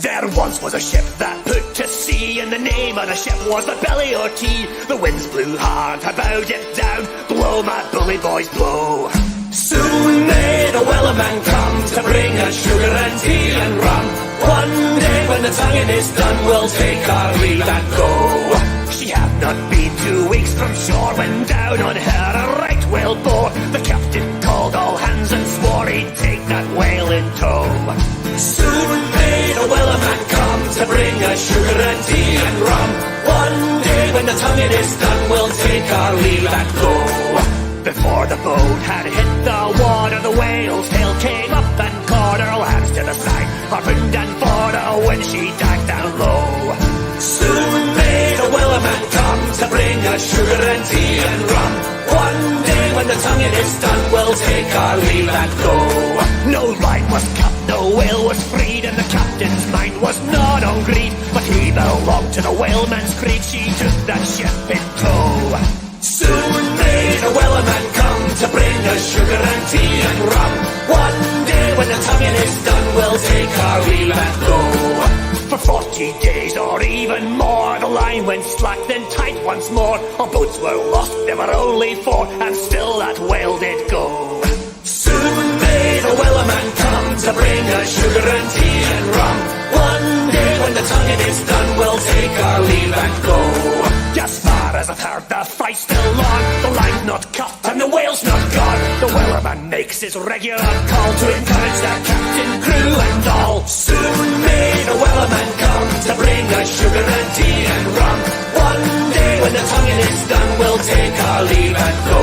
There once was a ship that put to sea, and the name of the ship was the Belly o' Tea. The winds blew hard, I bowed it down, blow my bully boys blow. Soon may the Wellerman come to bring us sugar and tea and rum. One day when the tonguing is done, we'll take our leave and go. She had not been 2 weeks from shore when down on her a right whale bore. The captain called all hands and swore he'd take that whale in tow. Soon may the Wellerman come to bring us sugar and tea and rum. One day when the tonguing is done, we'll take our leave and go. Before the boat had hit the water, the whale's tail came up and caught her, all hands to the side, harpooned and bored her when she dived down low. Soon may the Wellerman come to bring us sugar and tea and rum. One day when the tonguing is done, we'll take our leave and go. No line was cut, no whale was freed, and the captain's mind was not on greed, but he belonged to the whaleman's creed. She took that ship in tow. Soon may the Wellerman come to bring us sugar and tea and rum. One day when the tonguing is done, we'll take our leave and go. For 40 days or even more, the line went slack, then tight once more. Our boats were lost, there were only 4, and still that whale did go. Soon may the Wellerman come to bring us sugar and tea and rum. One day when the tonguing is done, we'll take our leave and go. As far as I've heard, the fight's still on. The line's not cut and the whale's not gone. The Wellerman makes his regular call to encourage the captain, crew and all. Soon may the Wellerman come to bring us sugar and tea and rum. One day when the tonguing is done, we'll take our leave and go.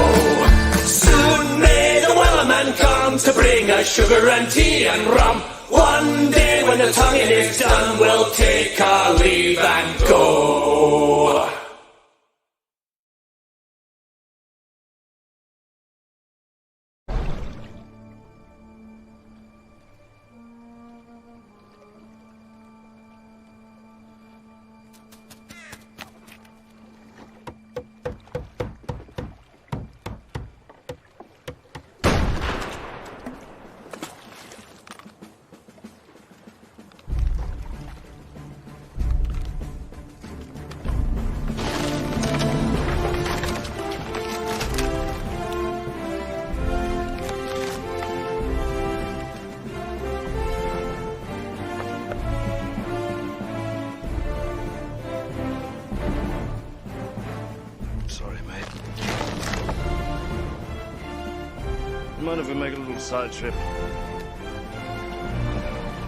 Soon may the Wellerman come to bring us sugar and tea and rum. One day when the tonguing is done, we'll take our leave and go. Mind if we make a little side trip?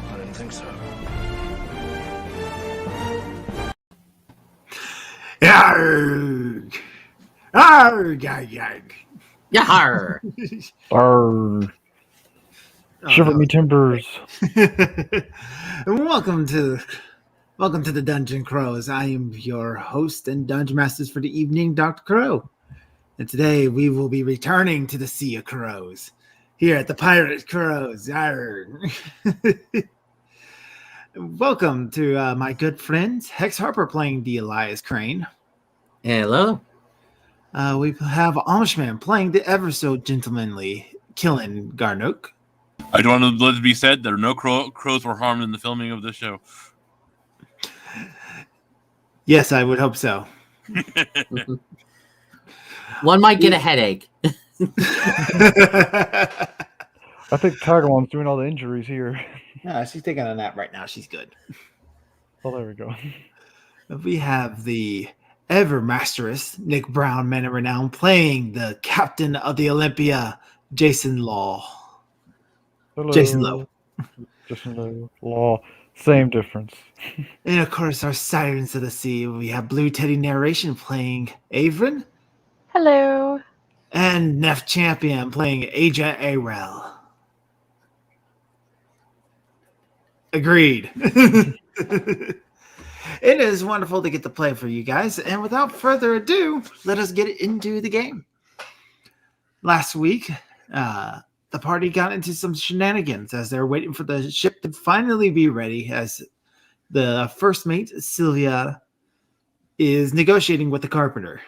I didn't think so. Yarg! Arg! Yarg! Yar! Arr. Shiver me timbers. Welcome to the Dungeon Crows. I am your host and Dungeon Masters for the evening, Dr. Crow. And today we will be returning to the Sea of Crows here at the Pirate Crows. Welcome to my good friends, Hex Harper playing the Elias Crane. Hello. We have Amishman playing the ever so gentlemanly Killen Garnook. I want to let it be said that no crows were harmed in the filming of this show. Yes, I would hope so. One might get a headache. I think Tiger Mom's doing all the injuries here. Yeah, she's taking a nap right now. She's good. Oh, there we go. We have the ever masterous Nick Brown, man of renown, playing the captain of the Olympia, Jason Law. Hello. Jason Lowe. Jason Lowe. Law. Same difference. And of course, our Sirens of the Sea. We have Blue Teddy narration playing Avrin. Hello. And Neph Champion playing Agent Arel. Agreed. It is wonderful to get to play for you guys. And without further ado, let us get into the game. Last week, the party got into some shenanigans as they're waiting for the ship to finally be ready, as the first mate, Sylvia, is negotiating with the carpenter.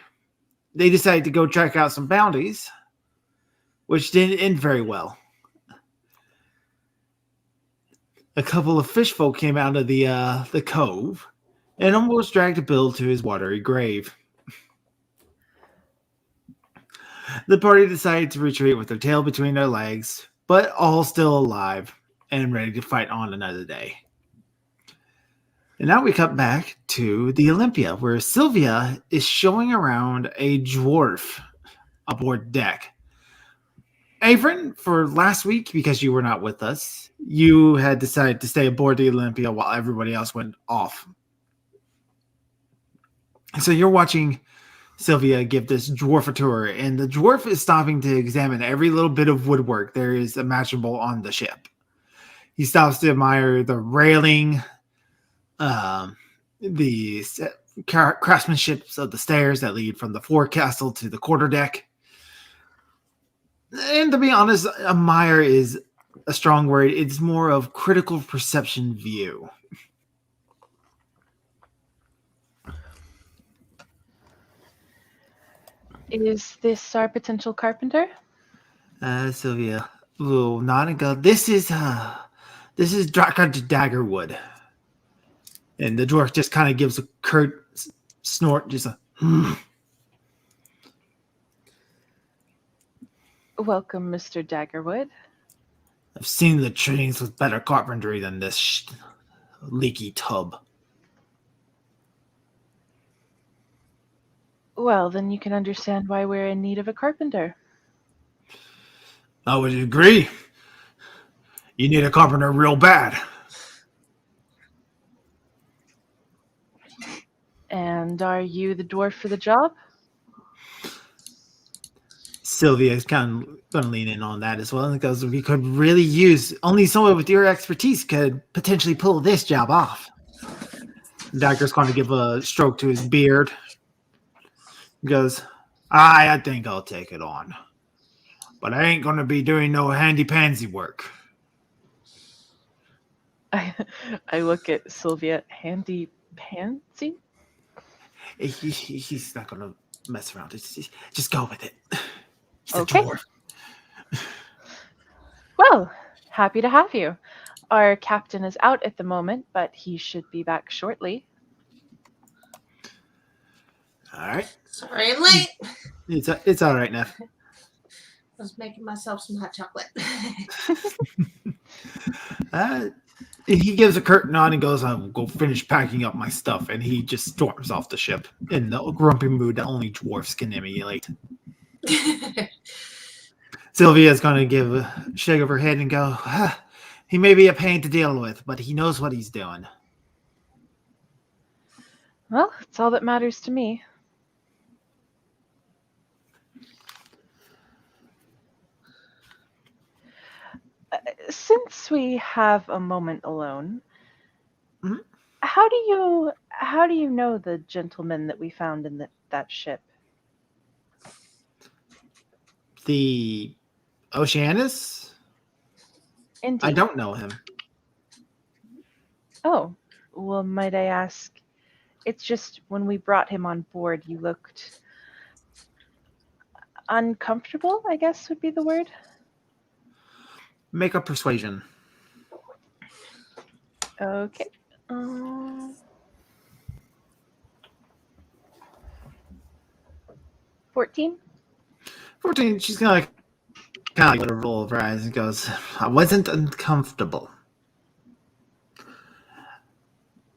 They decided to go track out some bounties, which didn't end very well. a couple of fish folk came out of the cove and almost dragged Bill to his watery grave. The party decided to retreat with their tail between their legs, but all still alive and ready to fight on another day. And now we cut back to the Olympia, where Sylvia is showing around a dwarf aboard deck. Avrin, for last week, because you were not with us, you had decided to stay aboard the Olympia while everybody else went off. So you're watching Sylvia give this dwarf a tour, and the dwarf is stopping to examine every little bit of woodwork there is imaginable on the ship. He stops to admire the railing, the craftsmanship of the stairs that lead from the forecastle to the quarterdeck. And to be honest, admire is a strong word. It's more of critical perception view. Is this our potential carpenter? Sylvia will nod and go, This is Drakar Daggerwood. And the dwarf just kind of gives a curt snort, just a Welcome, Mr. Daggerwood. I've seen the trains with better carpentry than this leaky tub. Well, then you can understand why we're in need of a carpenter. I would agree. You need a carpenter real bad. And are you the dwarf for the job? Sylvia is kind of going to lean in on that as well, because we could really use only someone with your expertise could potentially pull this job off. Dagger's going to give a stroke to his beard. He goes, I think I'll take it on. But I ain't going to be doing no handy-pansy work. I look at Sylvia. Handy pansy? He's not going to mess around. Just go with it. He's Okay. a dwarf. Well, happy to have you. Our captain is out at the moment, but he should be back shortly. All right. Sorry I'm late. It's all right, Neph. I was making myself some hot chocolate. He gives a curt nod and goes, I'll go finish packing up my stuff. And he just storms off the ship in the grumpy mood that only dwarfs can emulate. Sylvia's going to give a shake of her head and go, he may be a pain to deal with, but he knows what he's doing. Well, it's all that matters to me. Since we have a moment alone, Mhm. how do you know the gentleman that we found in that ship? The Oceanus? Indeed. I don't know him. Oh, well, might I ask? It's just when we brought him on board, you looked uncomfortable, I guess would be the word. Make a persuasion. Okay. 14? 14, she's going to kind of roll of her eyes and goes, I wasn't uncomfortable.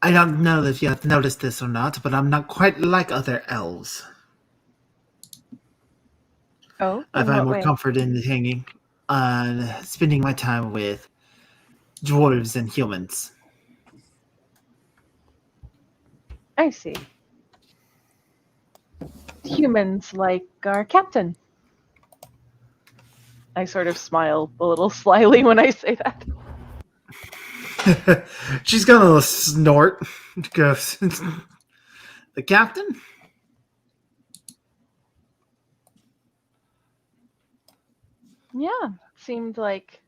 I don't know if you have noticed this or not, but I'm not quite like other elves. Oh, I in find what more way? comfort in hanging on spending my time with dwarves and humans. I see. Humans like our captain. I sort of smile a little slyly when I say that. She's gonna snort. Goes, the captain? Yeah, seemed like...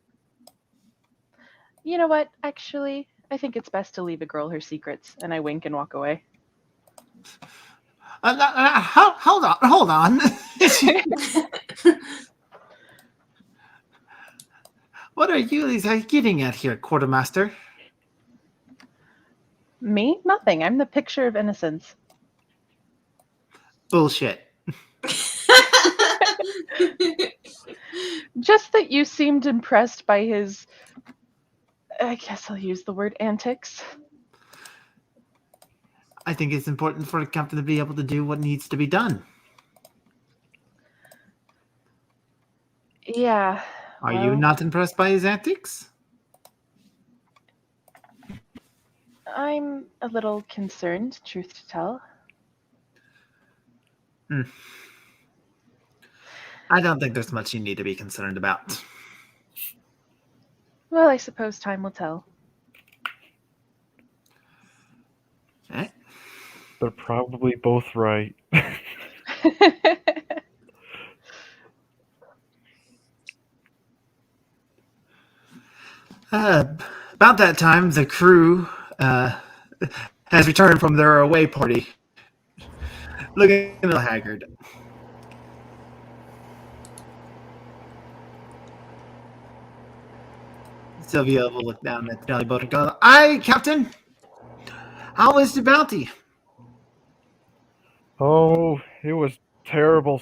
You know what? Actually, I think it's best to leave a girl her secrets, and I wink and walk away. Hold on. What are you getting at here, Quartermaster? Me? Nothing. I'm the picture of innocence. Bullshit. Just that you seemed impressed by his, I guess I'll use the word antics. I think it's important for the captain to be able to do what needs to be done. Yeah. Are you not impressed by his antics? I'm a little concerned, truth to tell. I don't think there's much you need to be concerned about. Well, I suppose time will tell. Okay. They're probably both right. About that time, the crew has returned from their away party, looking a little haggard. Sylvia will look down at the belly boat and go, "Aye, Captain. How was the bounty?" Oh, it was terrible.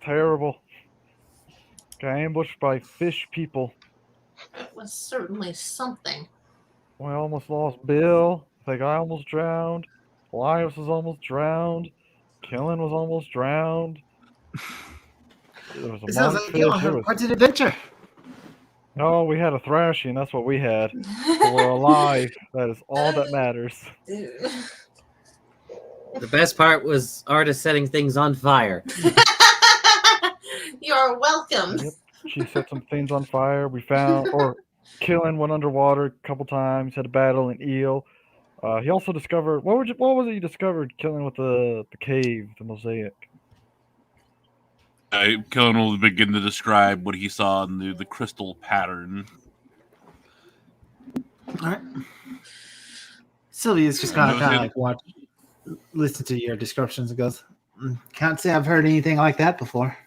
Terrible. Got ambushed by fish people. It was certainly something. We almost lost Bill. I think I almost drowned. Elias was almost drowned. Killen was almost drowned. There was a It sounds like monkfish. you all had quite an adventure. No, we had a thrashing. That's what we had. But we're alive. That is all that matters. The best part was Artis setting things on fire. You're welcome. Yep. She set some things on fire. We found, or Killen went underwater a couple times. Had a battle in Eel. He also discovered what was it you discovered? Killen with the cave, the mosaic. Killen will begin to describe what he saw in the crystal pattern. All right. Sylvia's just kind of like listen to your descriptions and goes, "Can't say I've heard anything like that before."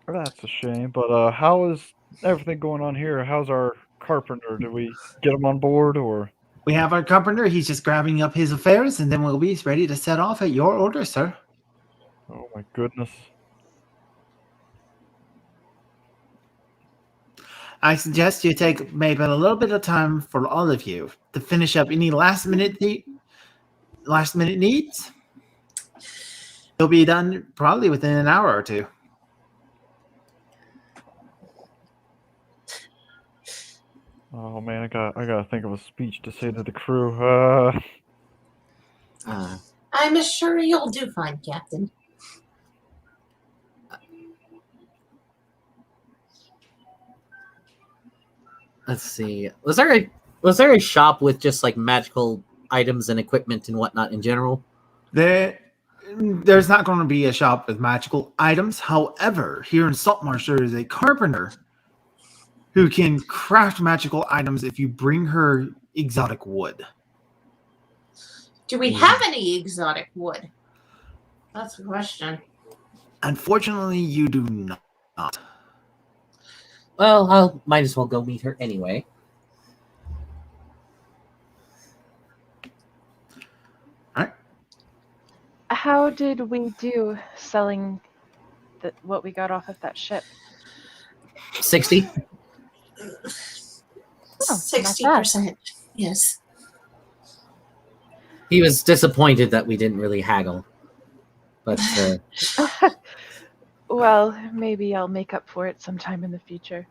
That's a shame. But how is everything going on here? How's our carpenter? Did we get him on board, or? We have our carpenter. He's just grabbing up his affairs, and then we'll be ready to set off at your order, sir. Oh my goodness. I suggest you take maybe a little bit of time for all of you to finish up any last minute needs. It'll be done probably within an hour or two. Oh man, I gotta think of a speech to say to the crew. I'm sure you'll do fine, Captain. Let's see. Was there a shop with just like magical items and equipment and whatnot in general? There's not going to be a shop with magical items. However, here in Saltmarsh, there is a carpenter who can craft magical items if you bring her exotic wood. Do we have any exotic wood? That's the question. Unfortunately, you do not. Well, I might as well go meet her anyway. All right. How did we do selling what we got off of that ship? 60. 60%. Yes. He was disappointed that we didn't really haggle. But well, maybe I'll make up for it sometime in the future.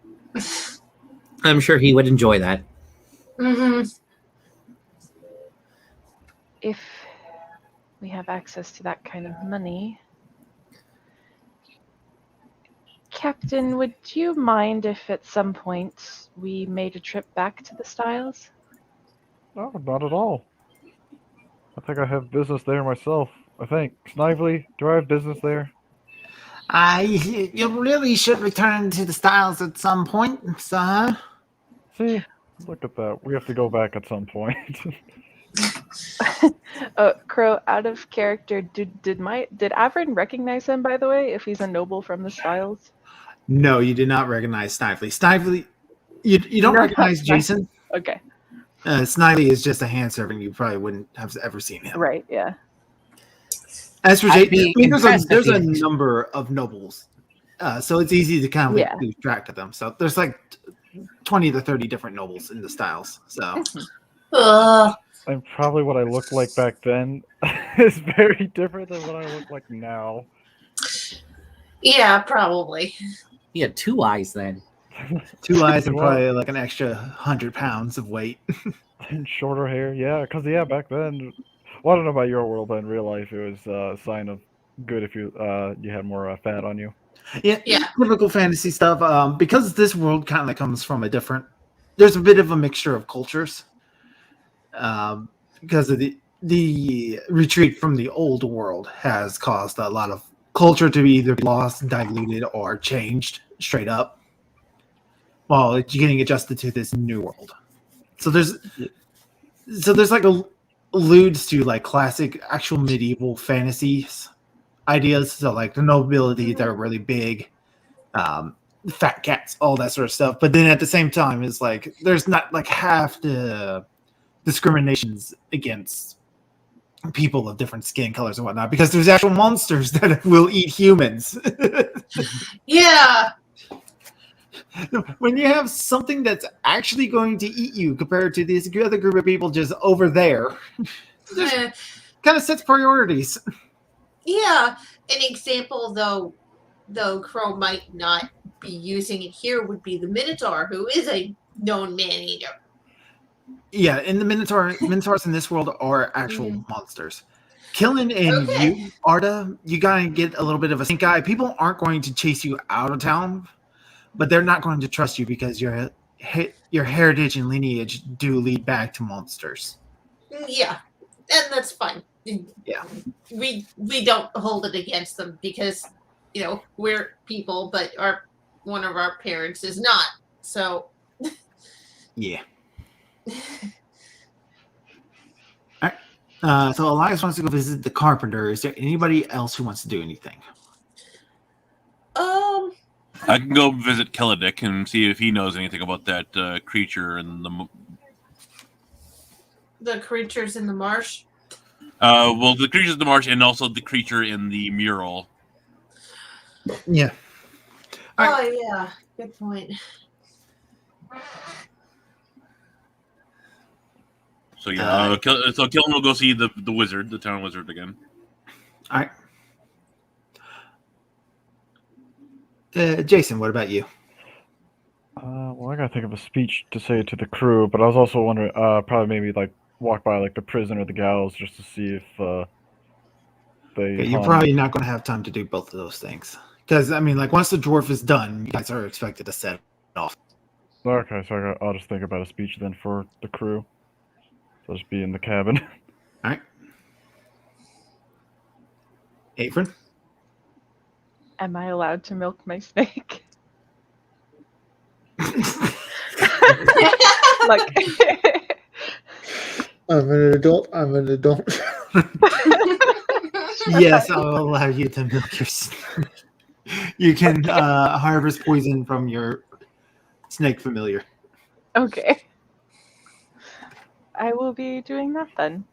I'm sure he would enjoy that. Mm-hmm. If we have access to that kind of money. Captain, would you mind if at some point we made a trip back to the Styles? No, not at all. I think I have business there myself. I think. Snively, do I have business there? You really should return to the Styles at some point, sir. See, look at that. We have to go back at some point. Crow, out of character, did Avrin recognize him, by the way, if he's a noble from the Styles? No, you did not recognize Snively. Snively, you don't No, recognize not- Jason. Okay. Snively is just a hand servant. You probably wouldn't have ever seen him. Right. Yeah. As for I'd Jason, be impressed there's if a he- number of nobles, so it's easy to kind of Yeah. lose track of them. So there's like 20 to 30 different nobles in the styles. So And probably what I looked like back then is very different than what I look like now. Yeah, probably. He had 2 eyes then. 2 eyes and Well- probably like an extra 100 pounds of weight. And shorter hair, yeah, because back then, well, I don't know about your world, but in real life, it was a sign of good if you had more fat on you. Yeah, Yeah. typical fantasy stuff. Because this world kind of comes from there's a bit of a mixture of cultures. Because of the retreat from the old world has caused a lot of culture to be either lost, diluted, or changed straight up, while it's getting adjusted to this new world. So there's like alludes to like classic actual medieval fantasies ideas. So like the nobility, they're really big, fat cats, all that sort of stuff. But then at the same time, it's like there's not like half the discriminations against people of different skin colors and whatnot, because there's actual monsters that will eat humans. Yeah. When you have something that's actually going to eat you compared to this other group of people just over there, Eh, kind of sets priorities. yeah. An example, though Crow might not be using it here, would be the Minotaur, who is a known man-eater. Yeah, in the Minotaurs in this world are actual monsters. Killing and Okay. you, Arda, you gotta get a little bit of a stink eye. People aren't going to chase you out of town, but they're not going to trust you because your heritage and lineage do lead back to monsters. Yeah, and that's fine. Yeah. We don't hold it against them because, we're people, but one of our parents is not. So Yeah. All right. So Elias wants to go visit the carpenter. Is there anybody else who wants to do anything? I can go visit Kellidick and see if he knows anything about that creature in the creatures in the marsh. well, the creatures in the marsh and also the creature in the mural. Yeah. All right. Oh yeah, good point. So yeah, so Killen will go see the wizard, the town wizard again. All right. Jason, what about you? Well, I gotta think of a speech to say to the crew, but I was also wondering, probably maybe like walk by like the prison or the gallows just to see if they. Okay, you're probably not going to have time to do both of those things. Because, I mean, like, once the dwarf is done, you guys are expected to set off. Okay, so I'll just think about a speech then for the crew. So I'll just be in the cabin. All right. Apron? Am I allowed to milk my snake? Like, I'm an adult. Yes, I'll allow you to milk your snake. You can harvest poison from your snake familiar. okay. I will be doing that then.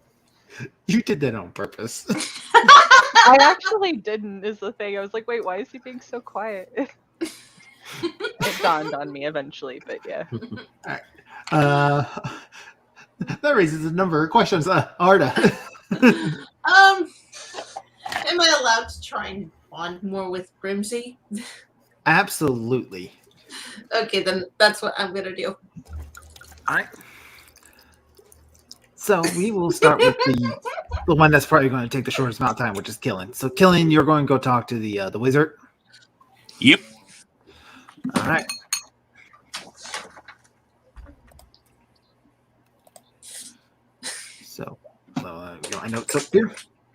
You did that on purpose. I actually didn't, is the thing. I was like, wait, why is he being so quiet? It dawned on me eventually, but yeah. That raises a number of questions. Arda. Am I allowed to try and bond more with Grimsy? Absolutely. Okay, then that's what I'm gonna do. All right. So we will start with the one that's probably going to take the shortest amount of time, which is Killen. So Killen, you're going to go talk to the wizard. Yep. All right. So get my notes up here.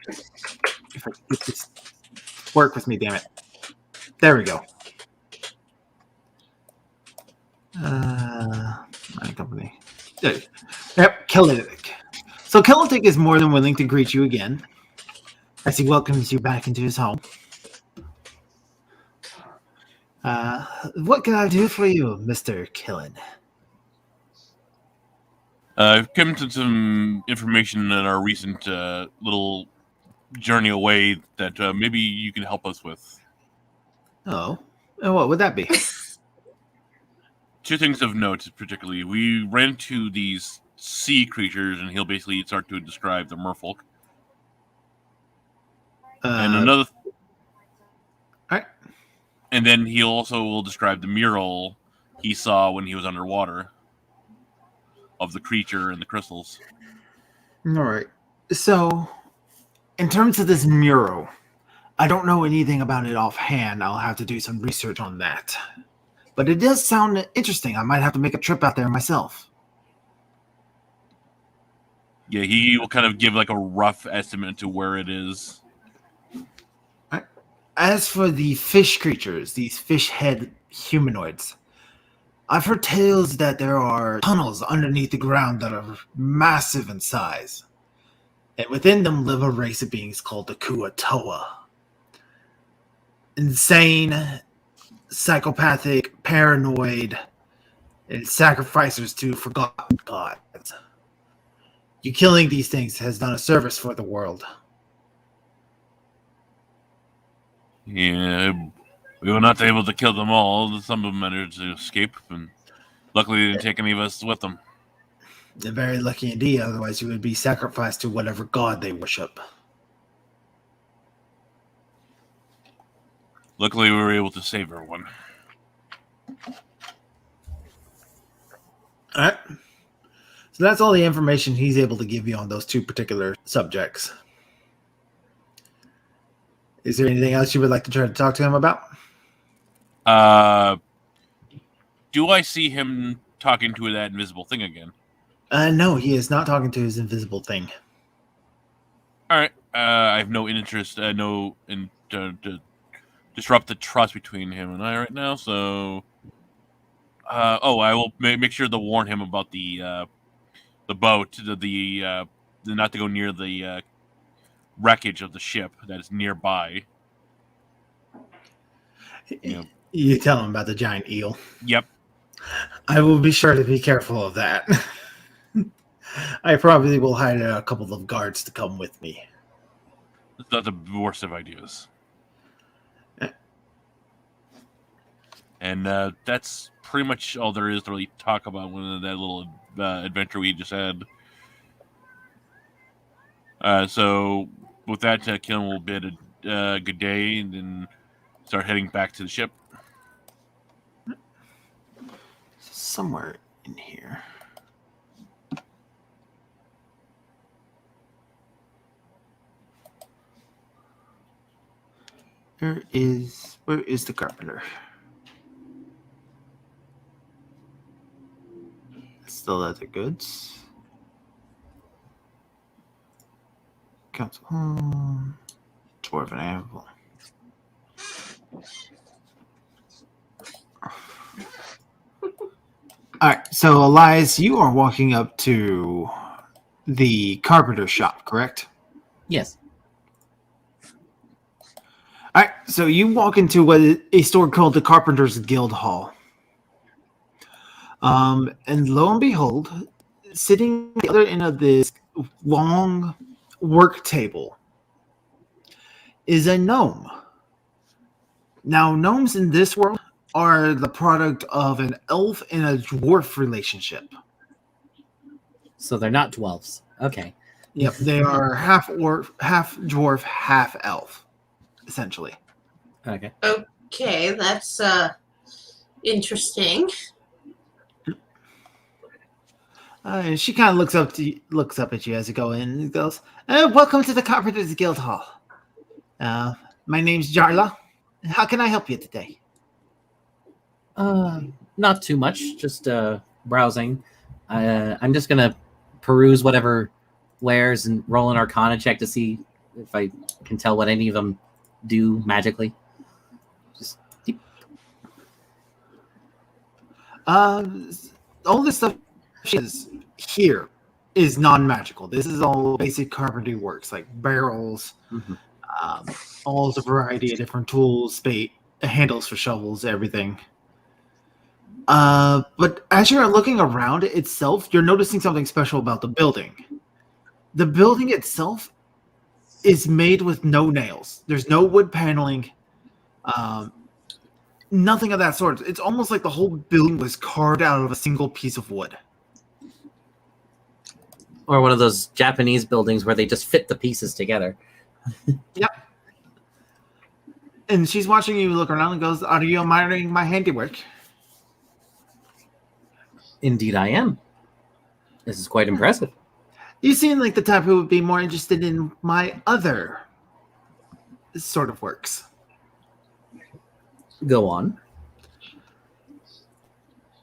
If I can get this work with me, damn it. There we go. My company. There you go. Yep, Kellidick. So Kellidick is more than willing to greet you again as he welcomes you back into his home. What can I do for you, Mr. Killen? I've come to some information in our recent little journey away that maybe you can help us with. Oh, and what would that be? Two things of note, particularly. We ran into these sea creatures, and he'll basically start to describe the merfolk. And another... All right. And then he also will describe the mural he saw when he was underwater of the creature and the crystals. All right. So, in terms of this mural, I don't know anything about it offhand. I'll have to do some research on that. But it does sound interesting. I might have to make a trip out there myself. Yeah, he will kind of give like a rough estimate to where it is. All right. As for the fish creatures, these fish head humanoids, I've heard tales that there are tunnels underneath the ground that are massive in size. And within them live a race of beings called the Kuatoa. Insane, psychopathic, paranoid, and sacrificers to forgotten gods. You killing these things has done a service for the world. Yeah, we were not able to kill them all. Some of them managed to escape, and luckily they didn't take any of us with them. They're very lucky indeed, otherwise you would be sacrificed to whatever god they worship. Luckily, we were able to save everyone. All right. So that's all the information he's able to give you on those two particular subjects. Is there anything else you would like to try to talk to him about? Do I see him talking to that invisible thing again? No, he is not talking to his invisible thing. All right. I have no interest, to disrupt the trust between him and I right now. So, I will make sure to warn him about the boat, the not to go near the wreckage of the ship that is nearby. You tell him about the giant eel. Yep. I will be sure to be careful of that. I probably will hire a couple of guards to come with me. It's not the worst of ideas. And that's pretty much all there is to really talk about with that little adventure we just had. So with that, Killen will bid a good day and then start heading back to the ship. Somewhere in here. Where is the carpenter? Still leather goods. Council home. Dwarven anvil. All right, so Elias, you are walking up to the carpenter shop, correct? Yes. All right, so you walk into what is a store called the Carpenter's Guild Hall. And lo and behold, sitting at the other end of this long work table is a gnome. Now, gnomes in this world are the product of an elf and a dwarf relationship. So they're not dwarves. Okay. Yep, they are half dwarf, half elf, essentially. Okay. Okay, that's interesting. She kind of looks up at you as you go in and goes, "Welcome to the Carpenters Guild Hall. My name's Jarla. How can I help you today?" Not too much. Just browsing. I'm just gonna peruse whatever wares and roll an Arcana check to see if I can tell what any of them do magically. Just all this stuff is here is non-magical. This is all basic carpentry works, like barrels, all the variety of different tools, spade, handles for shovels, everything. But as you're looking around itself, you're noticing something special about the building. The building itself is made with no nails. There's no wood paneling. Nothing of that sort. It's almost like the whole building was carved out of a single piece of wood. Or one of those Japanese buildings where they just fit the pieces together. Yep. And she's watching you look around and goes, "Are you admiring my handiwork?" Indeed, I am. This is quite impressive. You seem like the type who would be more interested in my other sort of works. Go on.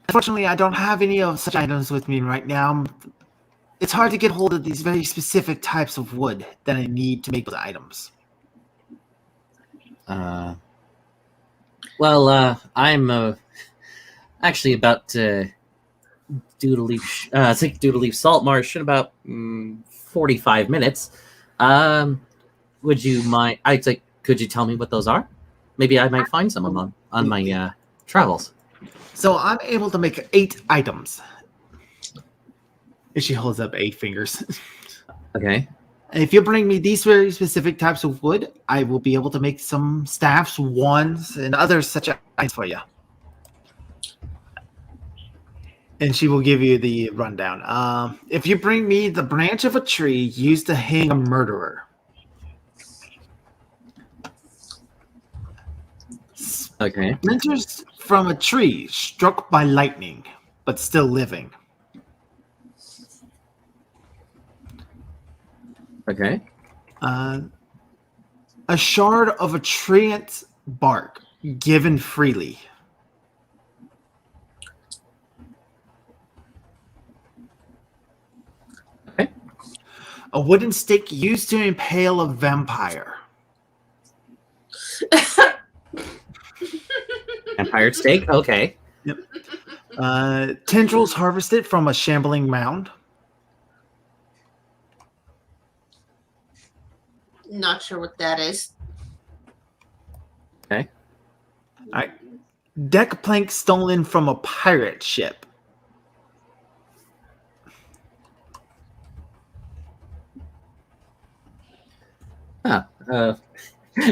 Unfortunately, I don't have any of such items with me right now. It's hard to get hold of these very specific types of wood that I need to make those items. I'm actually about to due to leave Salt Marsh in about 45 minutes. Would you mind? Could you tell me what those are? Maybe I might find some of them on my travels. So I'm able to make 8 items. And she holds up 8 fingers. Okay. And if you bring me these very specific types of wood, I will be able to make some staffs, wands, and other such items for you. And she will give you the rundown. If you bring me the branch of a tree used to hang a murderer. Okay. Splinters from a tree struck by lightning, but still living. Okay. A shard of a treant's bark given freely. Okay. A wooden stake used to impale a vampire. Vampire steak? Okay. Yep. Tendrils harvested from a shambling mound. Not sure what that is. Okay. All right. Deck plank stolen from a pirate ship. Huh.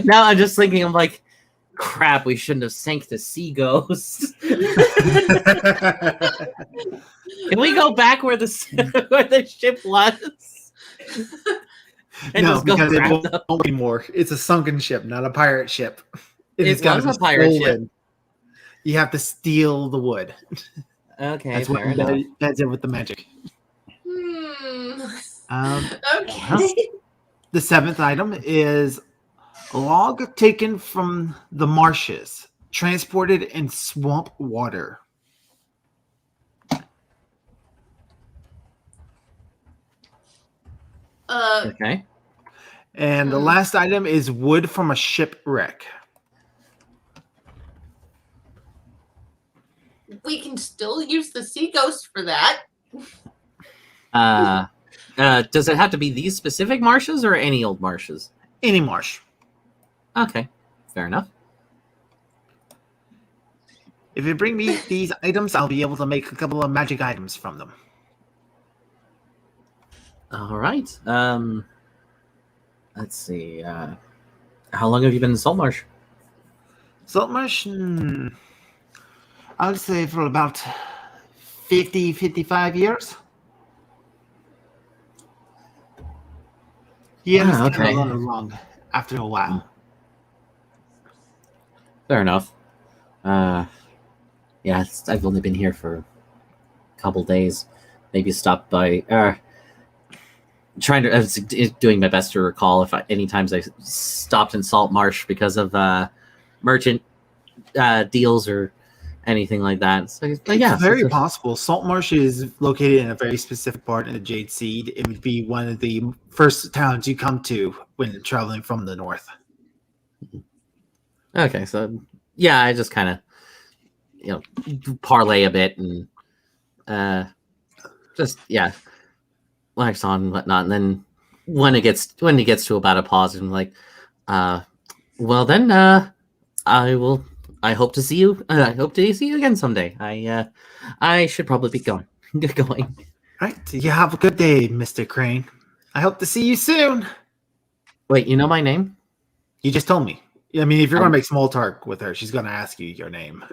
Now I'm just thinking, I'm like, crap, we shouldn't have sank the Sea Ghost. Can we go back where the ship was? And No, just go because it grab them? won't anymore. It's a sunken ship, not a pirate ship. It It's gotta was be a pirate ship. stolen. You have to steal the wood. Okay, That's what fair enough. that's it with the magic. Okay. The 7th item is a log taken from the marshes, transported in swamp water. Okay. And the last item is wood from a shipwreck. We can still use the sea ghost for that. Does it have to be these specific marshes or any old marshes? Any marsh. Okay, fair enough. If you bring me these items, I'll be able to make a couple of magic items from them. All right. Let's see. How long have you been in Saltmarsh? Saltmarsh, I would say for about 50, 55 years. Yeah, it's okay. kind of long after a while. Fair enough. Yeah, I've only been here for a couple days. Maybe stopped by. I was doing my best to recall if any times I stopped in Saltmarsh because of merchant deals or anything like that. So, but yeah, it's very possible. Saltmarsh is located in a very specific part in the Jade Seed. It would be one of the first towns you come to when traveling from the north. Okay, so yeah, I just kind of parlay a bit and just wax on and whatnot, and then when it gets to about a pause, I'm like, well then I will I hope to see you. I hope to see you again someday. I should probably be going. Get going. Right. You have a good day, Mr. Crane. I hope to see you soon. Wait, you know my name? You just told me. I mean, if you're Um, going to make small talk with her, she's going to ask you your name.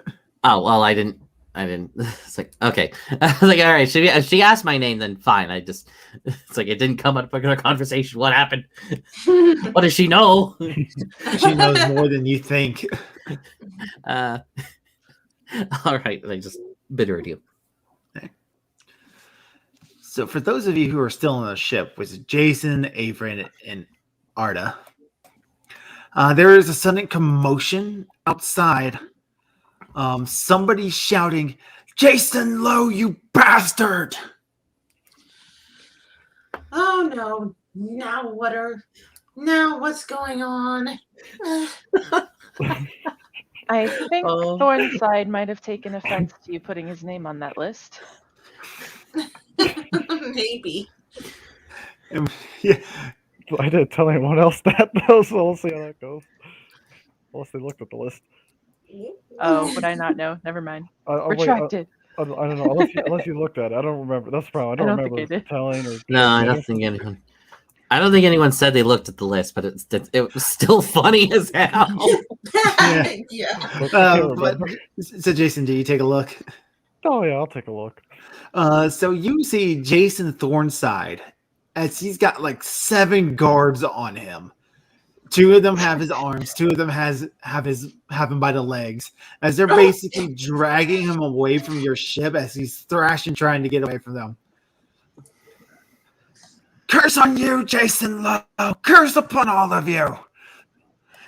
Oh well, I didn't. It's like okay. I was like, all right. She asked my name, then fine. It's like it didn't come up in a conversation. What happened? What does she know? She knows more than you think. All right. I just bittered you. So, for those of you who are still on the ship, with Jason, Avery, and Arda, there is a sudden commotion outside. Somebody shouting, "Jason Lowe, you bastard!" Oh no! Now what's going on? I think Oh. Thornside might have taken offense to you putting his name on that list. Maybe. Yeah. I didn't tell anyone else that though, so we'll see how that goes. Unless they looked at the list. Oh, would I not know? Never mind. Wait, Retracted. I don't know. Unless you looked at it, I don't remember. That's the problem. I don't think remember I did. telling or. No, I don't think anyone. I don't think anyone said they looked at the list, but it was still funny as hell. Yeah. But I can't But, remember. so, Jason, do you take a look? Oh yeah, I'll take a look. So you see Jason Thornside as he's got like 7 guards on him. 2 of them have his arms, 2 of them have him by the legs, as they're basically dragging him away from your ship as he's thrashing, trying to get away from them. Curse on you, Jason Lowe! Curse upon all of you!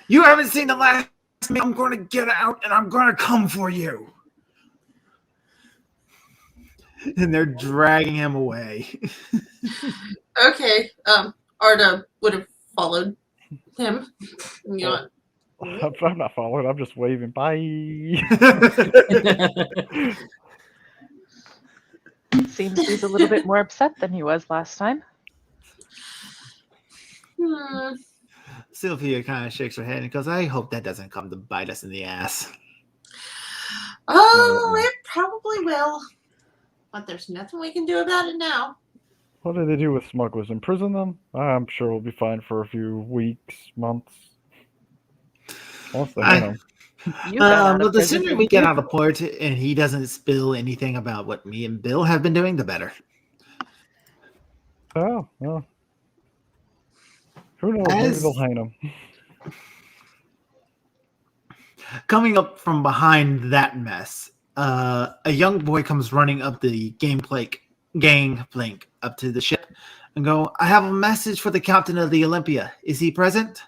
You haven't seen the last of me. I'm going to get out and I'm going to come for you. And they're dragging him away. Okay. Arda would have followed him. You know, I'm not following. I'm just waving. Bye. Seems he's a little bit more upset than he was last time. Sylvia kind of shakes her head and goes, I hope that doesn't come to bite us in the ass. Oh, it probably will. But there's nothing we can do about it now. What do they do with smugglers? Imprison them? I'm sure we'll be fine for a few weeks, months. Once they hit them. You got out of But the prison sooner pretty we get quick. out of port and he doesn't spill anything about what me and Bill have been doing, the better. Oh, well. Who knows? Maybe As- they'll hang them. Coming up from behind that mess, a young boy comes running up the gangplank up to the ship and go, I have a message for the captain of the Olympia. Is he present?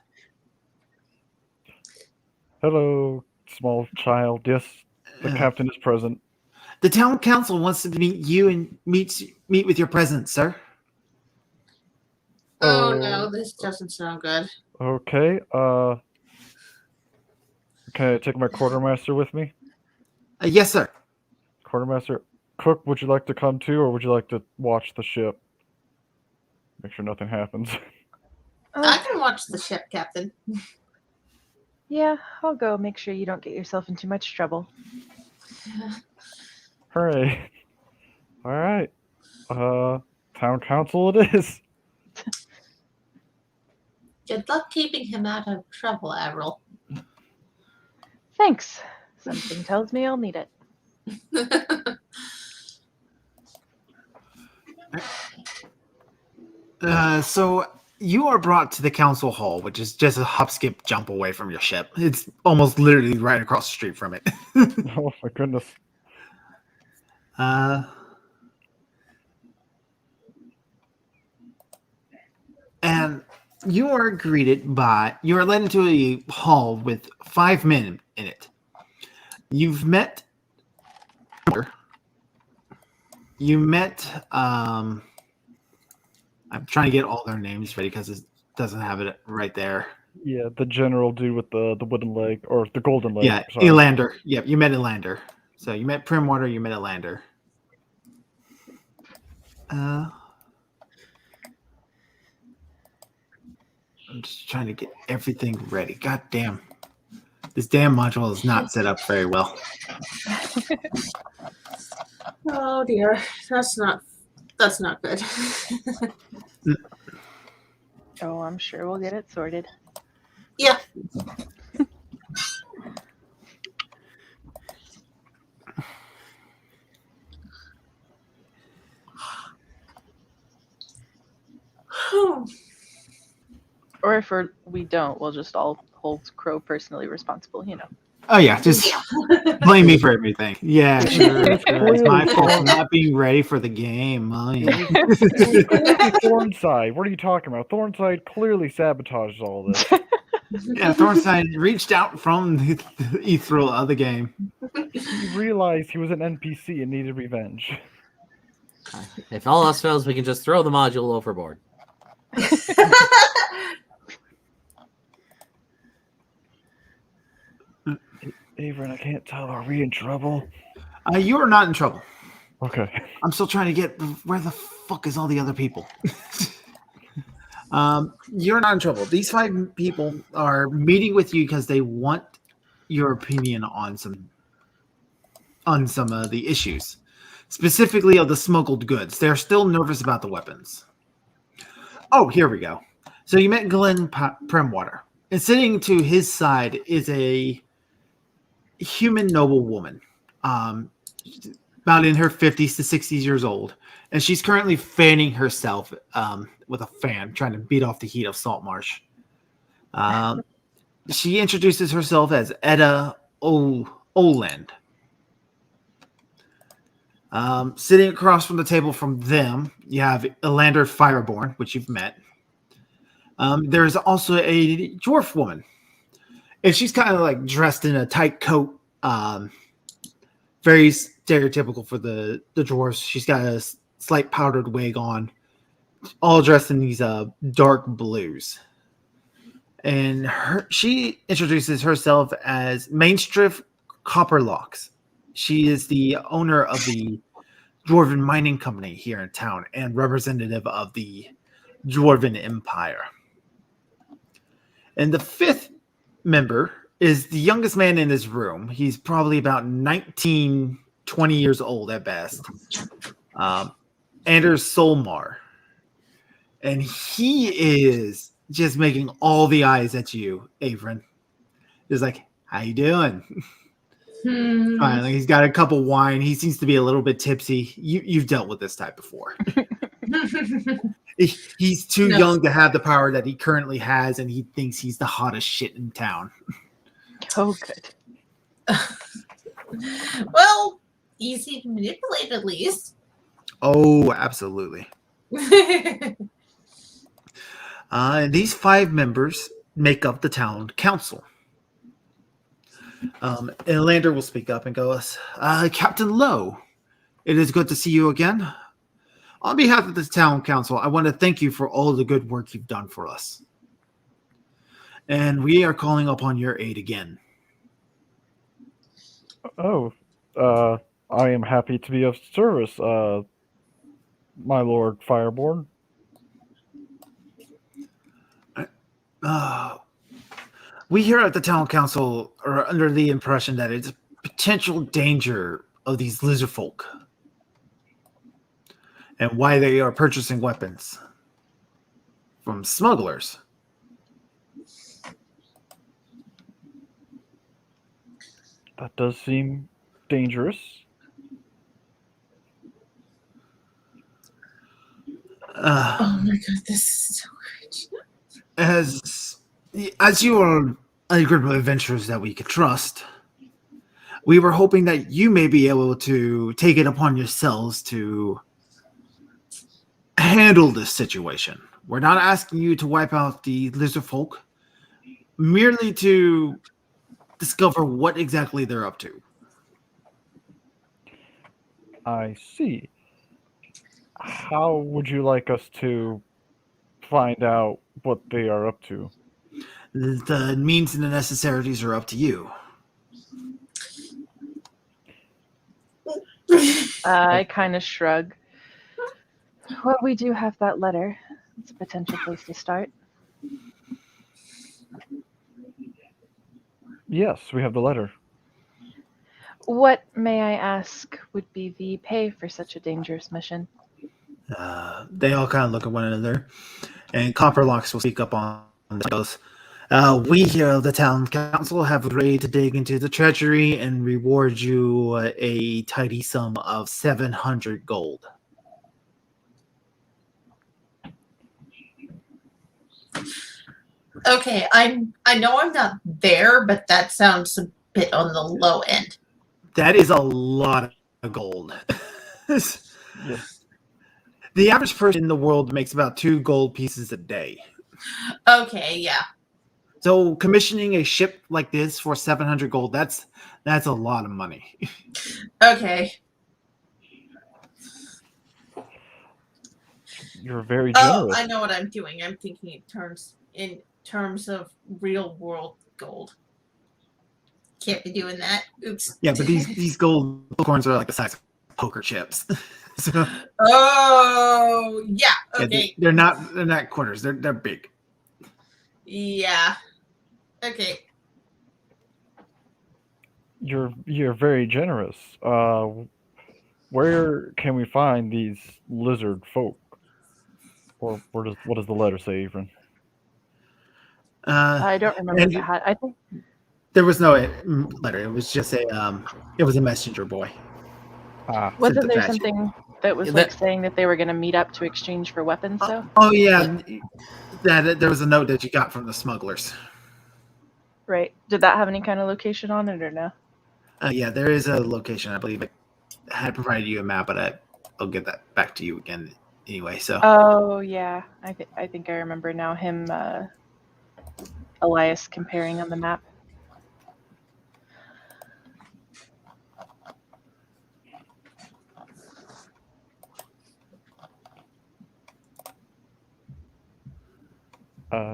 Hello, small child. Yes, the captain is present. The town council wants to meet you and meet with your presence, sir. Oh no, this doesn't sound good. Okay. Can I take my quartermaster with me? Yes, sir. Quartermaster, Cook, would you like to come too, or would you like to watch the ship? Make sure nothing happens. I can watch the ship, Captain. Yeah, I'll go make sure you don't get yourself in too much trouble. Hooray. All right. Town council it is. Good luck keeping him out of trouble, Admiral. Thanks. Something tells me I'll need it. So you are brought to the council hall, which is just a hop, skip, jump away from your ship. It's almost literally right across the street from it. Oh my goodness. And you are you are led into a hall with 5 men in it. You met, I'm trying to get all their names ready because it doesn't have it right there. Yeah, the general dude with the wooden leg, or the golden leg. Yeah, sorry. Elander. Yep, you met Elander. So you met Primwater, you met Elander. I'm just trying to get everything ready. God damn. This damn module is not set up very well. Oh dear, that's not good. Oh, I'm sure we'll get it sorted. Yeah. Or if we don't, we'll just all hold Crow personally responsible, you know. Oh yeah, just blame me for everything. Yeah, sure. It's my fault for not being ready for the game. Oh, yeah. Thornside. What are you talking about? Thornside clearly sabotaged all this. Yeah, Thornside reached out from the ethereal of the game. He realized he was an NPC and needed revenge. If all else fails, we can just throw the module overboard. Averin, I can't tell. Are we in trouble? You are not in trouble. Okay. I'm still trying to get where the fuck is all the other people? You're not in trouble. These 5 people are meeting with you because they want your opinion on some of the issues, specifically of the smuggled goods. They're still nervous about the weapons. Oh, here we go. So you met Glenn Primwater, and sitting to his side is a human noble woman, about in her 50s to 60s years old, and she's currently fanning herself with a fan, trying to beat off the heat of Saltmarsh. She introduces herself as Edda Oland. Sitting across from the table from them, you have Elander Fireborn, which you've met. There's also a dwarf woman, and she's kind of like dressed in a tight coat, very stereotypical for the dwarves. She's got a slight powdered wig on, all dressed in these dark blues. And she introduces herself as Mainstriff Copperlocks. She is the owner of the Dwarven Mining Company here in town and representative of the Dwarven Empire. And the 5th member is the youngest man in this room. He's probably about 19, 20 years old at best. Anders Solmar. And he is just making all the eyes at you, Averin. Just like, how you doing? Finally, he's got a cup of wine. He seems to be a little bit tipsy. You've dealt with this type before. He's too young to have the power that he currently has, and he thinks he's the hottest shit in town. Oh, good. Well, easy to manipulate at least. Oh, absolutely. These 5 members make up the town council. And Lander will speak up and go, Captain Lowe, it is good to see you again. On behalf of the town council, I want to thank you for all the good work you've done for us. And we are calling upon your aid again. Oh, I am happy to be of service, my Lord Fireborn. We here at the town council are under the impression that it's a potential danger of these lizard folk and why they are purchasing weapons from smugglers. That does seem dangerous. Oh my god, this is so great. As you are a group of adventurers that we could trust, we were hoping that you may be able to take it upon yourselves to handle this situation. We're not asking you to wipe out the lizard folk, merely to discover what exactly they're up to. I see. How would you like us to find out what they are up to? The means and the necessities are up to you. I kind of shrug. Well, we do have that letter. It's a potential place to start. Yes, we have the letter. What, may I ask, would be the pay for such a dangerous mission? They all kind of look at one another, and Copperlocks will speak up on those. We here, the town council, have agreed to dig into the treasury and reward you a tidy sum of 700 gold. Okay, I know I'm not there, but that sounds a bit on the low end. That is a lot of gold. Yes. The average person in the world makes about 2 gold pieces a day. Okay, yeah. So commissioning a ship like this for 700 gold, that's a lot of money. Okay. You're very Oh, generous. I know what I'm doing. I'm thinking in terms of real world gold. Can't be doing that. Oops. Yeah, but these gold coins are like the size of poker chips. So Oh, yeah. yeah, Okay. they're not quarters. They're big. Yeah. Okay. You're very generous. Where can we find these lizard folk? Or what does the letter say, Avron? I don't remember and if it had. I think there was no letter. It was just it was a messenger boy. Ah, wasn't to there fetch. something that was Yeah, like that- saying that they were going to meet up to exchange for weapons, though? Oh yeah, that there was a note that you got from the smugglers. Right. Did that have any kind of location on it or no? Yeah, there is a location. I believe I had provided you a map, but I'll get that back to you again anyway. So Oh yeah, I think I remember now. Him, Elias comparing on the map.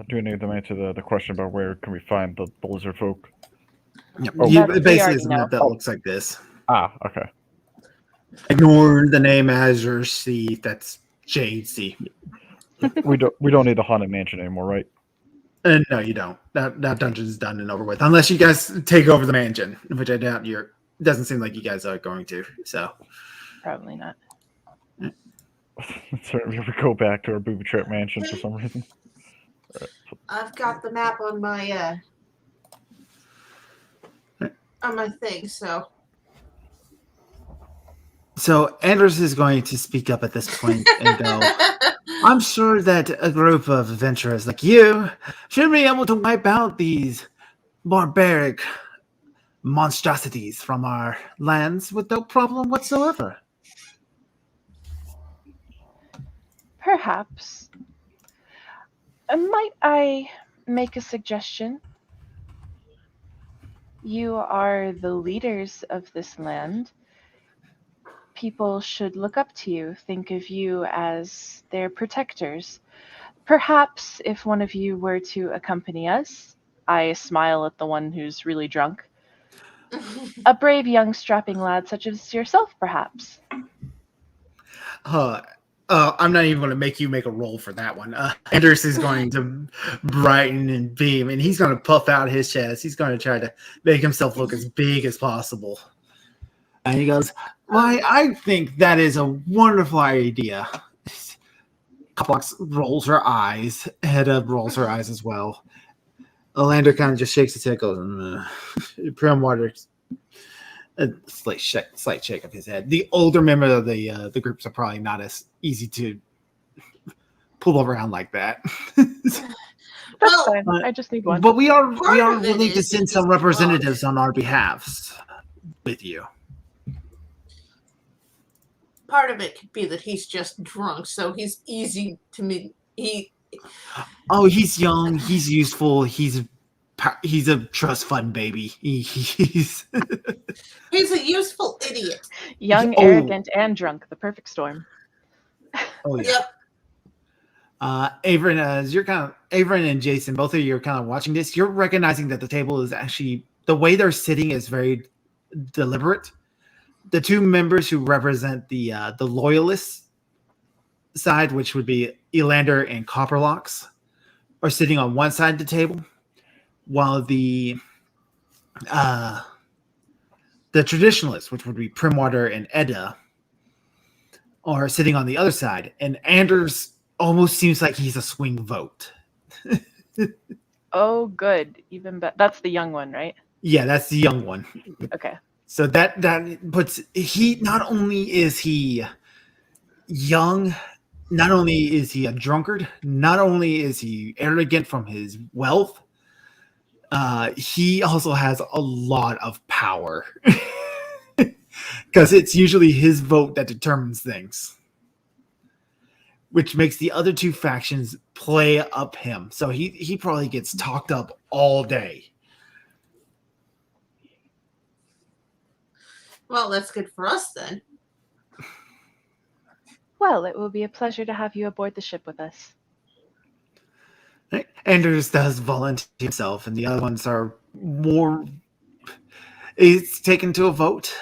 do any of them answer the question about where can we find the lizard folk? yeah, Oh. That- basically, we already it's a map that know. looks like this. Ah, okay. Ignore the name Azure Sea. That's Jade Sea. We don't need the haunted mansion anymore, right? No, you don't. That dungeon is done and over with. Unless you guys take over the mansion, which I doubt you're. Doesn't seem like you guys are going to. So Probably not. So we go back to our booby trap mansion for some reason. I've got the map on my thing, so. So Anders is going to speak up at this point and go, I'm sure that a group of adventurers like you should be able to wipe out these barbaric monstrosities from our lands with no problem whatsoever. Perhaps. Might I make a suggestion? You are the leaders of this land. People should look up to you, think of you as their protectors. Perhaps if one of you were to accompany us, I smile at the one who's really drunk. A brave young strapping lad such as yourself, perhaps. I'm not even going to make you make a roll for that one. Anders is going to brighten and beam, and he's going to puff out his chest. He's going to try to make himself look as big as possible. And he goes, "Why, I think that is a wonderful idea." Cupbox rolls her eyes. Hedda rolls her eyes as well. Olander kind of just shakes his head, goes, Primwater, a slight shake of his head. The older member of the groups are probably not as easy to pull around like that. That's Well, fine. I just need one. But we are Part of it willing to is send he's some drunk. representatives on our behalfs with you. Part of it could be that he's just drunk, so he's easy to me. Oh, he's young. He's useful. He's a trust fund baby. He's He's a useful idiot. Young, Oh. arrogant, and drunk. The perfect storm. oh yeah. Yep. Avron, as you're Avron and Jason, both of you are kind of watching this. You're recognizing that the table is actually the way they're sitting is very deliberate. The two members who represent the loyalist side, which would be Elander and Copperlocks, are sitting on one side of the table, while the the traditionalists, which would be Primwater and Edda, are sitting on the other side, and Anders almost seems like he's a swing vote. Oh, good. Even better. That's the young one, right? Yeah, that's the young one. Okay. So that puts he not only is he young, not only is he a drunkard, not only is he arrogant from his wealth, he also has a lot of power. Because it's usually his vote that determines things, which makes the other two factions play up him. So he probably gets talked up all day. Well, that's good for us then. Well, it will be a pleasure to have you aboard the ship with us. Anders does volunteer himself, and the other ones are more. It's taken to a vote,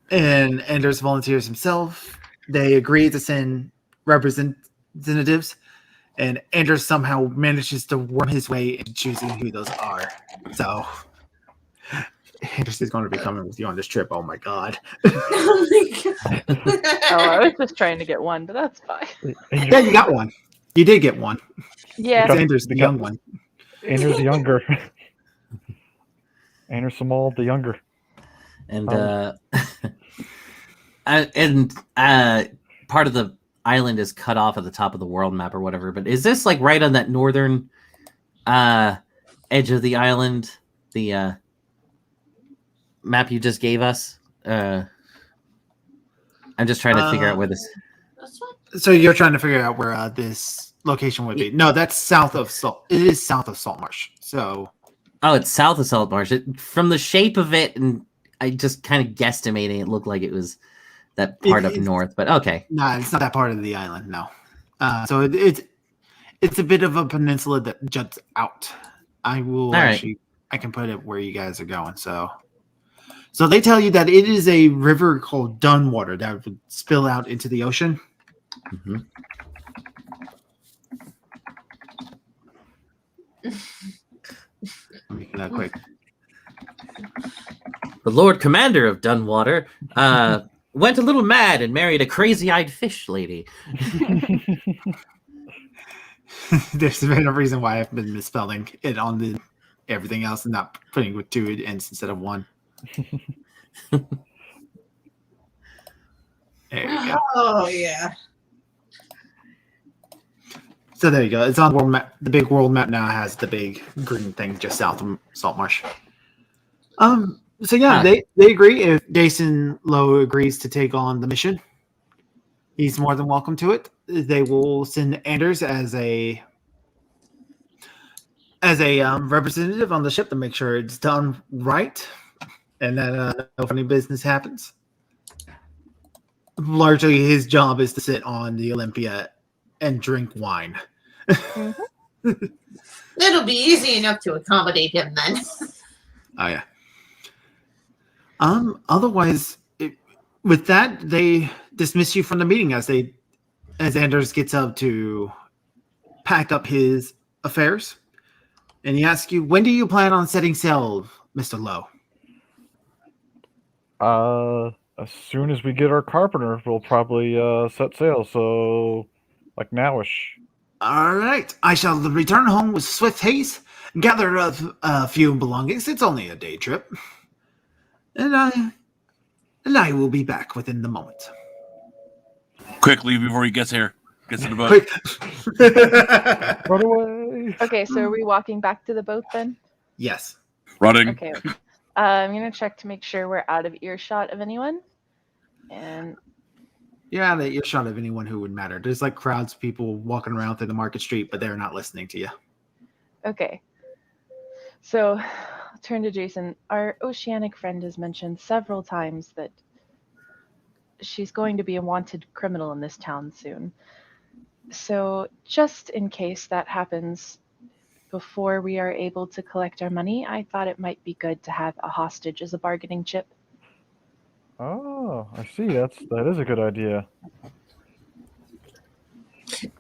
and Anders volunteers himself. They agree to send representatives, and Anders somehow manages to worm his way into choosing who those are. So Anders is going to be coming with you on this trip. Oh my god! Oh my God. Oh, I was just trying to get one, but that's fine. Yeah, you got one. You did get one. Yeah. It's Anders, the young one. Anders the younger. Anders Samal the younger. And part of the island is cut off at the top of the world map or whatever. But is this like right on that northern edge of the island? The map you just gave us. I'm just trying to figure out where this. That's fine. So you're trying to figure out where this location would be? No, that's south of Salt. It is south of Saltmarsh. So. Oh, it's south of Saltmarsh. From the shape of it, and I just kind of guesstimating, it looked like it was that part up north. But okay. No, it's not that part of the island. No. So it's a bit of a peninsula that juts out. I will actually. I can put it where you guys are going. So they tell you that it is a river called Dunnwater that would spill out into the ocean. Mm-hmm. Making that quick. The Lord Commander of Dunnwater went a little mad and married a crazy-eyed fish lady. There's been a reason why I've been misspelling it on the everything else and not putting with two ends instead of one. There you go. Oh yeah. So there you go. It's on the world map. The big world map now has the big green thing just south of Saltmarsh. So yeah, they agree. If Jason Lowe agrees to take on the mission, he's more than welcome to it. They will send Anders as a representative on the ship to make sure it's done right and that no funny business happens. Largely, his job is to sit on the Olympia and drink wine. Mm-hmm. It'll be easy enough to accommodate him then. Oh yeah. Otherwise, with that, they dismiss you from the meeting as Anders gets up to pack up his affairs, and he asks you, "When do you plan on setting sail, Mr. Lowe?" As soon as we get our carpenter, we'll probably set sail. So, like nowish. All right. I shall return home with swift haste, gather up a few belongings. It's only a day trip, and I will be back within the moment. Quickly before he gets here. Gets in the boat. Quick. Run away. Okay, so are we walking back to the boat then? Yes. Running. Okay. I'm going to check to make sure we're out of earshot of anyone. And Yeah, that earshot of anyone who would matter. There's like crowds of people walking around through the market street, but they're not listening to you. okay. So I'll turn to Jason. Our oceanic friend has mentioned several times that she's going to be a wanted criminal in this town soon. So just in case that happens before we are able to collect our money, I thought it might be good to have a hostage as a bargaining chip. Oh, I see. That is a good idea.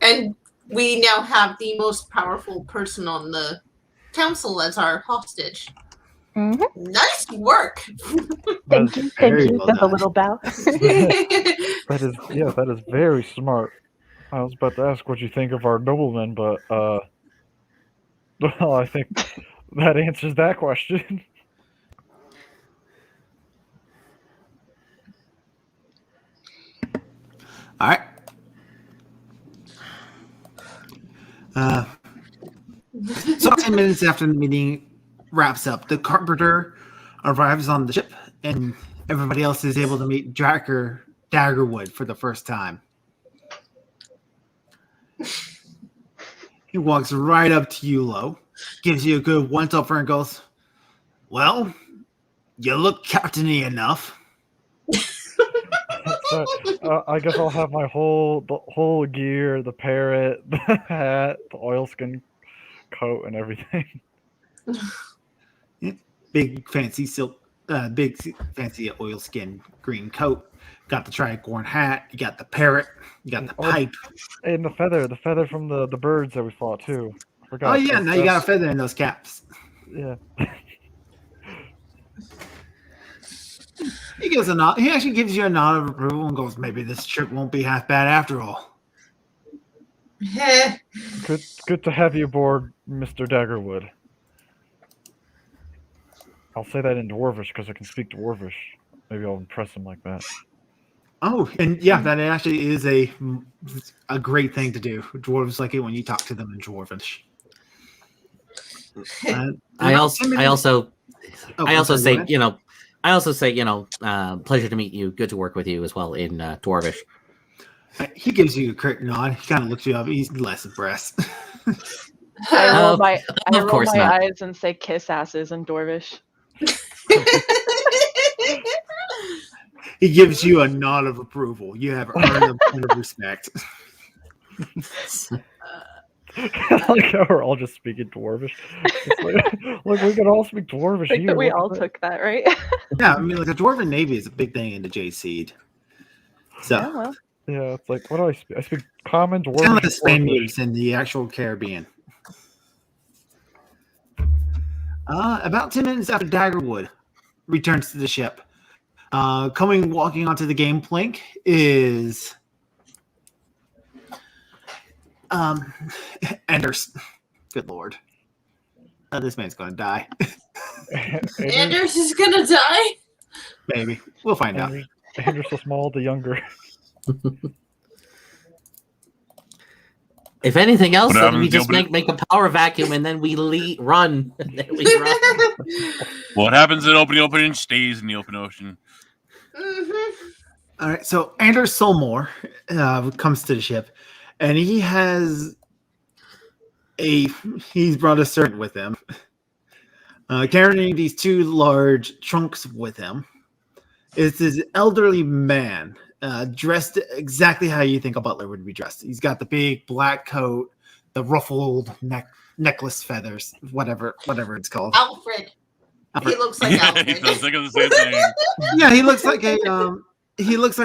And we now have the most powerful person on the council as our hostage. Mhm. Nice work. Thank you. very Thank you. well With a done. little bow. That is very smart. I was about to ask what you think of our noblemen, but well, I think that answers that question. All right. So 10 minutes after the meeting wraps up, the carpenter arrives on the ship, and everybody else is able to meet Daggerwood for the first time. He walks right up to you, Lo, gives you a good once-over and goes, "Well, you look captainy enough." So, I guess I'll have the whole gear, the parrot, the hat, the oilskin coat, and everything. Big fancy fancy oilskin green coat. Got the tricorn hat. You got the parrot. You got the pipe. And the feather from the birds that we fought too. I forgot. Oh yeah, now you got a feather in those caps. Yeah. He gives a nod. He actually gives you a nod of approval and goes, "Maybe this trip won't be half bad after all." Good to have you aboard, Mr. Daggerwood. I'll say that in Dwarvish because I can speak Dwarvish. Maybe I'll impress him like that. Oh, and yeah, that actually is a great thing to do. Dwarves like it when you talk to them in Dwarvish. I also say, go pleasure to meet you. Good to work with you as well in Dwarvish. He gives you a quick nod. He kind of looks you up. He's less impressed. I roll my course not. eyes and say kiss asses in Dwarvish. He gives you a nod of approval. You have earned a point of respect. I like how we're all just speaking Dwarvish. Look, we can all speak Dwarvish I think here. that we all took that, right? Yeah, I mean, like the Dwarven Navy is a big thing in the J Seed. So, Yeah, well. Yeah, it's like, what do I speak? I speak common Dwarvish. kind of like the Dwarvish. Spaniards in the actual Caribbean. About 10 minutes after Daggerwood returns to the ship, walking onto the game plank is Anders. Good lord. This man's going to die. Anders is gonna die? Maybe. We'll find out. Anders so small, the younger. If anything else, What then we happens just if you make a power vacuum and then we run. And then we run. What happens in open ocean stays in the open ocean. Mm-hmm. All right, so Anders Solmore comes to the ship, and he's brought a servant with him, carrying these two large trunks with him. It's this elderly man, dressed exactly how you think a butler would be dressed. He's got the big black coat, the ruffled necklace feathers, whatever it's called. Alfred. He looks like Alfred. He sounds like the same thing. Yeah, he looks like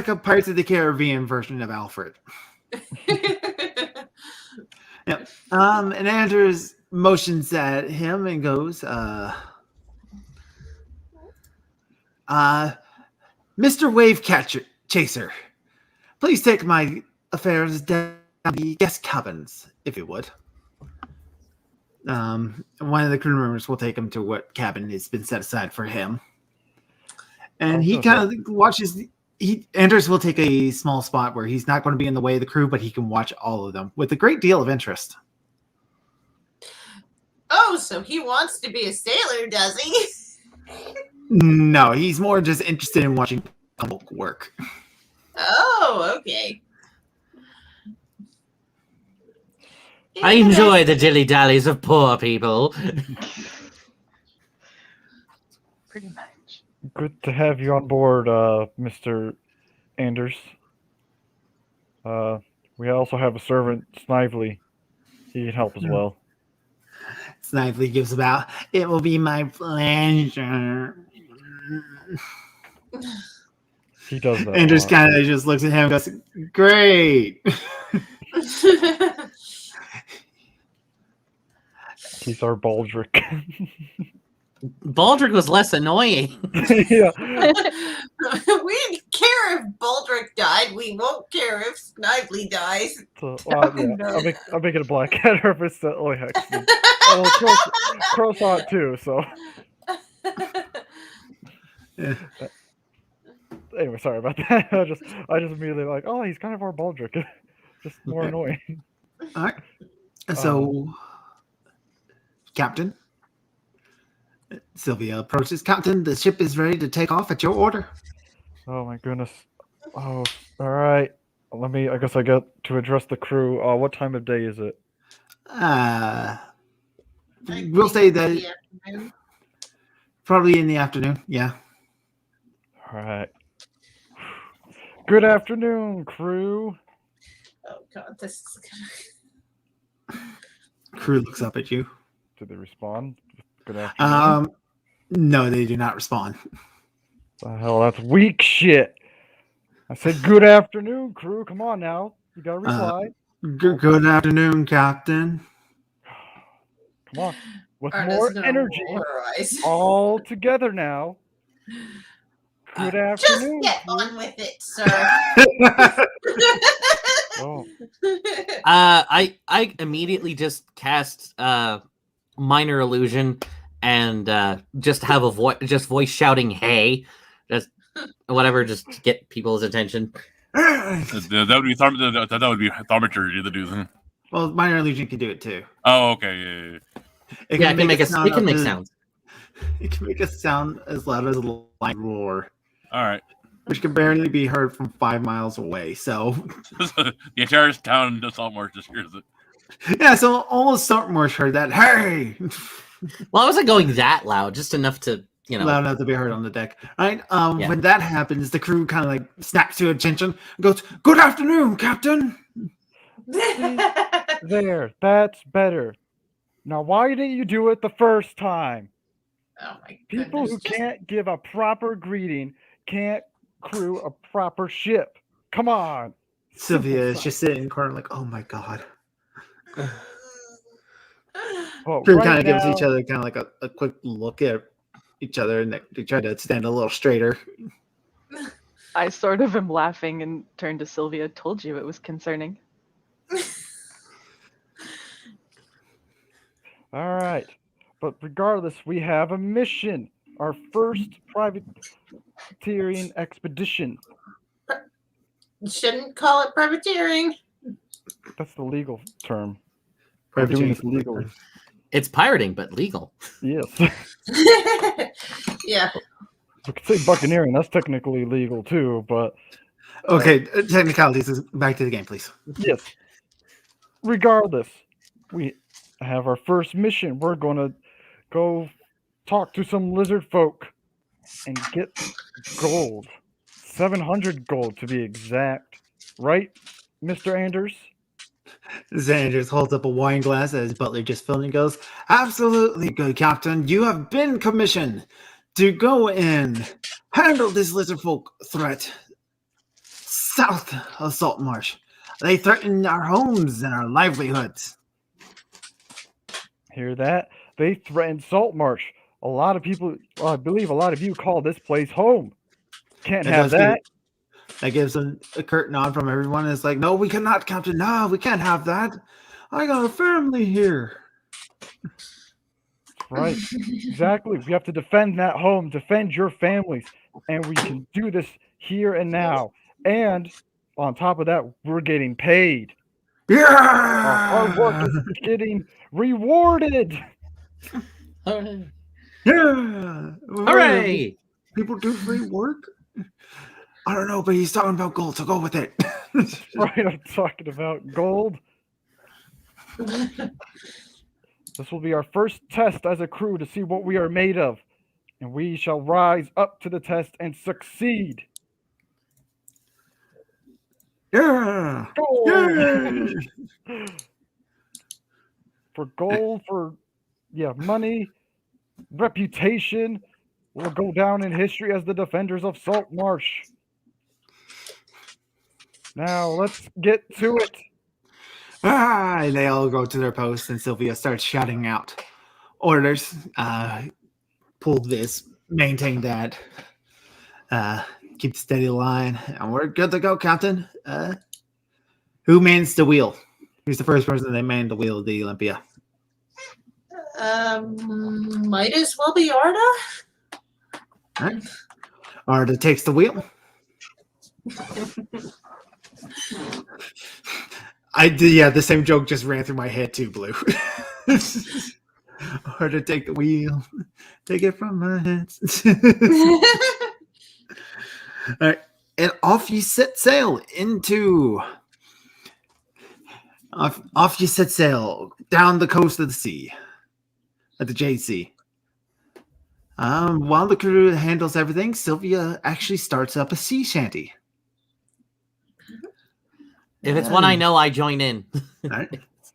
a Pirates of the Caribbean version of Alfred. Yep. And Anders motions at him and goes, "Mr. Wave Chaser, please take my affairs down the guest cabins, if you would." One of the crew members will take him to what cabin has been set aside for him. And he kind of watches. Anders will take a small spot where he's not going to be in the way of the crew, but he can watch all of them with a great deal of interest. Oh, so he wants to be a sailor, does he? No, he's more just interested in watching people work. Oh, okay. I enjoy the dilly-dallies of poor people. Pretty much. Good to have you on board, Mr. Anders. We also have a servant, Snively. He can help as well. Snively gives about, "It will be my pleasure." He does that. Anders kind of just looks at him and goes, "Great." He's our Baldric. Baldric was less annoying. Yeah. We didn't care if Baldric died. We won't care if Snively dies. So, yeah, No. I'll make it a black cat if it's the only Hex. Crow saw it too, so. Yeah. Anyway, sorry about that. I just immediately like, oh, he's kind of our Baldric. Just more annoying. All right. So, Captain. Sylvia approaches. Captain, the ship is ready to take off at your order. Oh my goodness. Oh, all right. I guess I get to address the crew. What time of day is it? We'll say that The afternoon. probably in the afternoon. Yeah. All right. Good afternoon, crew. Oh god, this is gonna. Crew looks up at you. Did they respond? Good afternoon. No, they do not respond. The hell, that's weak shit. I said good afternoon, crew. Come on now. You gotta reply. Good afternoon, Captain. Come on. With Arna's more gonna energy. roll her eyes. All together now. Good Just afternoon. get crew. on with it, sir. Oh, I immediately just cast minor illusion and just have a voice shouting "Hey," just whatever, just to get people's attention. That would be thaumaturgy to do then. Well, minor illusion can do it too. Oh, okay. Yeah. It Yeah, it can make sound it can up make to- sounds. It can make a sound as loud as a lion roar, All right. which can barely be heard from 5 miles away. So, The entire town in Saltmarsh just hears it. yeah, so almost Saltmarsh heard that. Hey, Well, I wasn't going that loud, just enough to loud enough to be heard on the deck. All right. Yeah. When that happens, the crew kind of like snaps to attention and goes, "Good afternoon, Captain." there. That's better. Now, why didn't you do it the first time? Oh my People goodness. who Just- can't give a proper greeting can't crew a proper ship. Come on. Sylvia is Simple just sitting in the corner like, "Oh my god." Oh, Crew right kind of gives now- each other kind of like a quick look at each other, and they try to stand a little straighter. I sort of am laughing and turn to Sylvia. Told you it was concerning. All right. But regardless, we have a mission. Our first privateering expedition. You shouldn't call it privateering. That's the legal term. We're doing this legally. It's pirating, but legal. Yes. Yeah. We could say buccaneering. That's technically legal too, but Okay, technicalities. Back to the game, please. yes. Regardless, we have our first mission. We're going to go talk to some lizard folk and get gold. 700 gold to be exact. Right, Mr. Anders? Xander holds up a wine glass as Butler just filled and goes, "Absolutely, good Captain. You have been commissioned to go and handle this lizard folk threat south of Saltmarsh. They threaten our homes and our livelihoods." Hear that? They threatened Saltmarsh. A lot of people, well, I believe a lot of you call this place home. Can't It have does that. That gives them a curt nod from everyone. It's like, "No, we cannot, Captain. No, we can't have that. I got a family here." Right. Exactly. We have to defend that home, defend your families, and we can do this here and now. And on top of that, we're getting paid. Our hard work Yeah, is getting rewarded. yeah. Hooray! People do free work. I don't know, but he's talking about gold, so go with it. Right, I'm talking about gold. This will be our first test as a crew to see what we are made of, and we shall rise up to the test and succeed. Yeah. Gold! Yay. For gold, for money, reputation, we'll go down in history as the defenders of Saltmarsh. Now let's get to it. And they all go to their posts, and Sylvia starts shouting out orders. pull this, maintain that, keep the steady line, and we're good to go, Captain. Who mans the wheel? Who's the first person that manned the wheel of the Olympia? Might as well be Arda. All right. Arda takes the wheel. I did, yeah, the same joke just ran through my head too, Blue. Arda, take the wheel. Take it from my hands. All right. And off you set sail into... Off you set sail down the coast of the sea. At the JC. While the crew handles everything, Sylvia actually starts up a sea shanty. If it's one I know, I join in. All right.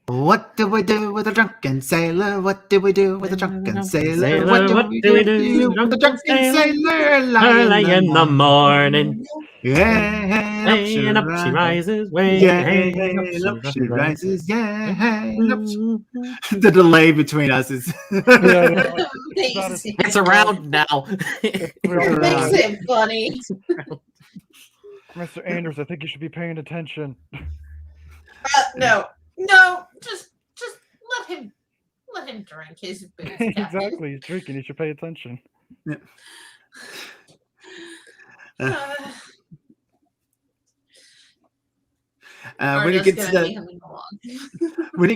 What do we do with a drunken sailor? What do we do with a drunken sailor? What do we do with a drunken sailor? Early in the morning. Yeah, Way and up she rises. Way yeah, up she rises. Yeah, up she... The delay between us is. It's around now. Makes it funny. Mr. Anders, I think you should be paying attention. No, just let him drink his booze. Exactly, he's drinking. You should pay attention. Yeah. When it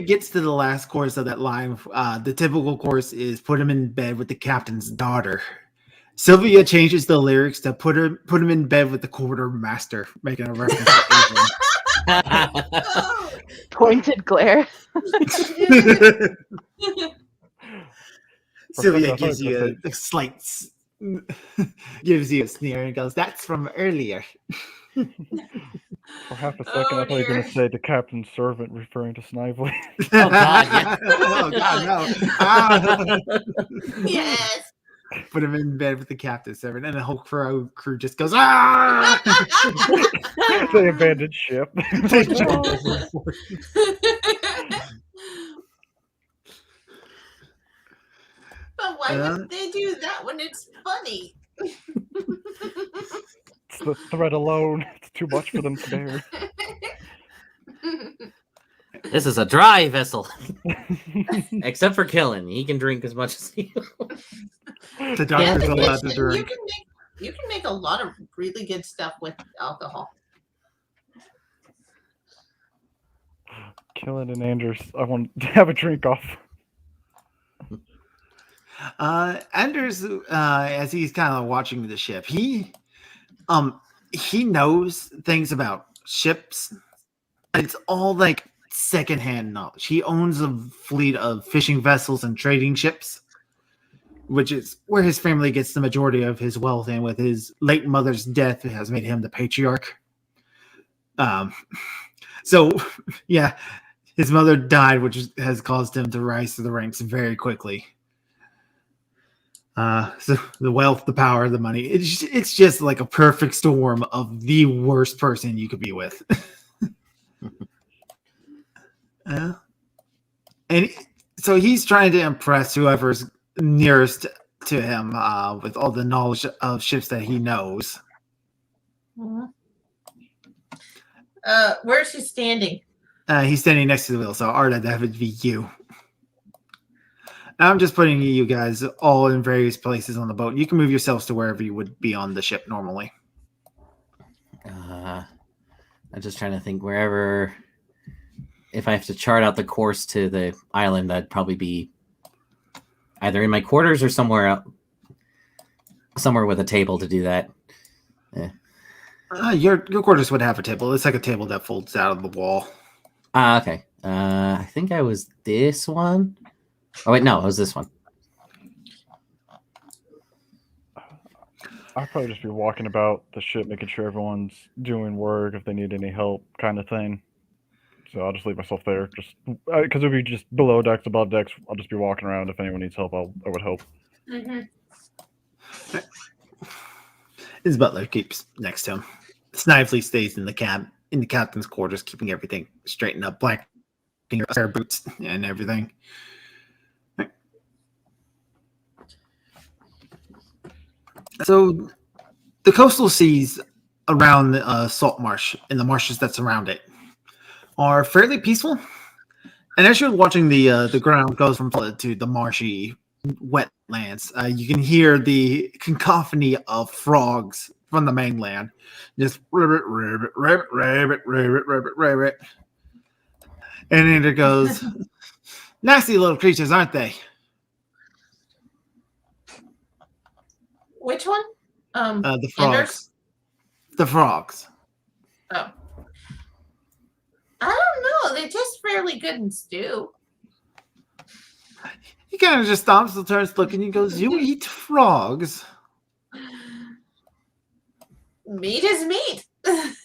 gets to the last course of that line, the typical course is put him in bed with the captain's daughter. Sylvia changes the lyrics to put him in bed with the quartermaster, making a reference to Adrian. Pointed glare. Sylvia gives you a slight gives you a sneer and goes, "That's from earlier." For half a second, I thought you were going to say the captain's servant, referring to Snively. Oh, God, yeah. Oh, God, no. Yes. Put him in bed with the captain's servant, and the whole crew just goes, "Ah!" They abandoned ship. But why would they do that when it's funny? It's the threat alone. It's too much for them to bear. This is a dry vessel. Except for Killen. He can drink as much as he wants. The doctor's allowed to drink. You can make a lot of really good stuff with alcohol. Killen and Anders, I want to have a drink off. Anders, as he's kind of watching the ship, he knows things about ships. It's all like secondhand knowledge. He owns a fleet of fishing vessels and trading ships, which is where his family gets the majority of his wealth, and with his late mother's death, it has made him the patriarch. So yeah, his mother died, which has caused him to rise to the ranks very quickly. So the wealth, the power, the money, it's just like a perfect storm of the worst person you could be with. And so he's trying to impress whoever's nearest to him with all the knowledge of ships that he knows. Where's he standing? He's standing next to the wheel, so Arda, that would be you. I'm just putting you guys all in various places on the boat. You can move yourselves to wherever you would be on the ship normally. I'm just trying to think wherever. If I have to chart out the course to the island, that'd probably be either in my quarters or somewhere with a table to do that. Yeah. Your quarters would have a table. It's like a table that folds out of the wall. Okay. I think I was this one. Oh wait, no, it was this one. I'd probably just be walking about the ship, making sure everyone's doing work, if they need any help, kind of thing. So I'll just leave myself there, just because it'll be just below decks, above decks. I'll just be walking around. If anyone needs help, I would help. Mm-hmm. His butler keeps next to him. Snively stays in the captain's quarters, keeping everything straightened up, black pair of boots and everything. So the coastal seas around the salt marsh and the marshes that surround it are fairly peaceful. And as you're watching the ground goes from flood to the marshy wetlands, you can hear the cacophony of frogs from the mainland, just ribbit, ribbit, ribbit, ribbit, ribbit, ribbit, ribbit. And then it goes, nasty little creatures, aren't they? Which one? The frogs. Anders? The frogs. Oh. I don't know. They're just fairly good in stew. He kind of just stops and turns looking and goes, you eat frogs? Meat is meat. I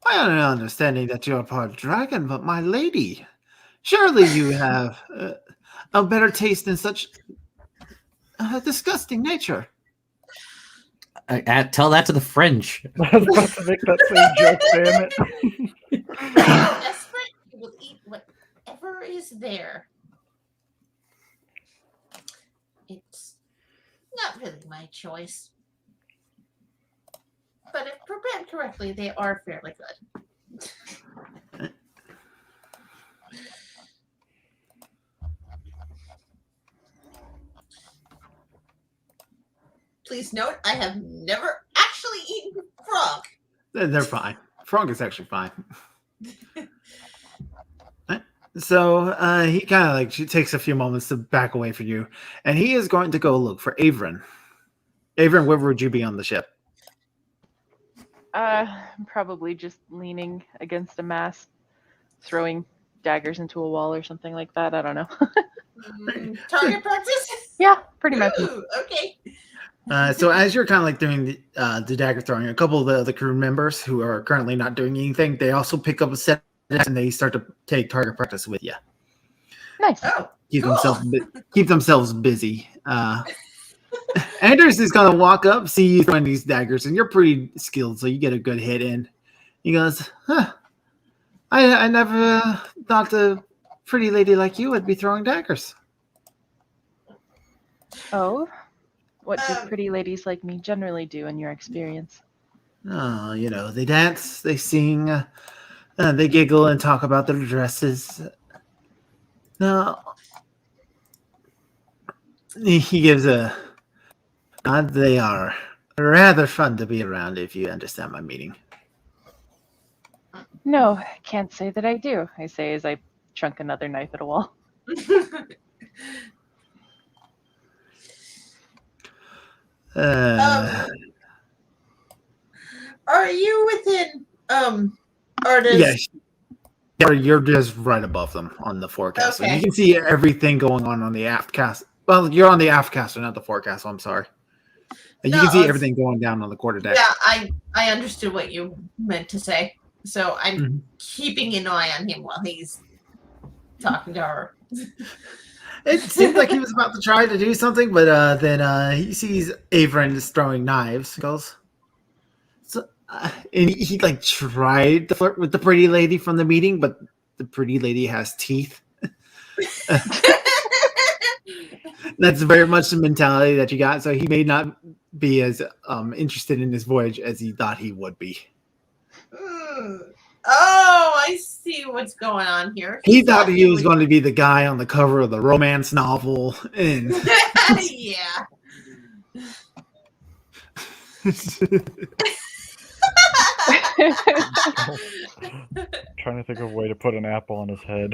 am understanding that you're part dragon, but my lady, surely you have a better taste than such disgusting nature. Tell that to the French. I was about to make that same joke, damn it. Desperate, you will eat whatever is there. It's not really my choice. But if prepared correctly, they are fairly good. Please note, I have never actually eaten frog. They're fine. Frog is actually fine. So he kind of like she takes a few moments to back away from you, and he is going to go look for Averin. Averin, where would you be on the ship? Probably just leaning against a mast, throwing daggers into a wall or something like that. I don't know. Target practice? Yeah, pretty much. Ooh, okay. So as you're kind of like doing the dagger throwing, a couple of the crew members who are currently not doing anything, they also pick up a set and they start to take target practice with you. Nice. Oh, Keep cool. themselves busy. Anders is gonna walk up, see you throwing these daggers, and you're pretty skilled, so you get a good hit in. He goes, "Huh? I never thought a pretty lady like you would be throwing daggers." Oh, what do pretty ladies like me generally do in your experience? Oh, you know, they dance, they sing, they giggle and talk about their dresses. No, he gives a nod. They are rather fun to be around, if you understand my meaning. No, can't say that I do, I say as I chunk another knife at a wall. Are you within artists? Yes. You're just right above them on the forecast. Okay. So you can see everything going on the aft cast. Well, you're on the aft caster, not the forecast. I'm sorry. You No, can see it's- everything going down on the quarterdeck. Yeah, I understood what you meant to say. So I'm Mhm. keeping an eye on him while he's talking to her. It seemed like he was about to try to do something, but then he sees Averin just throwing knives. Goes, and he like tried to flirt with the pretty lady from the meeting, but the pretty lady has teeth. That's very much the mentality that you got. So he may not be as interested in this voyage as he thought he would be. Oh, I see what's going on here. He thought he was going to be the guy on the cover of the romance novel, and Yeah. Trying to think of a way to put an apple on his head.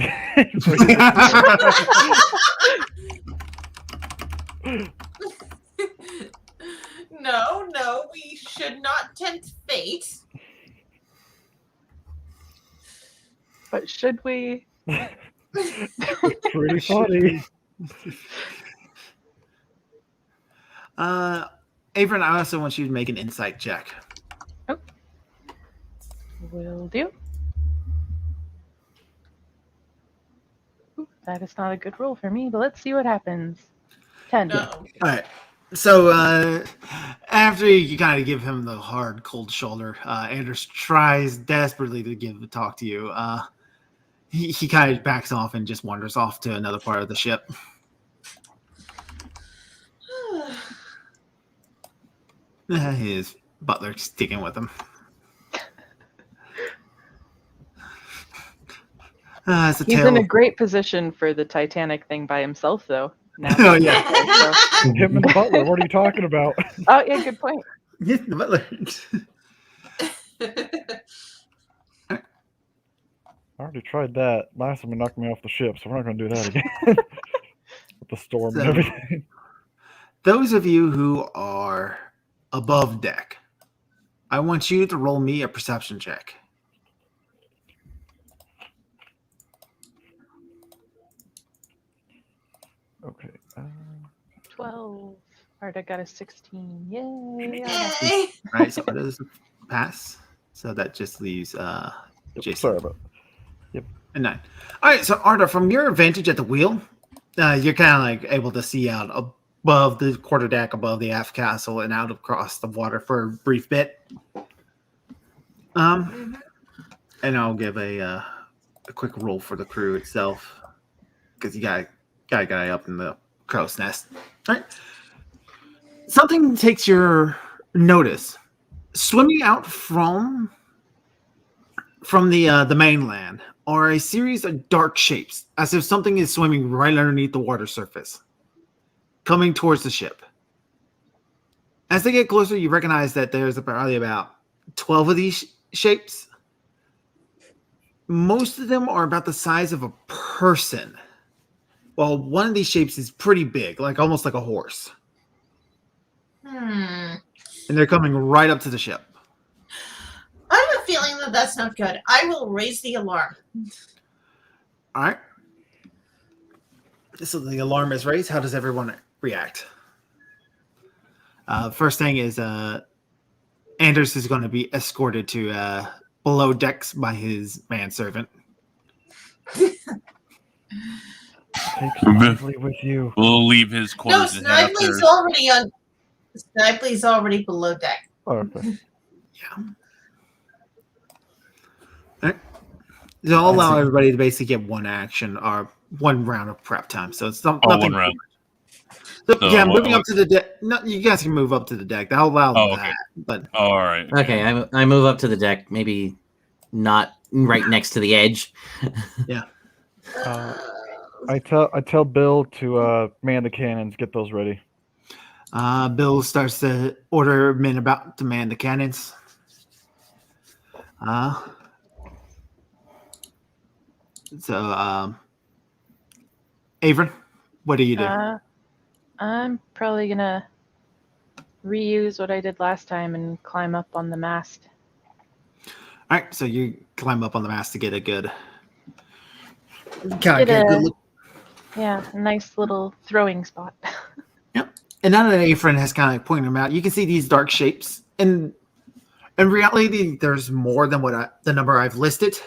No, we should not tempt fate. But should we? It's pretty funny. Averin, I also want you to make an insight check. Will do. Ooh, that is not a good roll for me, but let's see what happens. 10. No. All right. So after you kind of give him the hard, cold shoulder, Anders tries desperately to talk to you. He kind of backs off and just wanders off to another part of the ship. His butler sticking with him. It's a He's tale in a of- great position for the Titanic thing by himself, though. Now. Oh, yeah. Him and the butler. What are you talking about? Oh, yeah, good point. Yes, the butler. I already tried that. Last time it knocked me off the ship, so we're not going to do that again. With the storm and So- everything. Those of you who are above deck, I want you to roll me a perception check. Okay. 12. Alright, I got a 16. Yay. Yay. All right, so it does pass. So that just leaves Jason. Sorry about And 9. All right, so Arda, from your vantage at the wheel, you're kind of like able to see out above the quarterdeck, above the aft castle, and out across the water for a brief bit. And I'll give a quick roll for the crew itself because you got a guy up in the crow's nest. All right, something takes your notice. Swimming out from the mainland are a series of dark shapes, as if something is swimming right underneath the water surface, coming towards the ship. As they get closer, you recognize that there's probably about 12 of these shapes. Most of them are about the size of a person. Well, one of these shapes is pretty big, like almost like a horse. Hmm. And they're coming right up to the ship. I have a feeling that that's not good. I will raise the alarm. All right. So the alarm is raised. How does everyone react? First thing is Anders is going to be escorted to below decks by his manservant. Take Snively with you. We'll leave his No, quarters and head Snively's upstairs. already on. Snively's already below deck. Oh, okay. So I'll allow everybody to basically get one action or one round of prep time. So it's nothing. one round. So, So, yeah, moving up to the deck. No, you guys can move up to the deck. I'll allow Oh, that. okay. But All right. Okay, I move up to the deck, maybe not right next to the edge. I tell Bill to man the cannons, get those ready. Bill starts to order men about to man the cannons. So, Avon, what do you do? I'm probably gonna reuse what I did last time and climb up on the mast. All right, so you climb up on the mast to get a good, Get good a- look. Yeah, a nice little throwing spot. And now that Afrin has kind of pointed them out, you can see these dark shapes. And in reality, there's more than the number I've listed.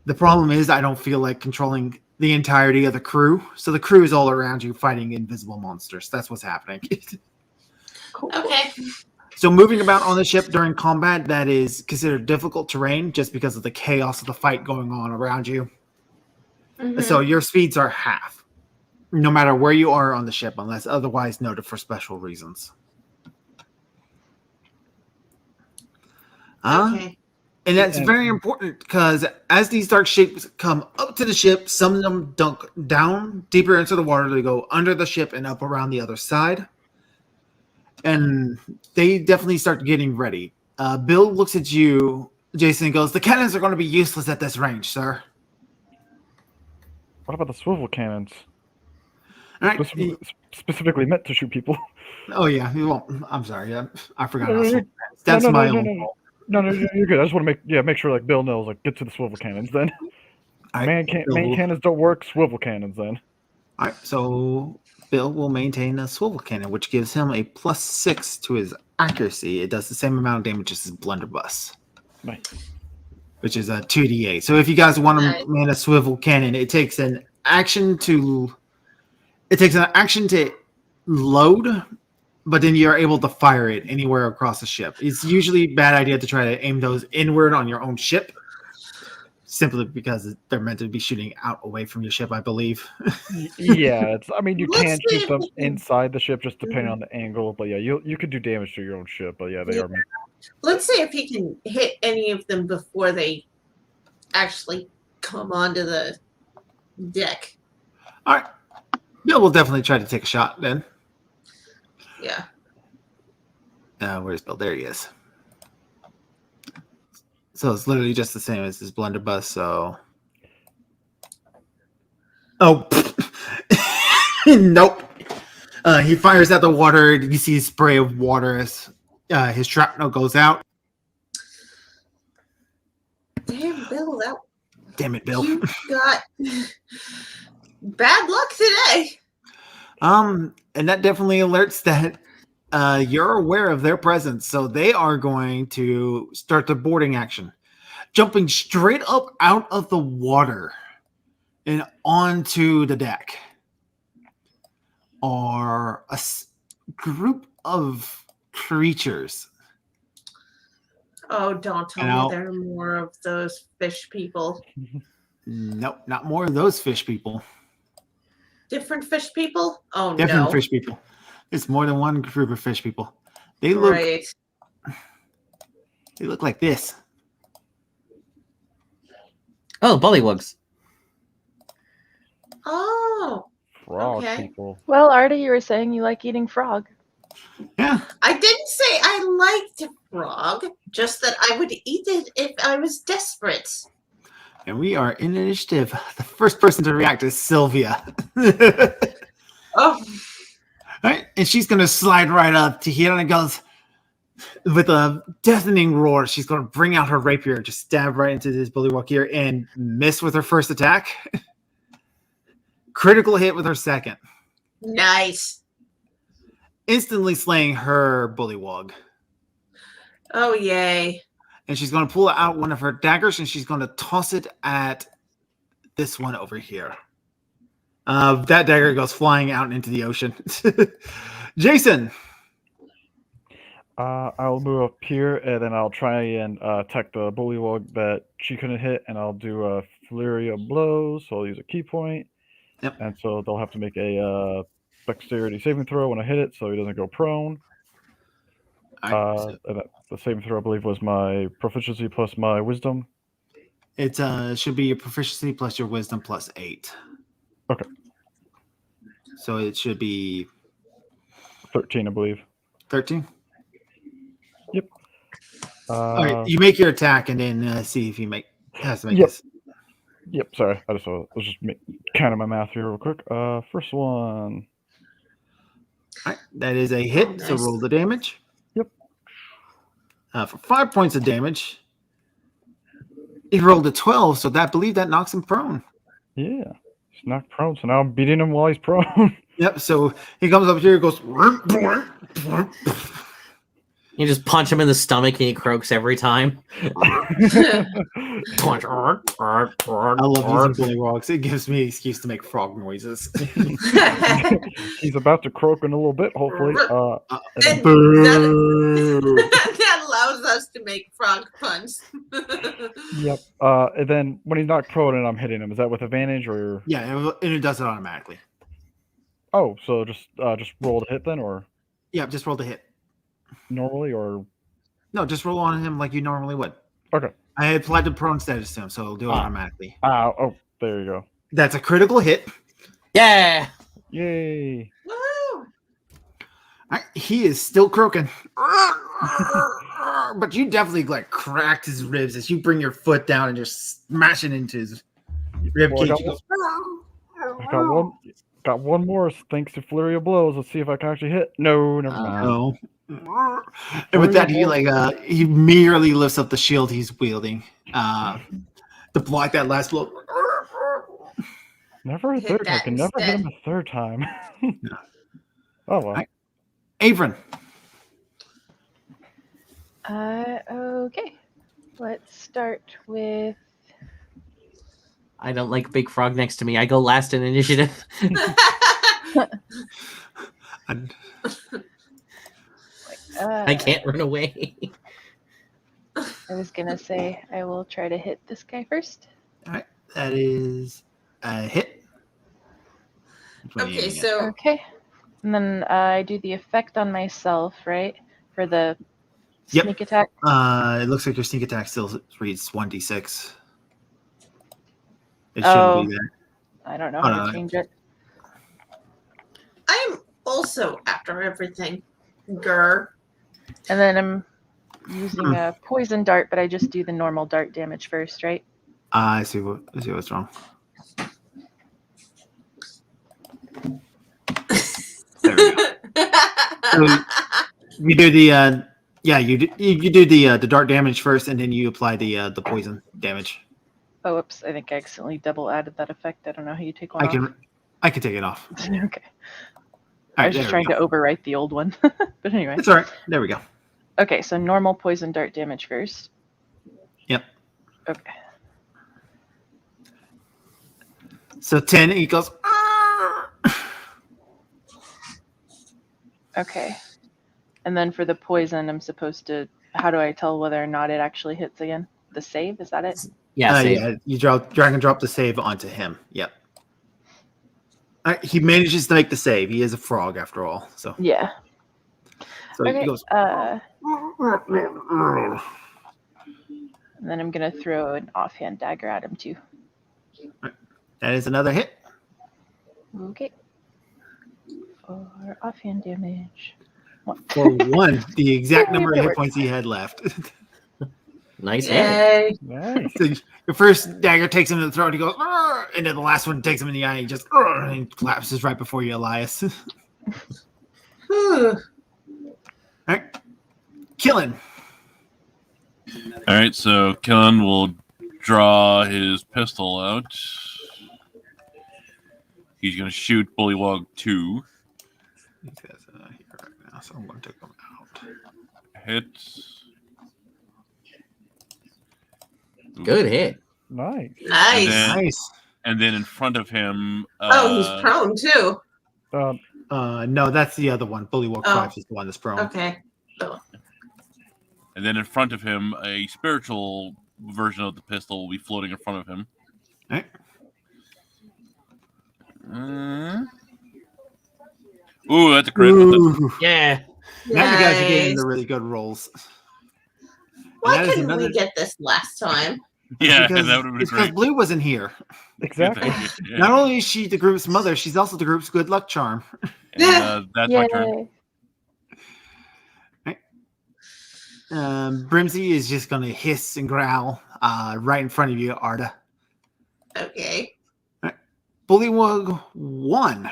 The problem is I don't feel like controlling the entirety of the crew. So the crew is all around you fighting invisible monsters. That's what's happening. Cool. Okay. So moving about on the ship during combat, that is considered difficult terrain just because of the chaos of the fight going on around you. Mhm. So your speeds are half, no matter where you are on the ship, unless otherwise noted for special reasons. Okay. And that's very important because as these dark shapes come up to the ship, some of them dunk down deeper into the water. They go under the ship and up around the other side. And they definitely start getting ready. Bill looks at you, Jason, and goes, "The cannons are going to be useless at this range, sir." What about the swivel cannons? All right. Specifically meant to shoot people. Oh, yeah. You won't. I'm sorry. Yeah, I forgot. No, Also. no, That's no, my no, own no, fault. No, you're good. I just want to make sure like Bill knows, like get to the swivel cannons then. All right, Main cannons don't work. Swivel cannons then. All right, so Bill will maintain a swivel cannon, which gives him a +6 to his accuracy. It does the same amount of damage as his blunderbuss, Nice. which is a 2d8. So if you guys want Nice. to man a swivel cannon, it takes an action to load, but then you're able to fire it anywhere across the ship. It's usually a bad idea to try to aim those inward on your own ship. simply because they're meant to be shooting out away from your ship, I believe. Yeah, it's. I mean, you Let's can see shoot if them we can- inside the ship, just depending on the angle. But yeah, you could do damage to your own ship. But yeah, they Yeah. are meant. Let's see if he can hit any of them before they actually come onto the deck. All right. Yeah, we'll definitely try to take a shot then. Yeah. Where's Bill? There he is. So it's literally just the same as his blunderbuss. So, oh, nope. He fires at the water. You see a spray of water as his shrapnel goes out. Damn, Bill, that Damn it, Bill. you got bad luck today. And that definitely alerts that you're aware of their presence. So they are going to start the boarding action, jumping straight up out of the water and onto the deck. Are a group of creatures. Oh, don't tell Now- me there are more of those fish people. Nope, not more of those fish people. Different fish people? Oh, Different no. fish people. It's more than one group of fish people. They look. Right. They look like this. Oh, bullywugs. Oh, Frog Okay. people. Well, Artie, you were saying you like eating frog. Yeah. I didn't say I liked frog, just that I would eat it if I was desperate. And we are in initiative. The first person to react is Sylvia. Oh, Right? And she's going to slide right up to here and it goes with a deafening roar. She's going to bring out her rapier, just stab right into this bullywug here and miss with her first attack. Critical hit with her second. nice. Instantly slaying her bullywug. Oh, yay. And she's going to pull out one of her daggers and she's going to toss it at this one over here. That dagger goes flying out into the ocean. Jason. I'll move up here and then I'll try and attack the bullywug that she couldn't hit, and I'll do a flurry of blows. So I'll use a key point. Yep. And so they'll have to make a dexterity saving throw when I hit it, so he doesn't go prone. All right, so And the saving throw, I believe, was my proficiency plus my wisdom. it should be your proficiency plus your wisdom plus 8. Okay. So it should be 13, I believe. 13. Yep. All right, you make your attack and then see if he has to make Yep. this. Yep, sorry. I was just counting my math here real quick. First one. All right, that is a hit, so Nice. roll the damage. Yep. For 5 points of damage, he rolled a 12, so that believe that knocks him prone. Yeah. He's knocked prone, so now I'm beating him while he's prone. Yep, so he comes up here, goes. You just punch him in the stomach and he croaks every time. I love using bullywugs. It gives me an excuse to make frog noises. He's about to croak in a little bit, hopefully. And Boo. that allows us to make frog puns. Yep. And then when he's knocked prone and I'm hitting him, is that with advantage or? Yeah, and it does it automatically. Oh, so just roll to hit then, or Yeah, just roll the hit. normally, or? No, just roll on him like you normally would. Okay. I applied the prone status to him, so it'll do it automatically. Oh, there you go. That's a critical hit. Yeah. Yay. Woo! All right, he is still croaking. But you definitely like cracked his ribs as you bring your foot down and just smash it into his rib Well, I cage. got one more thanks to flurry of blows. Let's see if I can actually hit. No, never mind. No. And with that, he merely lifts up the shield he's wielding to block that last blow. Never a Hit third time. I that can never hit him instead. a third time. Oh well. Avron. Okay. Let's start with. I don't like big frog next to me. I go last in initiative. I can't run away. I was gonna say I will try to hit this guy first. All right, that is a hit. Which one are you Okay, aiming at? so Okay. And then I do the effect on myself, right? For the Yep. sneak attack. It looks like your sneak attack still reads 1d6. It shouldn't Oh, be there. I don't know Oh, how no. to change it. I'm also after everything. Grr. And then I'm using a poison dart, but I just do the normal dart damage first, right? I see what's wrong. There we go. So you do the you do the dart damage first, and then you apply the poison damage. Oh, whoops. I think I accidentally double added that effect. I don't know how you take one I off. can take it off. Okay. All I right, was just there we trying go. to overwrite the old one. But anyway. It's all right. There we go. Okay, so normal poison dart damage first. Yep. Okay. So 10, he goes. Okay. And then for the poison, I'm supposed to. How do I tell whether or not it actually hits again? The save? Is that it? Yeah, save. Yeah. You drag and drop the save onto him. Yep. All right, he manages to make the save. He is a frog after all. So Yeah. he Okay. goes. And then I'm gonna throw an offhand dagger at him too. That is another hit. Okay. For offhand damage. For one, the exact Yay, number of that hit worked. points he had left. Nice hit. Yay. Nice. So your first dagger takes him in the throat. He goes, "Arr!" And then the last one takes him in the eye. He just and collapses right before you, Elias. Whew. All right, killing. All right, so Killen will draw his pistol out. He's going to shoot Bullywog 2. These guys are here right now, so I'm going to take them out. Hit. Good hit. Nice. Nice. then- Nice. And then in front of him. Oh, he's prone too. No, that's the other one. Bullywog 5 is the one that's prone. Okay. And then in front of him, a spiritual version of the pistol will be floating in front of him. All right. Ooh, that's a crit. Ooh. Yeah. Now you guys are getting Nice. the really good rolls. Why that is couldn't another- we get this last time? Yeah, because, that would have been it's because great. Blue wasn't here. Exactly. Yeah. Not only is she the group's mother, she's also the group's good luck charm. And, that's my turn. Yay. Brimsy is just going to hiss and growl right in front of you, Arda. Okay. Bullywug 1.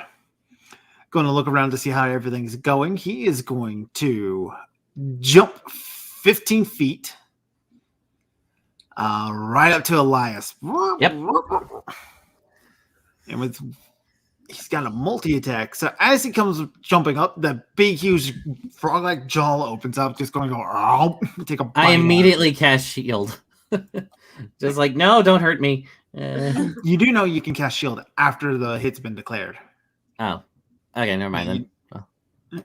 Going to look around to see how everything's going. He is going to jump 15 feet right up to Elias. Yep. And he's got a multi-attack. So as he comes jumping up, the big, huge frog-like jaw opens up, just going to go, take a bite I out of it. immediately cast shield. Just like, no, don't hurt me. You do know you can cast shield after the hit's been declared. Oh, okay, never mind then.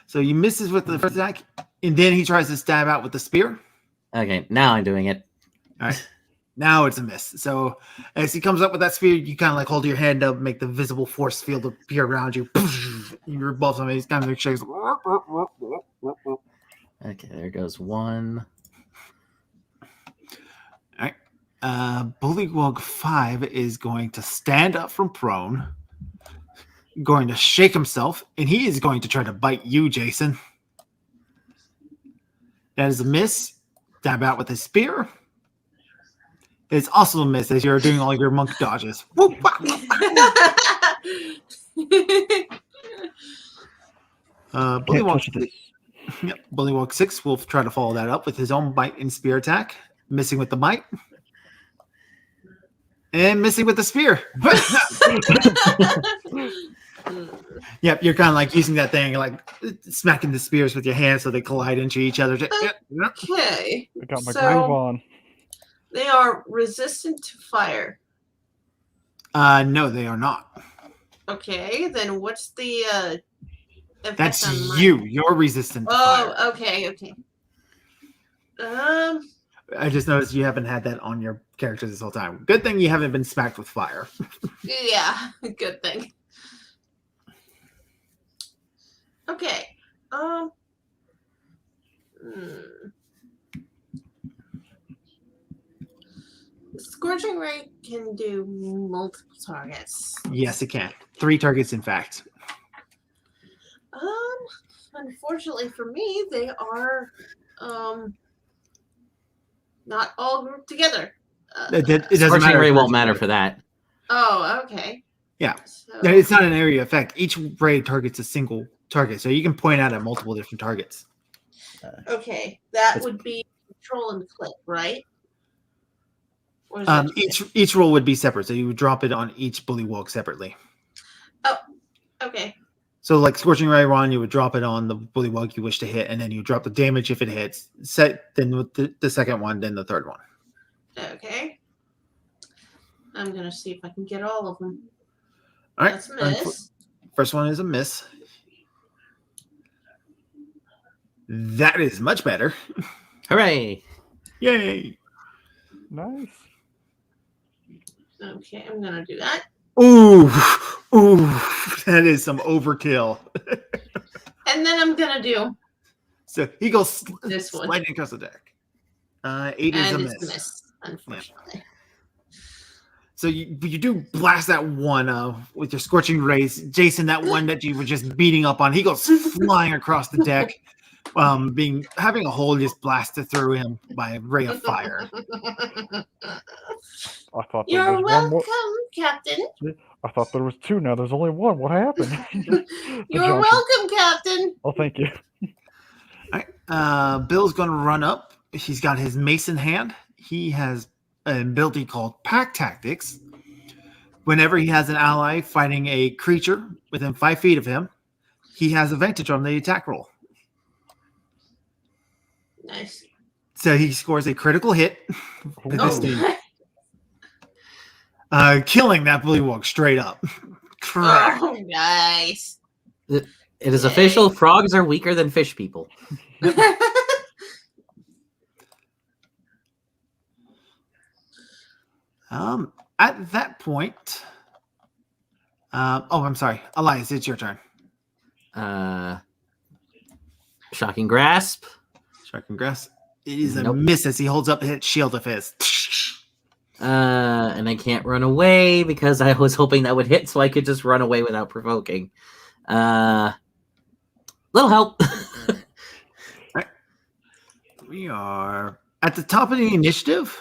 So you misses with the first attack, and then he tries to stab out with the spear. Okay, now I'm doing it. All right. Now it's a miss. So as he comes up with that spear, you kind of like hold your hand up, make the visible force field appear around you. You repulse him, and he's kind of like shakes. Okay, there goes one. All right. Bullywug 5 is going to stand up from prone, going to shake himself, and he is going to try to bite you, Jason. That is a miss. Stab out with his spear. It's also a miss as you're doing all your monk dodges. Can't Bullywug touch this. Yep. Bullywug 6 will try to follow that up with his own bite and spear attack, missing with the bite. And missing with the spear. Yep, you're kind of like using that thing, like smacking the spears with your hands so they collide into each other. Okay. I got my So- groove on. They are resistant to fire. No, they are not. Okay, then what's the effect That's on mine? you. You're resistant to fire. Oh, okay. I just noticed you haven't had that on your character this whole time. Good thing you haven't been smacked with fire. Yeah, good thing. Okay. Scorching Ray can do multiple targets. Yes, it can. 3 targets, in fact. Unfortunately for me, they are not all grouped together. It doesn't Scorching matter. ray if won't it's- matter for that. Oh, okay. Yeah. So, It's not an area effect. Each ray targets a single target, so you can point out at multiple different targets. okay, that would be control and click, right? Or is Each roll would be separate, so you would drop it on each bullywog separately. okay. So, like Scorching Ray Ron, you would drop it on the bullywog you wish to hit, and then you drop the damage if it hits. Then with the second one, then the third one. Okay. I'm gonna see if I can get all of them. All right. That's a miss. First one is a miss. That is much better. Hooray! Yay! Nice. Okay, I'm gonna do that. Ooh, that is some overkill. And then I'm gonna do So he goes this one. sliding across the deck. 8 is a And miss. it's a miss, unfortunately. So you do blast that one with your scorching rays, Jason. That one that you were just beating up on, he goes flying across the deck, having a hole just blasted through him by a ray of fire. I thought there You're was welcome, one more. Captain. I thought there was 2. Now there's only 1. What happened? You're Johnson. welcome, Captain. Oh, thank you. All right. Bill's going to run up. He's got his mace in hand. He has an ability called Pack Tactics. Whenever he has an ally fighting a creature within 5 feet of him, he has advantage on the attack roll. Nice. So he scores a critical hit with this Oh, thing, killing that bullywog straight up. Crack. oh, nice. It is Yay. official. Frogs are weaker than fish people. At that point, I'm sorry, Elias, it's your turn. Shocking grasp. Shocking grass. It is a Nope. miss as he holds up his shield of his. And I can't run away because I was hoping that would hit, so I could just run away without provoking. Little help. We are at the top of the initiative.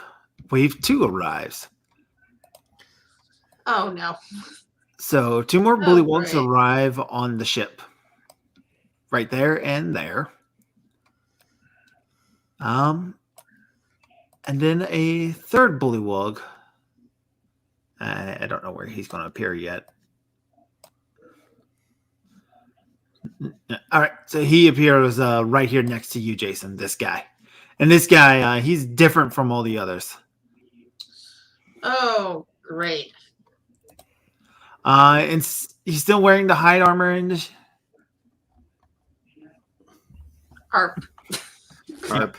Wave 2 arrives. Oh, no. So 2 more bullywogs great. arrive on the ship. Right there and there. And then a third bullywog. I don't know where he's going to appear yet. All right, so he appears right here next to you, Jason. This guy, and this guy, he's different from all the others. Oh, great. And he's still wearing the hide armor and Harp. Harp.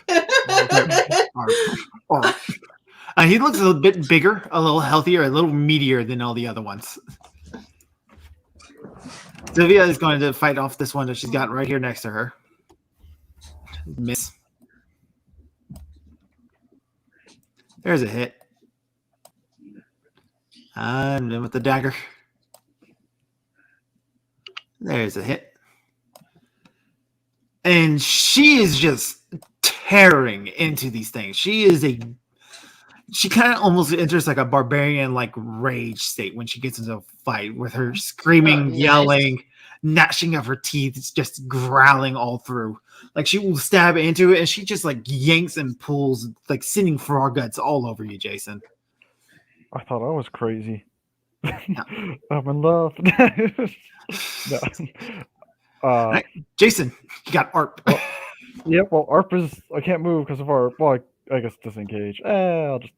Harp. He looks a little bit bigger, a little healthier, a little meatier than all the other ones. Sylvia is going to fight off this one that she's got right here next to her. Miss. There's a hit. And then with the dagger. There's a hit. And she is just tearing into these things. She kind of almost enters like a barbarian like rage state when she gets into a fight with her screaming, nice. yelling, gnashing of her teeth, it's just growling all through. Like she will stab into it and she just like yanks and pulls, like sending frog guts all over you, Jason. I thought I was crazy. I'm in love. No. All right, Jason, you got ARP. Yep. Well, ARP is. I can't move because of ARP. Well, I guess disengage. I'll just.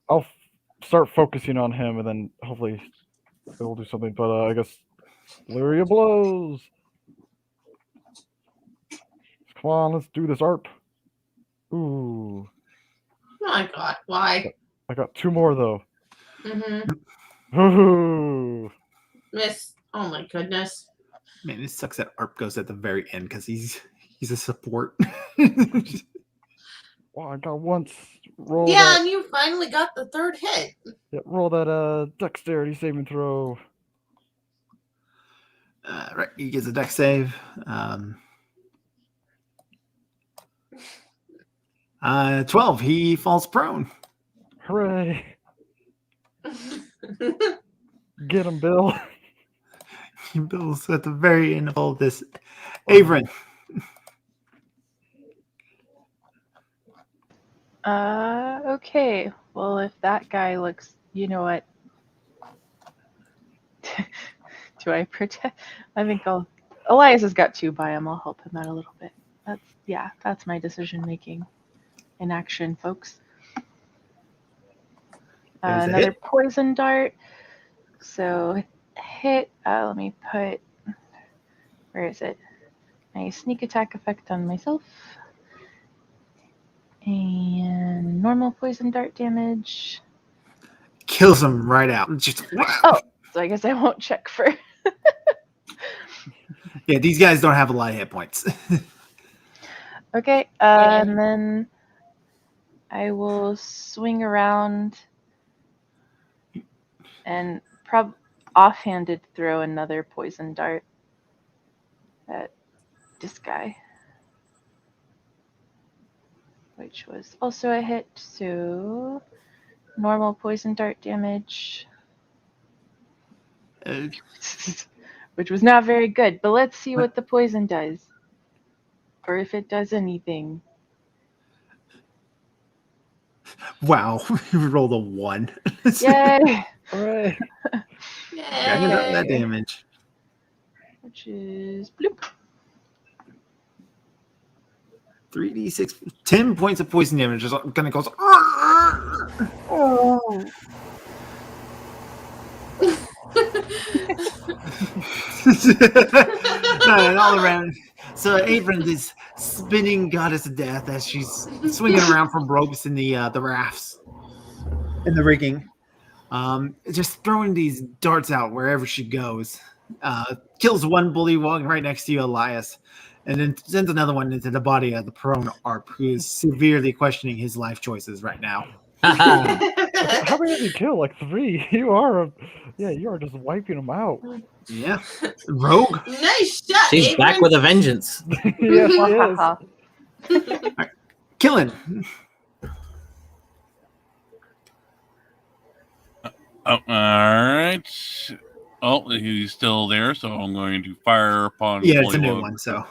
I'll start focusing on him, and then hopefully it will do something. But I guess flurry of blows. Come on, let's do this ARP. Ooh. My God, why? I got 2 more though. Mm-hmm. Ooh. Miss. Oh my goodness. Man, it sucks that ARP goes at the very end because he's a support. Wow, I got once. Roll Yeah, that. and you finally got the 3rd hit. Yeah, roll that dexterity saving throw. Right, he gets a dex save. 12. He falls prone. Hooray! Get him, Bill. Bill's at the very end of all this. Averin. Okay. Well, if that guy looks, you know what? Do I protect? I think Elias has got 2 by him. I'll help him out a little bit. That's my decision making in action, folks. There's a Another hit. poison dart. So hit. Let me put. Where is it? My sneak attack effect on myself. And normal poison dart damage. Kills him right out. Just Oh, so I guess I won't check for. yeah, these guys don't have a lot of hit points. Okay, Yeah. and then I will swing around and offhanded throw another poison dart at this guy, which was also a hit. So normal poison dart damage, which was not very good. But let's see what the poison does, or if it does anything. Wow, you rolled a 1. Yay! Hooray! Dragging up that Okay. damage. Which is bloop. 3d6, 10 points of poison damage is gonna go. Oh. And all around. So Averin is spinning goddess of death as she's swinging around from ropes in the rafts in the rigging, just throwing these darts out wherever she goes. Kills one bully walking right next to you, Elias, and then sends another one into the body of the prone ARP, who is severely questioning his life choices right now. How many did you kill? Like 3? You are just wiping them out. Yeah, rogue. Nice shot, She's back Averin. with a vengeance. Yes, she is. Killing. Oh, all right. Oh, he's still there, so I'm going to fire upon. Yeah, it's a new Bullywug. one. So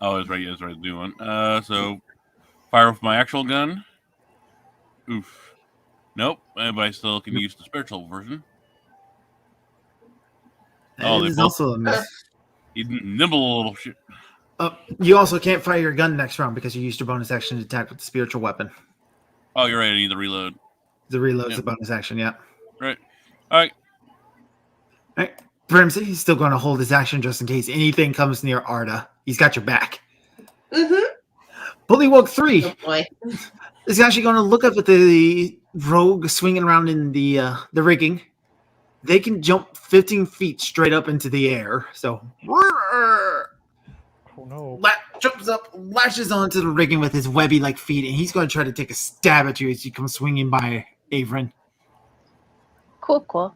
Oh, that's right. That's right. The new one. So fire with my actual gun. Oof. Nope. But I still can use the spiritual version. Oh, it they is both- also a miss. You nibble a little shit. You also can't fire your gun next round because you used your bonus action to attack with the spiritual weapon. Oh, you're right. I need to reload. The reload's Yeah. a bonus action, yeah. Right. All right. All right. Brimsey, he's still going to hold his action just in case anything comes near Arda. He's got your back. Mm-hmm. Bullywug 3 Oh boy. is actually going to look up at the rogue swinging around in the rigging. They can jump 15 feet straight up into the air. So Oh no. jumps up, lashes onto the rigging with his webby-like feet, and he's going to try to take a stab at you as you come swinging by, Averin. Cool.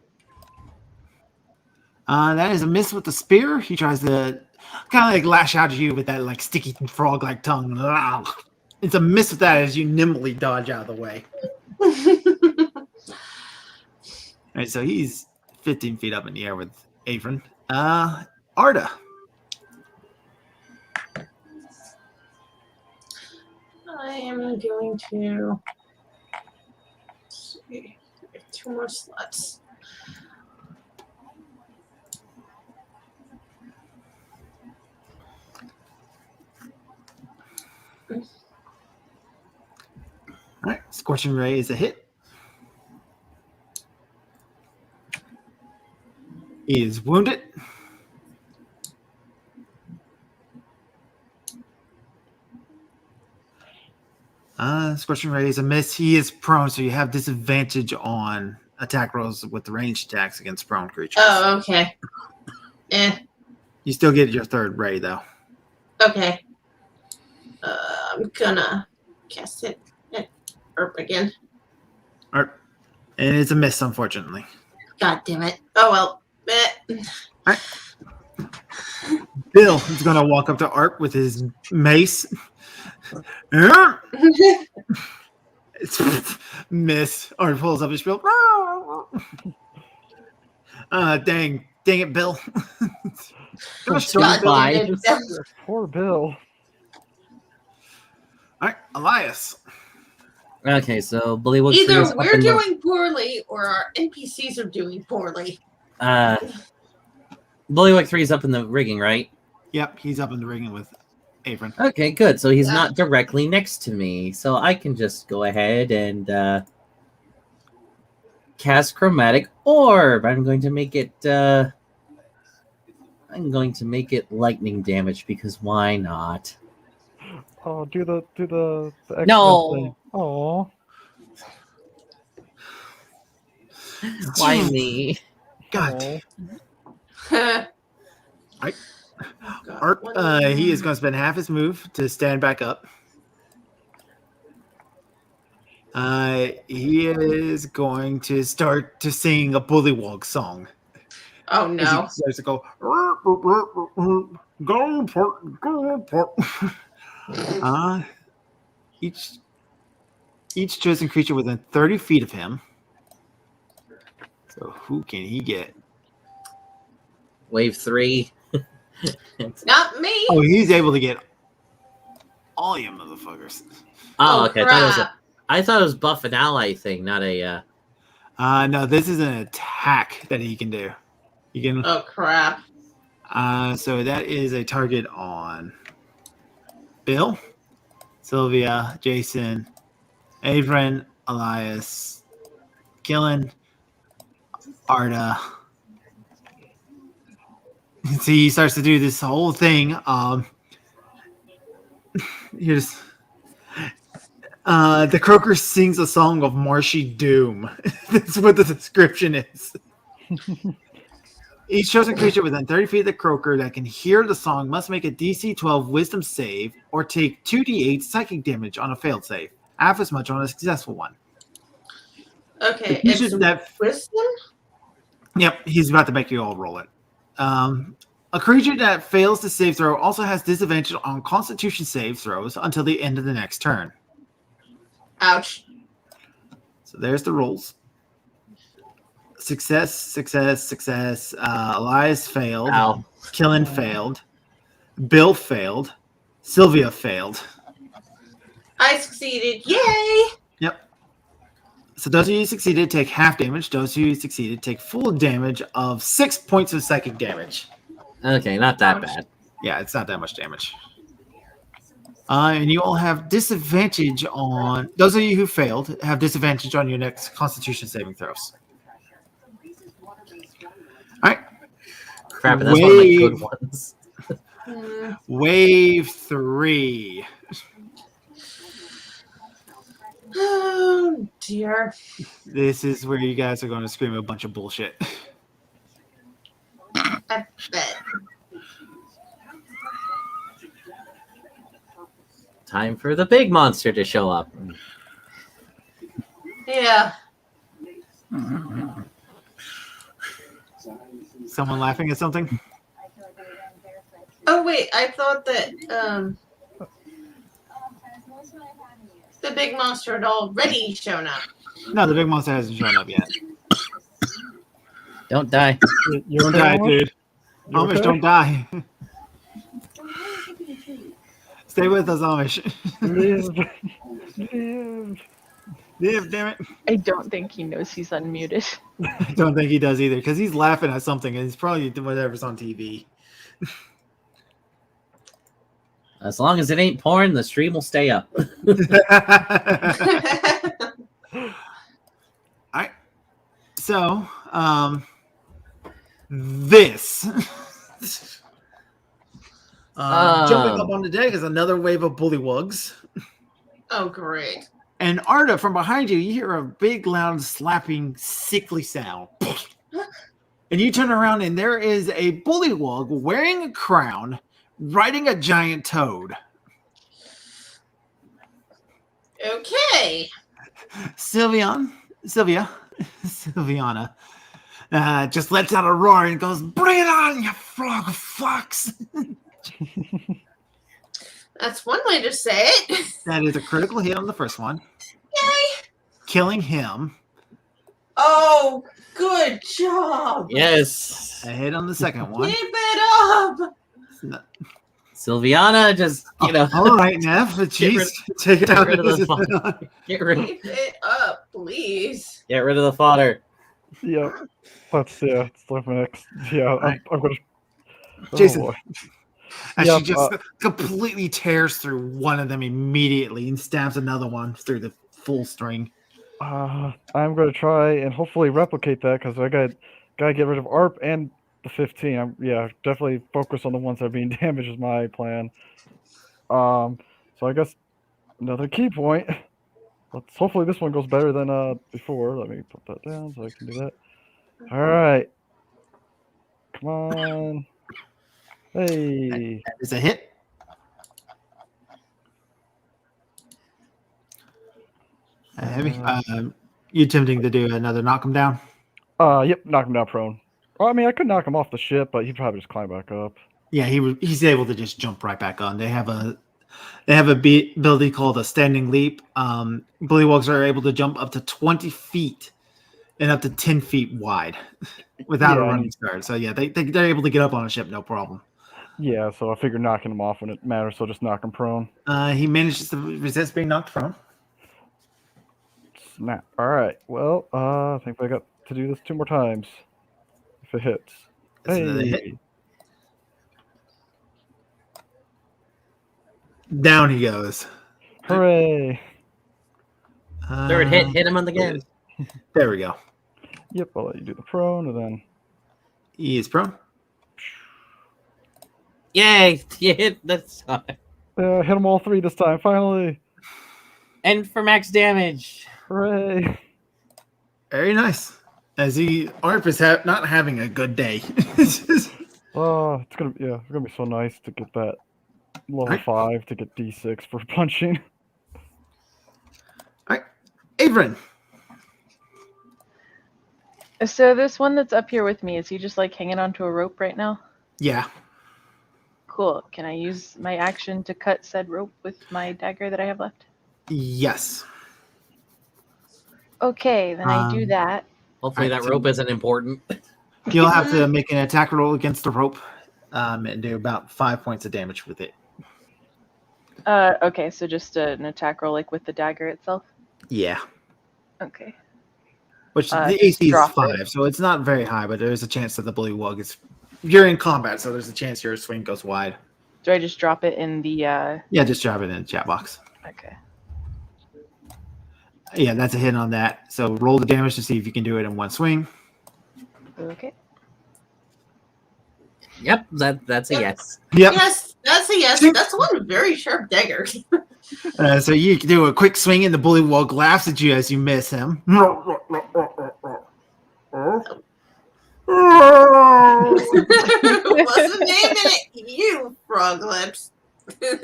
That is a miss with the spear. He tries to kind of like lash out at you with that like sticky frog-like tongue. It's a miss with that as you nimbly dodge out of the way. All right, so he's 15 feet up in the air with Averin. Arda. I am going to see. I have 2 more slots. All right, Scorching Ray is a hit. He is wounded. Scorching Ray is a miss. He is prone, so you have disadvantage on attack rolls with the ranged attacks against prone creatures. Oh, okay. You still get your third ray, though. Okay. I'm gonna cast it at Herp again. All right. And it's a miss, unfortunately. God damn it. Oh well. All right. Bill is going to walk up to Art with his mace. It's miss. Art pulls up his spiel. Dang it, Bill. Gosh, God darn damn Bill. it. Poor Bill. All right, Elias. Okay, so Bullywug Either 3 is up we're in the- doing poorly or our NPCs are doing poorly. Bullywug 3 is up in the rigging, right? Yep, he's up in the rigging with Avon. Okay, good. So he's Yeah. not directly next to me, so I can just go ahead and cast Chromatic Orb. I'm going to make it. I'm going to make it lightning damage because why not? Oh, do the X-Men No. thing. Oh, Why me? God. God, Art, what- he is going to spend half his move to stand back up. He is going to start to sing a Bullywog song. Oh As no. he starts to go, go port. Each chosen creature within 30 feet of him. So who can he get? Wave 3. Not me. Oh, he's able to get all you motherfuckers. Oh, okay. Crap. I thought it was buff an ally thing, not a. No, this is an attack that he can do. You can. Oh crap. So that is a target on Bill, Sylvia, Jason, Avren, Elias, Killen, Arda. See, he starts to do this whole thing. Here's the croaker sings a song of marshy doom. That's what the description is. Each chosen creature within 30 feet of the croaker that can hear the song must make a DC 12 wisdom save or take 2d8 psychic damage on a failed save, half as much on a successful one. Okay. The creature It's that wisdom? Yep, he's about to make you all roll it. A creature that fails to save throw also has disadvantage on Constitution save throws until the end of the next turn. Ouch. So there's the rolls. Success, success, success. Elias failed. Ow. Killen failed. Bill failed. Sylvia failed. I succeeded. Yay! Yep. So those of you who succeeded take half damage. Those of you who succeeded take full damage of 6 points of psychic damage. Okay, not that Ouch. bad. Yeah, it's not that much damage. And you all have disadvantage on... Those of you who failed have disadvantage on your next Constitution saving throws. All right. Crap, and that's one of my good Wave. ones. Wave 3. Oh dear. This is where you guys are going to scream a bunch of bullshit. I bet. Time for the big monster to show up. Yeah. Someone laughing at something? Oh wait, I thought that the big monster had already shown up. No, the big monster hasn't shown up yet. Don't die. You Don't okay, die, Amish? dude. You Amish, okay? don't die. Stay with us, Amish. Live. Live. Live, damn it. I don't think he knows he's unmuted. I don't think he does either, because he's laughing at something, and he's probably doing whatever's on TV. As long as it ain't porn, the stream will stay up. Alright. So, this. Jumping up on the deck is another wave of bullywugs. Oh, great. And Arda, from behind you, you hear a big, loud, slapping, sickly sound. And you turn around, and there is a bullywug wearing a crown, riding a giant toad. Okay. Sylviana just lets out a roar and goes, "Bring it on, you frog fucks!" That's one way to say it. That is a critical hit on the first one, Yay. killing him. Oh, good job. Yes. A hit on the second one. Keep it up. Sylviana just, All right, Neph, jeez, take it get out. rid of the fodder. Get rid Keep it up, please. of the fodder. Yeah. That's like my next. Yeah, Right. I'm gonna. Jason. boy. As Yep, she just completely tears through one of them immediately and stabs another one through the full string. I'm gonna try and hopefully replicate that because I gotta get rid of ARP and the 15. Definitely focus on the ones that are being damaged is my plan. So I guess another key point. Hopefully this one goes better than before. Let me put that down so I can do that. All right, come on. Hey, That is a hit. Heavy. You attempting to do another knock him down? yep, knock him down prone. Well, I mean, I could knock him off the ship, but he'd probably just climb back up. Yeah, he's able to just jump right back on. They have a ability called a standing leap. Bullywugs are able to jump up to 20 feet and up to 10 feet wide without a running start. So yeah, they're able to get up on a ship, no problem. Yeah, so I figure knocking him off when it matters, so just knock him prone. He manages to resist being knocked prone. Snap. All right. Well, I think I got to do this 2 more times. If it hits. That's another hit. Hey. Down he goes. Hooray. Third hit him on the again. There we go. Yep, I'll let you do the prone and then. He is prone. Yay! You hit the side. Hit them all 3 this time, finally. And for max damage. Hooray. Very nice. As ARP is not having a good day. Oh, it's gonna be so nice to get that level Right. 5 to get D6 for punching. All right, Averin. So this one that's up here with me, is he just like hanging onto a rope right now? Yeah. Cool. Can I use my action to cut said rope with my dagger that I have left? Yes. Okay, then I do that. Hopefully that rope isn't important. You'll have to make an attack roll against the rope and do about 5 points of damage with it. Okay, so just an attack roll like with the dagger itself? Yeah. Okay. Which the AC is drop 5, so it's not very high, but there is a chance that the bullywug is... You're in combat, so there's a chance your swing goes wide. Do I just drop it in the... Yeah, just drop it in the chat box. Okay. Yeah, that's a hit on that. So roll the damage to see if you can do it in one swing. Okay. Yep, that's a yes. Yep. Yes, that's a yes. That's one very sharp dagger. So you can do a quick swing, and the bullywug laughs at you as you miss him. What's the name in it? You frog lips.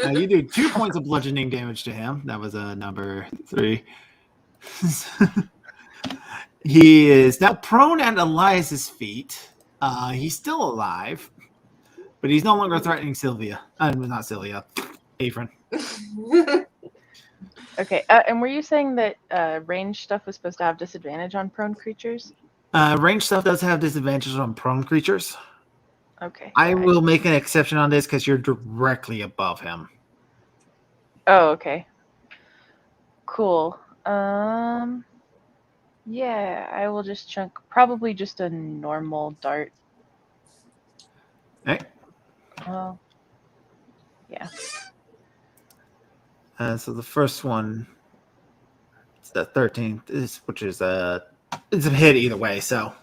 You do 2 points of bludgeoning damage to him. That was number 3. He is now prone at Elias's feet. He's still alive, but he's no longer threatening Sylvia. Not Sylvia, Avrin. Okay, and were you saying that range stuff was supposed to have disadvantage on prone creatures? Range stuff does have disadvantages on prone creatures. Okay. I will make an exception on this because you're directly above him. Oh, okay. Cool. Yeah, I will just chunk probably just a normal dart. Okay. Well, yeah. So the first one, it's the 13th, which is it's a hit either way. So.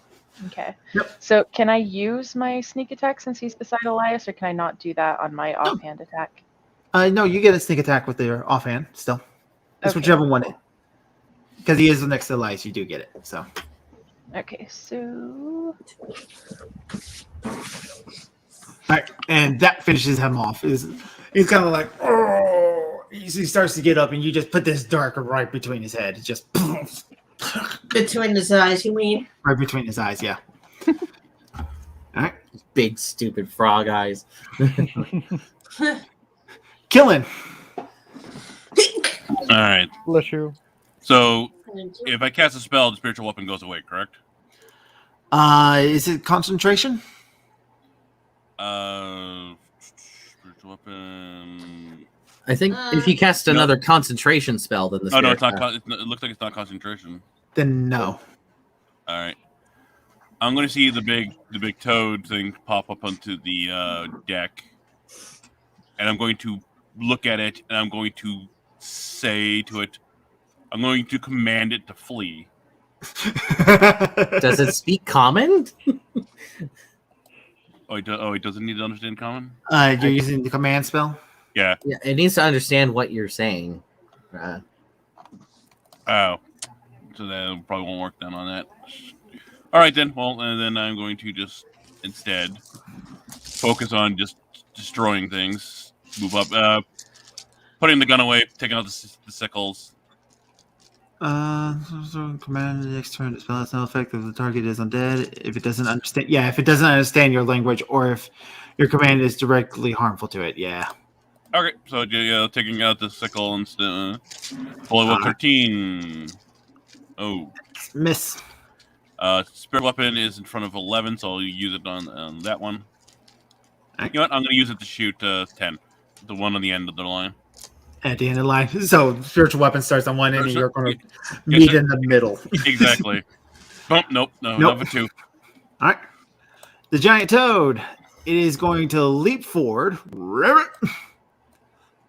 Okay. Yep. So can I use my sneak attack since he's beside Elias, or can I not do that on my offhand attack? No, you get a sneak attack with your offhand still. It's Okay. whichever one. Because he is next to Elias, you do get it. So. Okay, so All right, and that finishes him off. He's kind of like, oh, he starts to get up, and you just put this darker right between his head. It's just Between his eyes, you mean? right between his eyes. Yeah. All right, Big stupid frog eyes. killing. All right. Bless you. So if I cast a spell, the spiritual weapon goes away, correct? Is it concentration? Spiritual weapon. I think if you cast another concentration spell, then the Oh no, it's spirit- not. It looks like it's not concentration. Then no. All right. I'm going to see the big toad thing pop up onto the deck, and I'm going to look at it, and I'm going to say to it, I'm going to command it to flee. Does it speak common? Oh, it doesn't need to understand common? You're using the command spell? Yeah. Yeah, it needs to understand what you're saying. Oh. So that probably won't work then on that. All right, then. Well, and then I'm going to just instead focus on just destroying things. Move up. Putting the gun away, taking out the sickles. Command the next turn. The spell has no effect if the target is undead. If it doesn't understand, if it doesn't understand your language, or if your command is directly harmful to it, yeah. Okay, so yeah, taking out the sickle and level 13. Oh, Miss. Spirit weapon is in front of 11, so I'll use it on that one. Right. You know what? I'm going to use it to shoot 10, the one on the end of the line. At the end of the line. So spiritual weapon starts on one end, and Sure. you're going to Yes, meet sir. in the middle. Exactly. Nope. Number 2. All right. The giant toad. It is going to leap forward,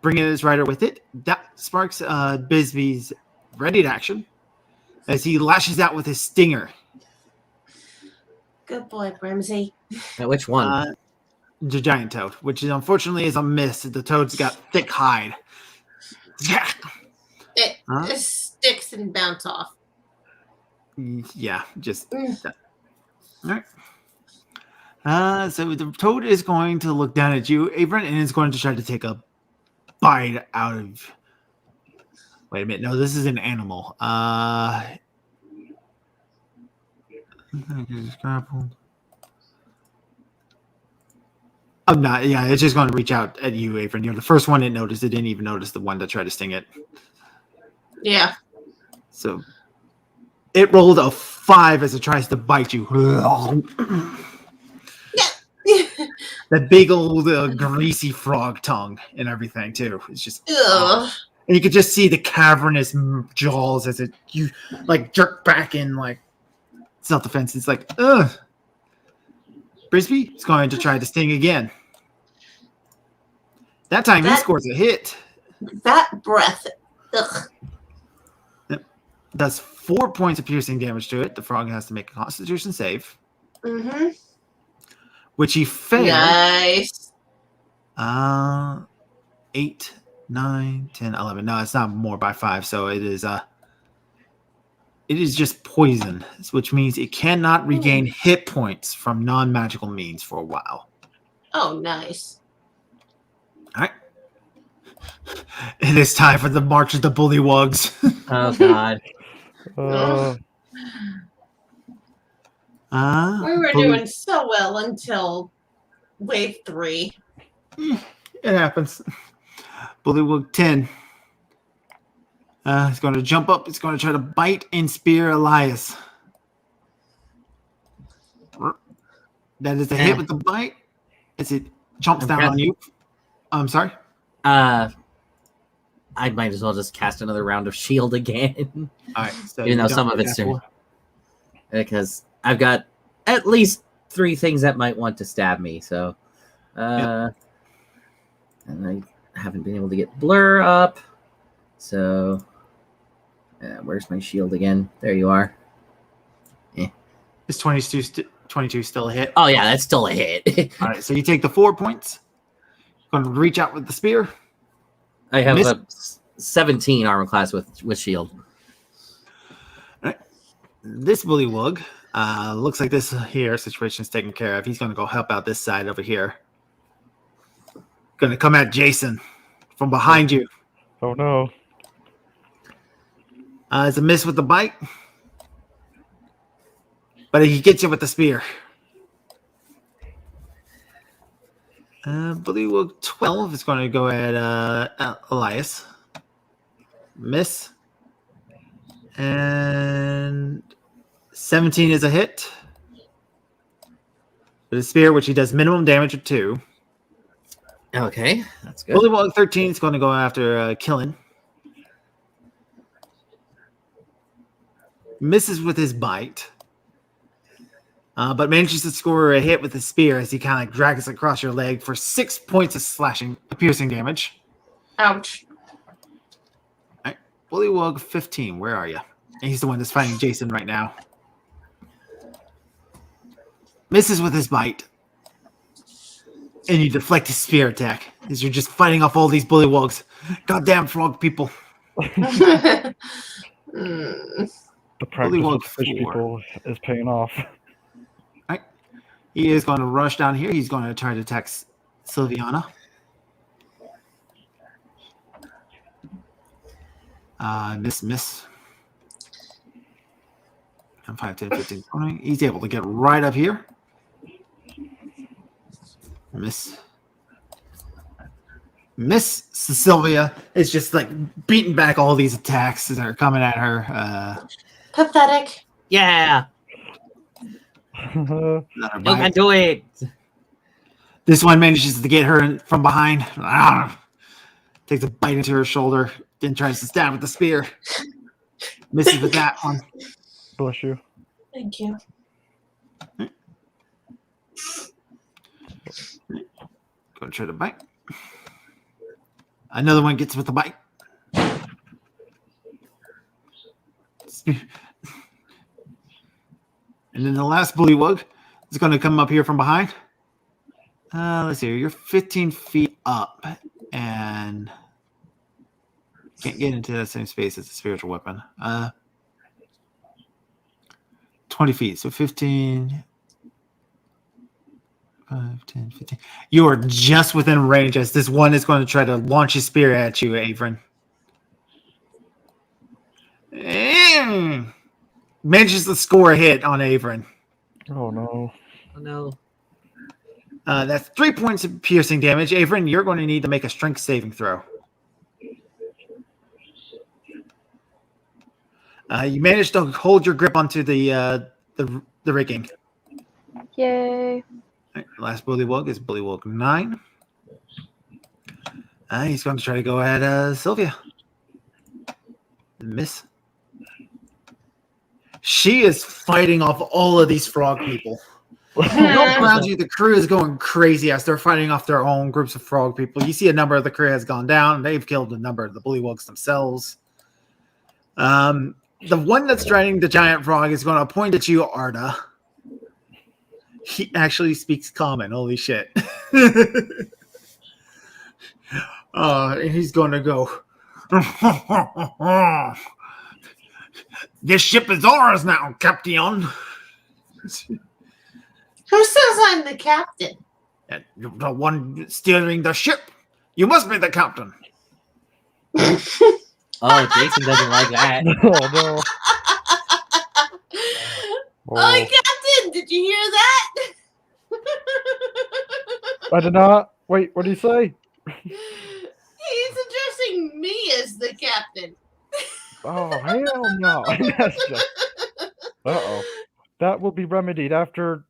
bringing its rider with it. That sparks Bisbee's ready to action as he lashes out with his stinger. Good boy, Brimsy. Which one? The giant toad, which is unfortunately is a miss. The toad's got thick hide. Yeah. It sticks and bounce off. Yeah, just all right. So the toad is going to look down at you, Avron, and is going to try to take a bite out of. Wait a minute. No, this is an animal. I'm not. Yeah, it's just going to reach out at you, Avron. You're the first one it noticed. It didn't even notice the one that tried to sting it. Yeah. So it rolled a 5 as it tries to bite you. That big old greasy frog tongue and everything too. It's just, Ugh. and you could just see the cavernous jaws as you like jerk back in like self-defense. It's like, ugh. Brisby is going to try to sting again. That time he scores a hit. That breath. Ugh. Does 4 points of piercing damage to it. The frog has to make a Constitution save, Mm-hmm. which he failed. Nice. 8, 9, 10, 11. No, it's not more by 5. So it is just poison, which means it cannot regain hit points from non-magical means for a while. Oh, nice. All right. It is time for the March of the Bullywugs. Oh God. We were doing so well until wave 3. It happens. Bullywug 10. It's going to jump up. It's going to try to bite and spear Elias. That is a hit with the bite. As it jumps down on you. I'm sorry. I might as well just cast another round of shield again. All right. So Even though some of it's soon. Because I've got at least 3 things that might want to stab me. So, and I haven't been able to get blur up. So, where's my shield again? There you are. Is 22 still a hit? Oh yeah, that's still a hit. All right. So you take the 4 points. Going to reach out with the spear. I have 17 armor class with shield. This bullywug looks like this here situation is taken care of. He's going to go help out this side over here. Going to come at Jason from behind you. Oh no. It's a miss with the bite, but he gets you with the spear. Bullywug 12 is going to go at Elias. Miss. And 17 is a hit. With a spear, which he does minimum damage of 2. Okay, that's good. Bullywug 13 is going to go after Killen. Misses with his bite. But manages to score a hit with the spear as he kind of drags across your leg for 6 points of piercing damage. Ouch. All right. Bullywug 15, where are you? And he's the one that's fighting Jason right now. Misses with his bite. And you deflect his spear attack as you're just fighting off all these bullywugs. Goddamn frog people. The practice Bullywug with fish 4. people is paying off. Right. He is going to rush down here. He's going to try to attack Sylviana. Miss. And 5, 10, 15, 20. He's able to get right up here. Miss. Sylvia is just like beating back all these attacks that are coming at her. Pathetic. Yeah, Another you bite. can do it. This one manages to get her from behind. Takes a bite into her shoulder. Then tries to stab with the spear. Misses with that one. Bless you. Thank you. Go try to bite. Another one gets with the bite. And then the last bullywug is going to come up here from behind. Let's see. You're 15 feet up and can't get into that same space as a spiritual weapon. 20 feet. So 15, 5, 10, 15. You are just within range as this one is going to try to launch his spear at you, Avron. Manages to score a hit on Avron. Oh no. Oh no. That's 3 points of piercing damage. Avron, you're going to need to make a strength saving throw. You managed to hold your grip onto the rigging. Yay. All right, last bullywug is bullywug 9. He's going to try to go at Sylvia. Miss. She is fighting off all of these frog people. Look around you, the crew is going crazy as they're fighting off their own groups of frog people. You see a number of the crew has gone down. They've killed a number of the bullywugs themselves. The one that's driving the giant frog is going to point at you, Arda. He actually speaks common. Holy shit. And he's going to go. This ship is ours now, Captain. Who says I'm the captain? You're the one steering the ship. You must be the captain. Oh, Jason doesn't like that. Oh no. Oh, Captain, did you hear that? I did not. Wait, what did he say? He's addressing me as the captain. Oh, hell no. Uh-oh. That will be remedied after,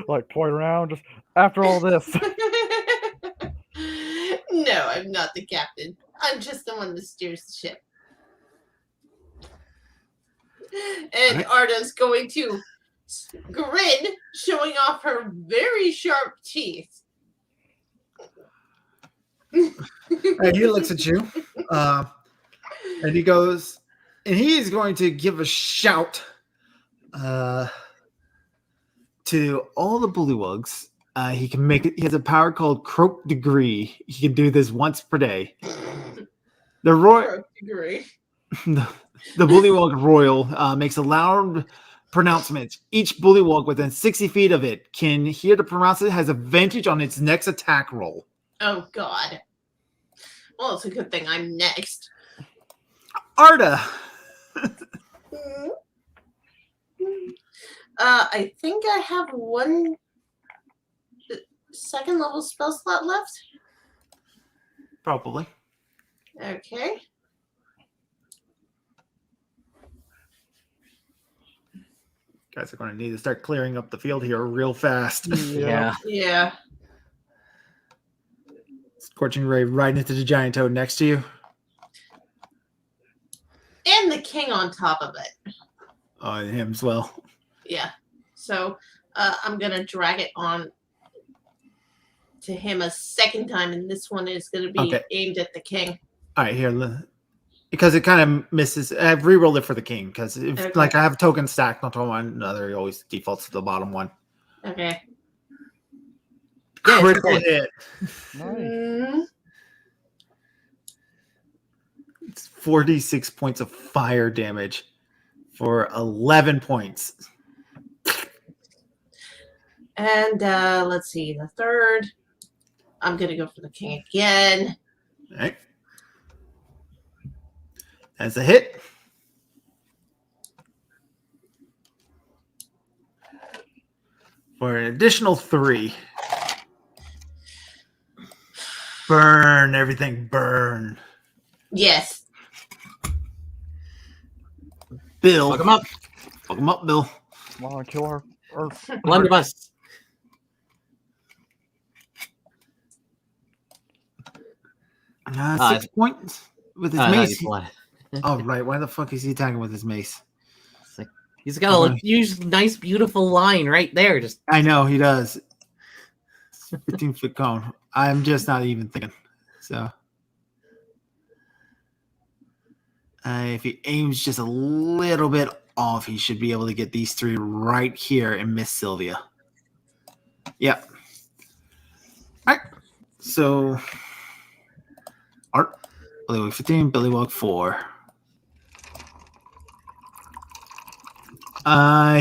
like, point around, just after all this. No, I'm not the captain. I'm just the one that steers the ship. And Arda's going to grin, showing off her very sharp teeth. And he looks at you, and he goes, and he is going to give a shout to all the bullywugs. He can make it. He has a power called Croak Degree. He can do this once per day. The royal, Agree. the bullywog royal makes a loud pronouncement. Each bullywog within 60 feet of it can hear the pronouncement, has advantage on its next attack roll. Oh God. Well, it's a good thing I'm next. Arda. I think I have one second level spell slot left. Probably. Okay. Guys are going to need to start clearing up the field here real fast. Yeah. Yeah. Scorching Ray right into the giant toad next to you. And the king on top of it. Oh, and him as well. Yeah. So I'm going to drag it on to him a second time, and this one is going to be aimed at the king. All right, here. Because it kind of misses. I've re-rolled it for the king because like I have a token stacked onto one another, it always defaults to the bottom one. Okay. Critical hit. Mm. It's 46 points of fire damage for 11 points. And let's see, the third. I'm going to go for the king again. All right. That's a hit. For an additional 3. Burn, everything burn. Yes. Bill. Fuck him up. Fuck him up, Bill. Come on, kill her. Blunderbuss. Uh, 6 points with his mace. Blood. Oh, right. Why the fuck is he attacking with his mace? He's got a huge, nice, beautiful line right there. Just I know he does. 15-foot cone. I'm just not even thinking. So, if he aims just a little bit off, he should be able to get these 3 right here and miss Sylvia. Yep. All right. So, Art, Billywog 15, Billywog 4.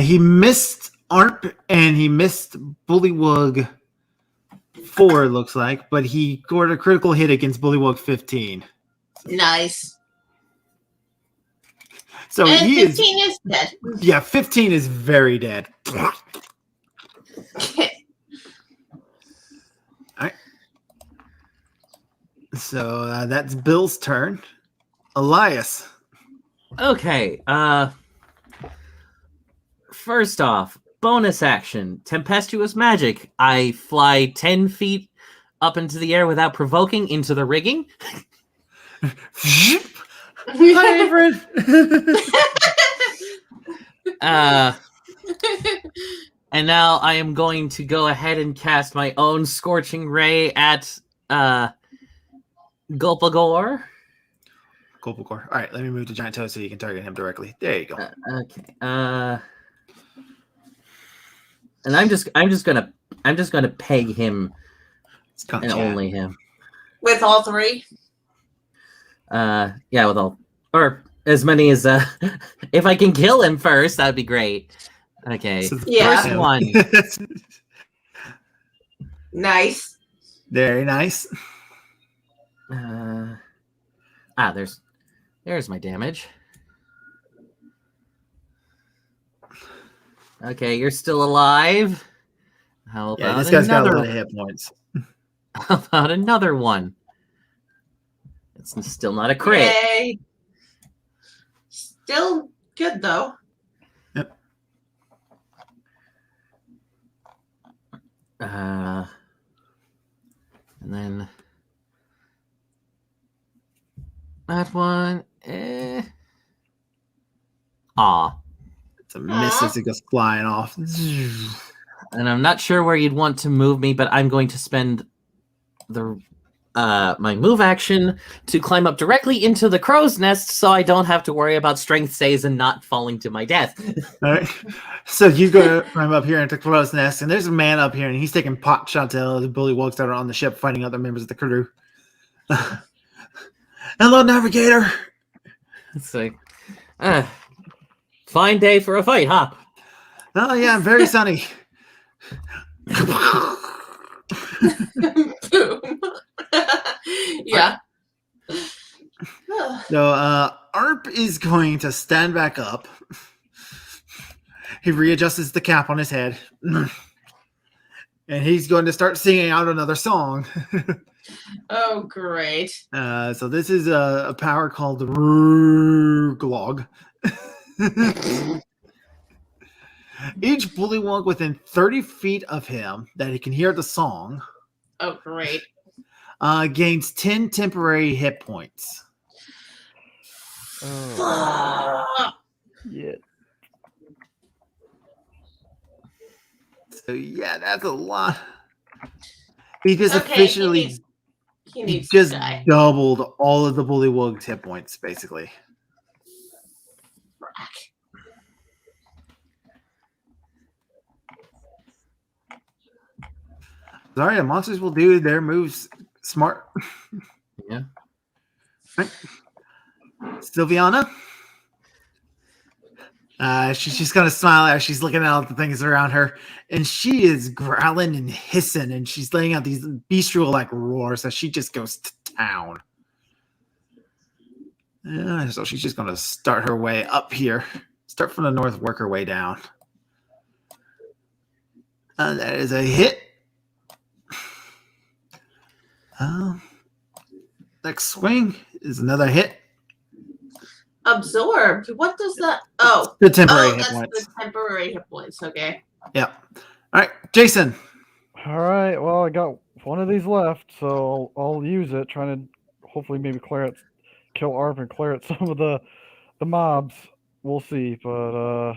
He missed Arp and he missed Bullywug 4, it looks like, but he scored a critical hit against Bullywug 15. Nice. So and he 15 is dead. Yeah, 15 is very dead. All right. So that's Bill's turn. Elias. okay. First off, bonus action, tempestuous magic. I fly 10 feet up into the air without provoking into the rigging. Hi, Averin. And now I am going to go ahead and cast my own Scorching Ray at Gulpagore. Gulpagore. All right, let me move to Giant Toe so you can target him directly. There you go. Okay. And I'm just gonna peg him and only him. With all 3? Yeah, with all or as many as if I can kill him first, that'd be great. Okay. So Yeah. First one. Nice. Very nice. There's my damage. Okay, you're still alive. How about This guy's got a another? lot of hit points. How about another one? It's still not a crit. Yay. Still good though. Yep. And then that one. It's a miss as it goes flying off. And I'm not sure where you'd want to move me, but I'm going to spend the my move action to climb up directly into the crow's nest so I don't have to worry about strength saves and not falling to my death. All right. So you go to climb up here into Crow's Nest, and there's a man up here, and he's taking pot shots at the bully walks that are on the ship fighting other members of the crew. Hello, Navigator. It's like, fine day for a fight, huh? Oh, yeah, very sunny. Boom. Yeah. So, Arp is going to stand back up. He readjusts the cap on his head. And he's going to start singing out another song. Oh, great. So this is a power called Glog. Each bullywug within 30 feet of him that he can hear the song Oh, great. gains 10 temporary hit points. Fuck. Yeah. So yeah, that's a lot. He just Okay, officially he needs just to die. doubled all of the bullywug's hit points, basically. Frack. Sorry, the monsters will do their moves smart. Yeah. Right. Sylviana. She's just gonna smile as she's looking at all the things around her, and she is growling and hissing, and she's letting out these bestial like roars as she just goes to town. So she's just gonna start her way up here. Start from the north, work her way down. That is a hit. Next swing is another hit. Absorbed. What does that? Oh, The temporary hit that's points. the temporary hit points. Okay. Yep. All right, Jason. All right. Well, I got one of these left, so I'll use it. Trying to hopefully maybe clear it, kill Arp and clear it some of the mobs. We'll see. But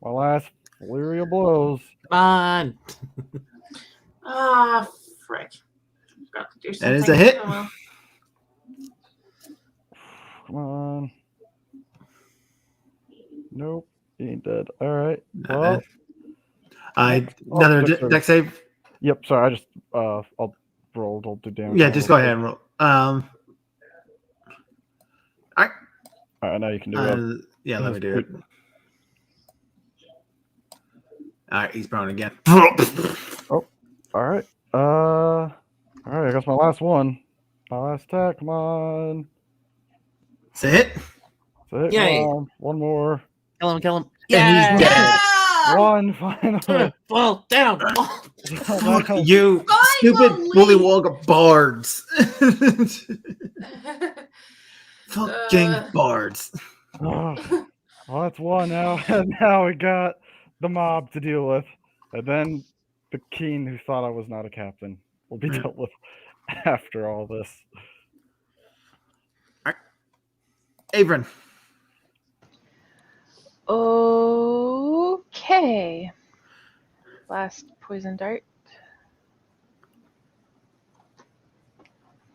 my last flurry of blows. Come on. Ah, frick. Forgot to do something. That is a hit. Oh, well. Come on. Nope. He ain't dead. All right. Well, Another deck save. yep. Sorry. I just I'll roll. I'll do damage. Yeah, just go ahead and roll. All right. All right. Now you can do it. Yeah, let me do it. All right, he's prone again. Oh. All right. All right. I guess my last one. My last attack. Come on. It's a hit. That's it. Yay. Come on. One more. Kill him, kill him. And he's dead. Ah! One final. Fall down. Fuck you, stupid Finally! bullywug bards. Fucking bards. Oh, well, that's one now. Now we got the mob to deal with. And then the king who thought I was not a captain will be dealt with after all this. Avron. Okay. Last poison dart.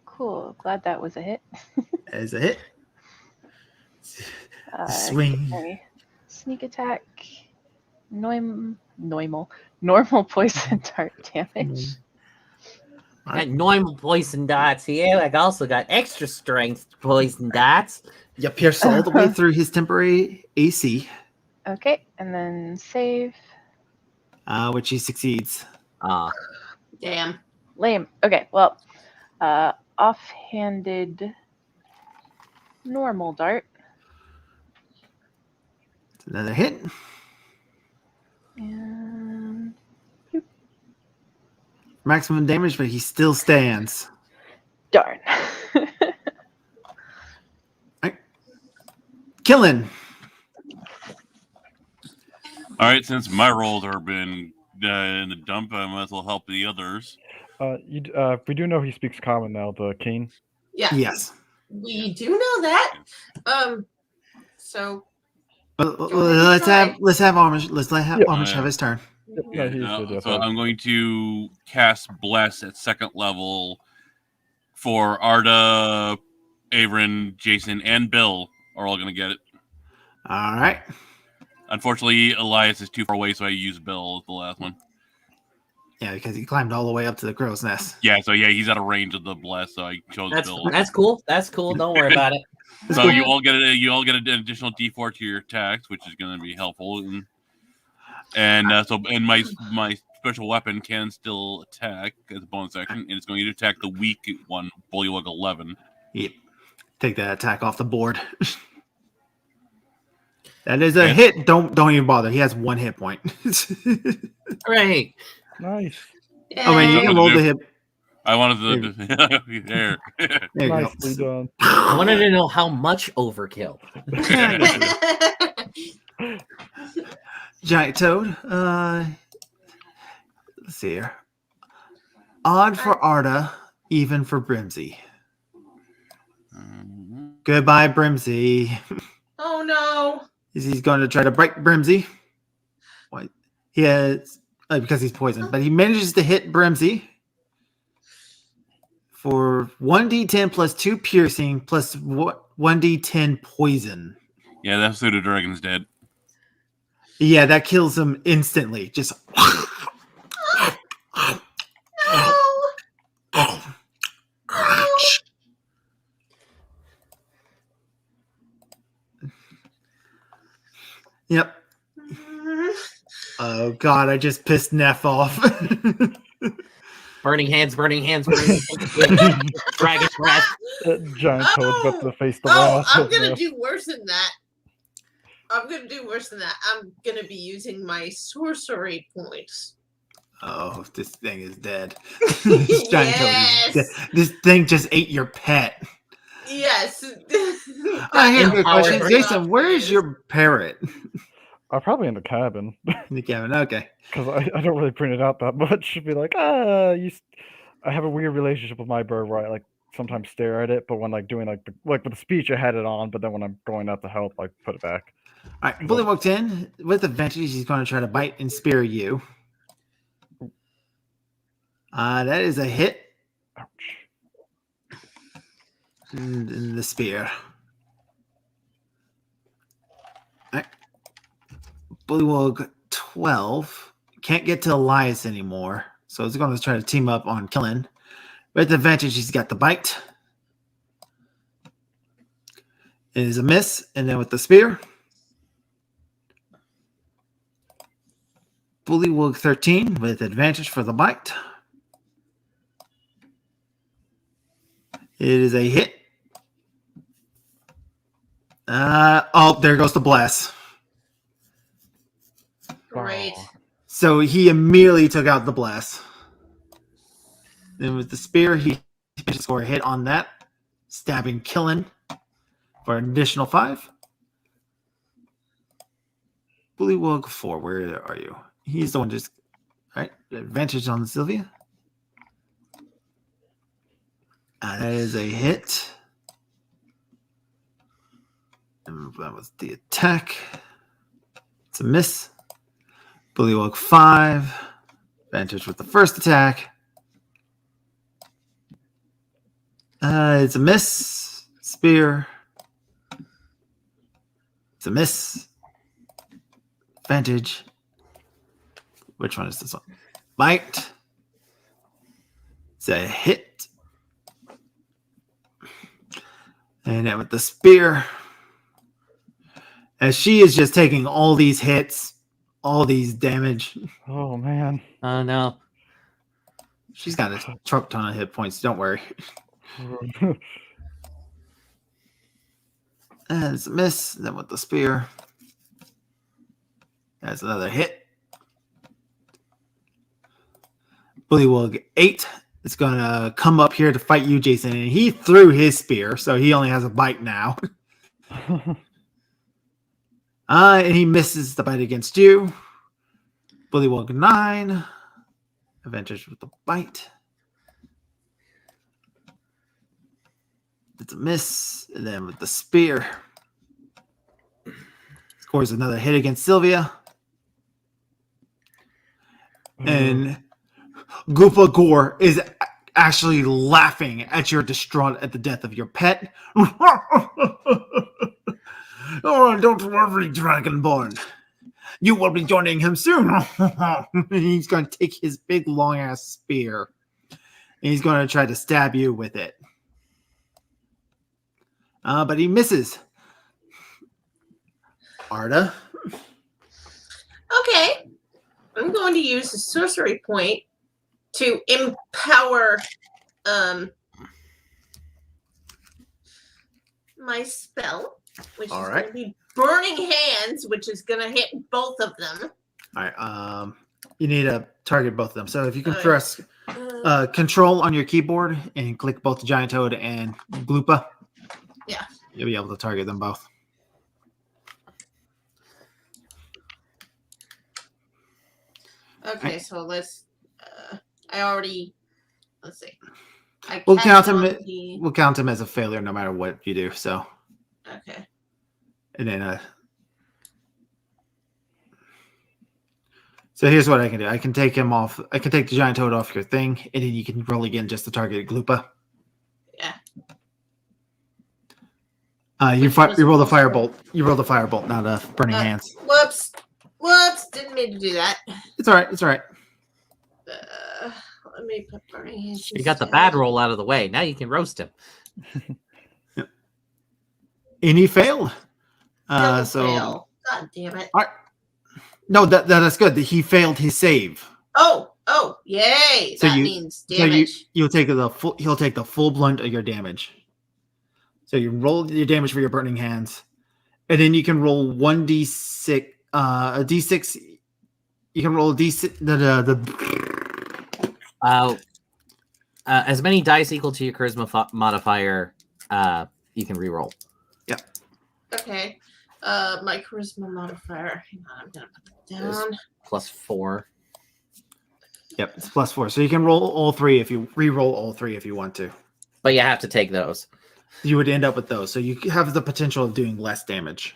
Cool. Glad that was a hit. As a hit. Swing. Okay. Sneak attack. Normal poison dart damage. I got normal poison dots here. I also got extra strength poison dots. You pierce all the way through his temporary AC, Okay, and then save. which he succeeds. Damn. Lame. Okay, well, offhanded normal dart. It's another hit. And Maximum damage, but he still stands. darn. Killing. All right, since my roles are been in the dump, I might as well help the others. We do know he speaks common now, the king. Yeah. Yes. We do know that. So But let's have Armish. Let's let Yeah. Armish have his turn. Yeah, he Yeah, usually does so that. I'm going to cast Bless at second level for Arda, Avron, Jason, and Bill are all going to get it. All right. Unfortunately, Elias is too far away, so I use Bill as the last one. Yeah, because he climbed all the way up to the crow's nest. Yeah, so yeah, he's out of range of the bless, so I chose Bill. That's cool. That's cool. Don't worry about it. So you all get an additional D4 to your attacks, which is going to be helpful. And my special weapon can still attack as a bonus action, and it's going to attack the weak one, Bullywug 11. Yep. Take that attack off the board. That is a hit. Don't even bother. He has 1 hit point. Hooray! Nice. Oh man, you can roll the hit. I wanted to there. There you Nicely go. done. I wanted to know how much overkill. Giant toad. Let's see here. Odd for Arda, even for Brimsy. Goodbye, Brimsy. Oh no. He's going to try to break Brimsy. What? He has because he's poisoned, but he manages to hit Brimsy for 1d10 plus 2 piercing plus 1d10 poison. Yeah, that pseudo dragon's dead. Yeah, that kills him instantly. Just Yep. Oh god, I just pissed Neph off. Burning hands, burning hands, burning hands. Dragon breath. That giant toad's about to face the Oh, wrath. I'm gonna do worse than that. I'm gonna be using my sorcery points. Oh, this thing is dead. This giant toad is dead. This thing just ate your pet. Yes. I have a question. Empowered. Jason, where is your parrot? I'm probably in the cabin In the cabin. Okay. because I don't really print it out that much. Should be like, I have a weird relationship with my bird where I like sometimes stare at it, but when like doing like with the speech, I had it on, but then when I'm going out to help, I put it back. All right. Bully walked in with advantage. He's going to try to bite and spear you. That is a hit. Ouch. In the spear. All right. Bullywug 12 can't get to Elias anymore, so he's going to try to team up on killing. With advantage, he's got the bite. It is a miss, and then with the spear, Bullywug 13 with advantage for the bite. It is a hit. There goes the bless. Great. Oh. So he immediately took out the bless. Then with the spear, he should score a hit on that. Stabbing, killing for an additional 5. Bullywug 4, where are you? He's the one just... All right, advantage on Sylvia. That is a hit. And that was the attack. It's a miss. Bullywug 5. Advantage with the first attack. It's a miss. Spear. It's a miss. Advantage. Which one is this one? Bite. It's a hit. And then with the spear. As she is just taking all these hits, all these damage. Oh man. Oh no. She's got a truck ton of hit points. Don't worry. And it's a miss. Then with the spear. That's another hit. Bullywug 8 is going to come up here to fight you, Jason. And he threw his spear, so he only has a bite now. And he misses the bite against you. Bullywug 9. Advantage with the bite. It's a miss. And then with the spear. Scores another hit against Sylvia. And Goopa Gore is actually laughing at your distraught at the death of your pet. Oh, don't worry, Dragonborn. You will be joining him soon. He's going to take his big long ass spear. And he's going to try to stab you with it. But he misses. Arda. Okay. I'm going to use the sorcery point to empower my spell, which All is right. going to be Burning Hands, which is going to hit both of them. All right. You need to target both of them. So if you can Okay. press Control on your keyboard and click both the Giant Toad and Gloopa. Yeah. You'll be able to target them both. Okay, so let's. Let's see. We'll count him. on the- We'll count him as a failure no matter what you do. So, Okay. and then so here's what I can do. I can take him off. I can take the Giant Toad off your thing, and then you can roll again just to target Gloopa. Yeah. You Which was roll the also- firebolt. You roll the firebolt, not a burning hands. Whoops. Didn't mean to do that. It's all right. It's all right. Let me put Burning Hands. You got the instead. bad roll out of the way. Now you can roast him. And he failed. Double So fail. God damn it. no, that's good. He failed his save. Oh, yay. So That you- means So damage. you'll take the full. He'll take the full blunt of your damage. So you roll your damage for your burning hands, and then you can roll 1d6. A d6. You can roll a d6. As many dice equal to your charisma modifier, you can reroll. Okay. My charisma modifier. Hang on, I'm gonna put that down. +4. Yep, it's +4. So you can roll all three if you re-roll all three if you want to. But you have to take those. You would end up with those. So you have the potential of doing less damage.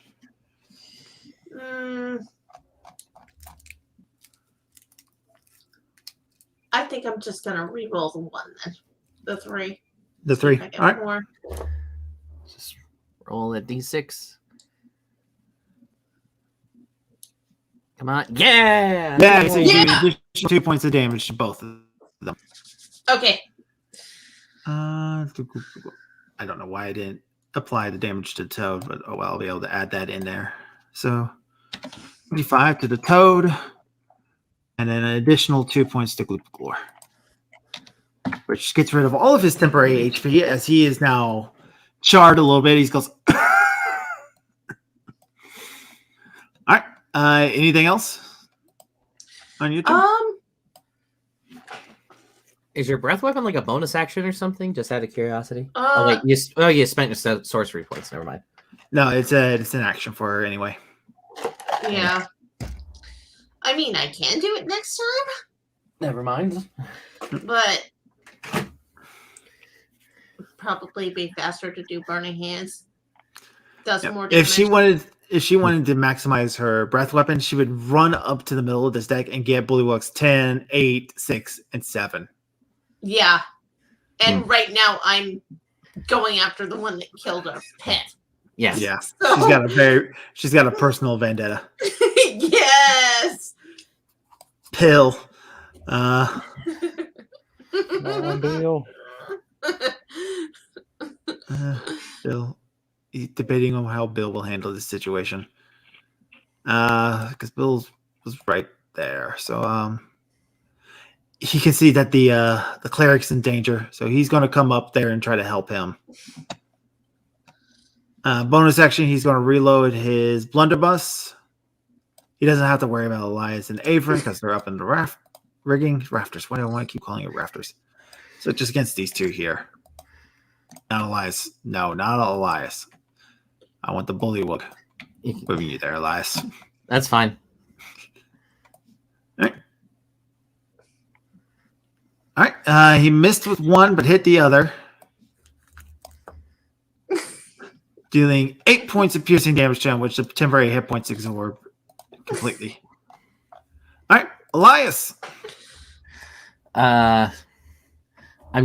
I think I'm just gonna re-roll the one then. The 3. The 3. If I get All right. more. Just roll a d6. Come on. Yeah! Yeah, so you Yeah! do 2 points of damage to both of them. Okay. I don't know why I didn't apply the damage to Toad, but oh well, I'll be able to add that in there. So 25 to the Toad, and then an additional 2 points to Gloop Glore, which gets rid of all of his temporary HP as he is now charred a little bit. He goes. All right. Anything else on YouTube? Is your breath weapon like a bonus action or something? Just out of curiosity. Uh, Oh wait, you spent your sorcery points. Never mind. No, it's an action for her anyway. Yeah. I mean, I can do it next time, Never mind. but probably be faster to do Burning Hands. Does Yep. more damage. If she wanted to maximize her breath weapon, she would run up to the middle of this deck and get Bullywugs 10, 8, 6, and 7. Yeah. And right now I'm going after the one that killed our pet. Yes. Yeah. So, She's got a personal vendetta. yes. Pill. Not one deal. Bill. He's debating on how Bill will handle this situation. Because Bill was right there. So he can see that the cleric's in danger, so he's going to come up there and try to help him. Bonus action, he's going to reload his blunderbuss. He doesn't have to worry about Elias and Avery because they're up in the rafters. Why do I want to keep calling it rafters? So just against these two here. Not Elias. No, not Elias. I want the Bullywug. Moving you there, Elias. That's fine. All right. He missed with one, but hit the other. Dealing 8 points of piercing damage to him, which the temporary hit points absorb completely. All right, Elias. I'm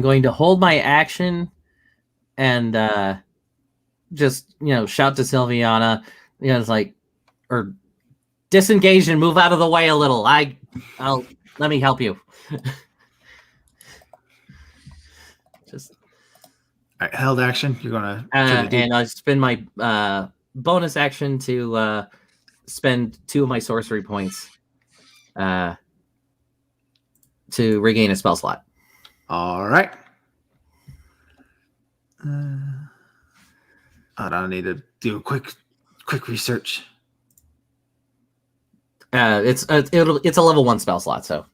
going to hold my action and just shout to Sylviana. It's like, or disengage and move out of the way a little. I'll let me help you. Just All right, held action. You're gonna and I spend my bonus action to spend 2 of my sorcery points to regain a spell slot. All right. I don't need to do a quick research. It's a level 1 spell slot, so.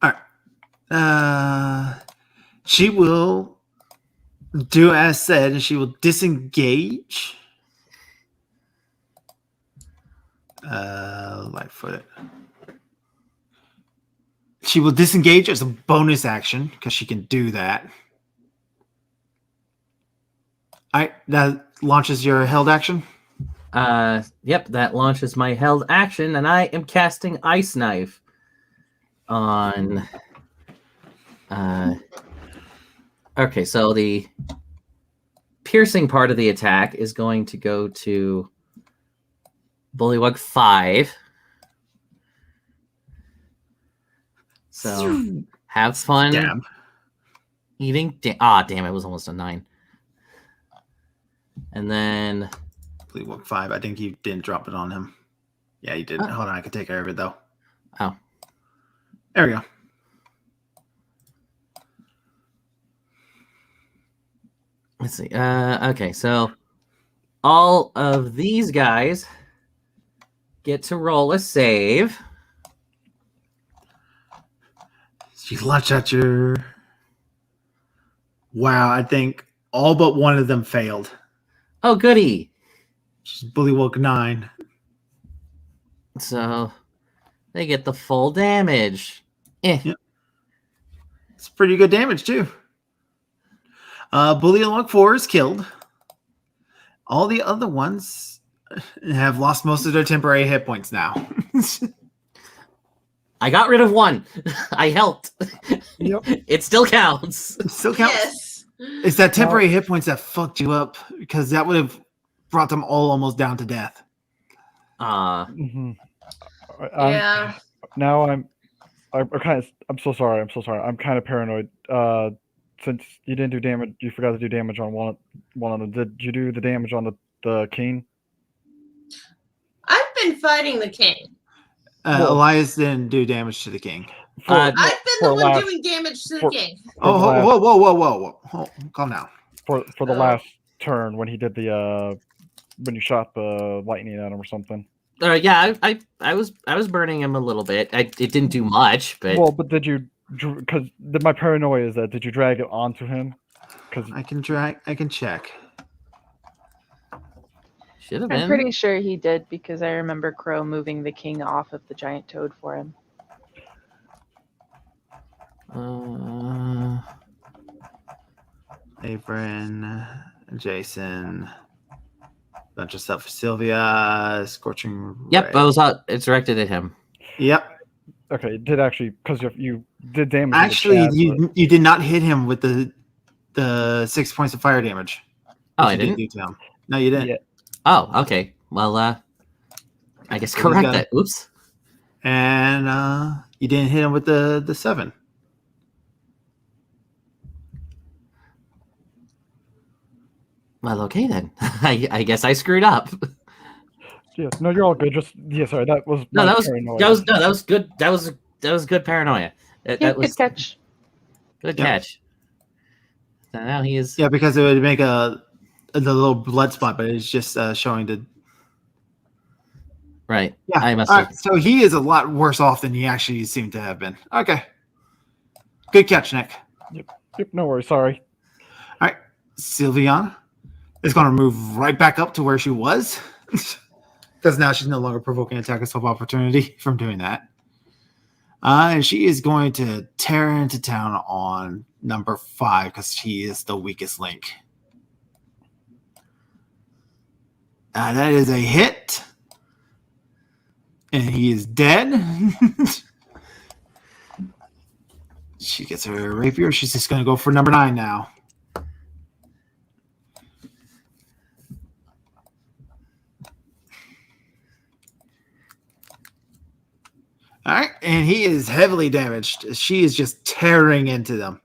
All right. She will do as said, and she will disengage. Lightfoot. She will disengage as a bonus action because she can do that. All right, that launches your held action. Yep, that launches my held action, and I am casting Ice Knife on. Okay, so the piercing part of the attack is going to go to Bullywug 5. So have fun eating. Damn, it was almost a 9. And then Bullywug 5. I think you didn't drop it on him. Yeah, you didn't. Hold on, I can take care of it though. Oh, there we go. Let's see. Okay, so all of these guys get to roll a save. You launch at your. Wow, I think all but one of them failed. Oh, goody. Bullywug 9. So they get the full damage. Yep. It's pretty good damage too. Bullywug 4 is killed. All the other ones have lost most of their temporary hit points now. I got rid of 1. I helped. Yep. It still counts. It still counts. Yes. It's that temporary hit points that fucked you up because that would have brought them all almost down to death. Mhm. Yeah. Now I'm so sorry. I'm kind of paranoid. Since you didn't do damage, you forgot to do damage on one of them. Did you do the damage on the king? I've been fighting the king. Elias didn't do damage to the king. I've been the for one last- doing damage to the for- king. Whoa. Calm down. For the last turn when he did the when you shot the lightning at him or something. Yeah, I was burning him a little bit. It didn't do much, but Well, but did you? Because my paranoia is that did you drag it onto him? Because I can check. should have been. I'm pretty sure he did because I remember Crow moving the king off of the giant toad for him. Averin, Jason, bunch of stuff for Sylvia, Scorching. Yep, it's directed at him. Yep. okay, it did actually because you did damage. in the Actually, chat, you did not hit him with the 6 points of fire damage. Oh, which I you didn't. do to him. No, you didn't. Yeah. Oh, okay. Well, I guess So we correct got- that. Oops. And you didn't hit him with the 7. Well, okay then. I guess I screwed up. Yeah, no, you're all good. Just sorry, that was No, my that was paranoia. that was good. That was good paranoia. That Yeah, was good catch. good Yep. catch. So now he is. Yeah, because it would make the little blood spot, but it's just showing the. Right. Yeah. I must All have. right, so he is a lot worse off than he actually seemed to have been. Okay. Good catch, Nick. Yep, no worries. Sorry. All right. Sylviana is going to move right back up to where she was because now she's no longer provoking attack of opportunity from doing that. And she is going to tear into town on number 5 because she is the weakest link. That is a hit. And he is dead. She gets her rapier. She's just going to go for number 9 now. All right, and he is heavily damaged. She is just tearing into them.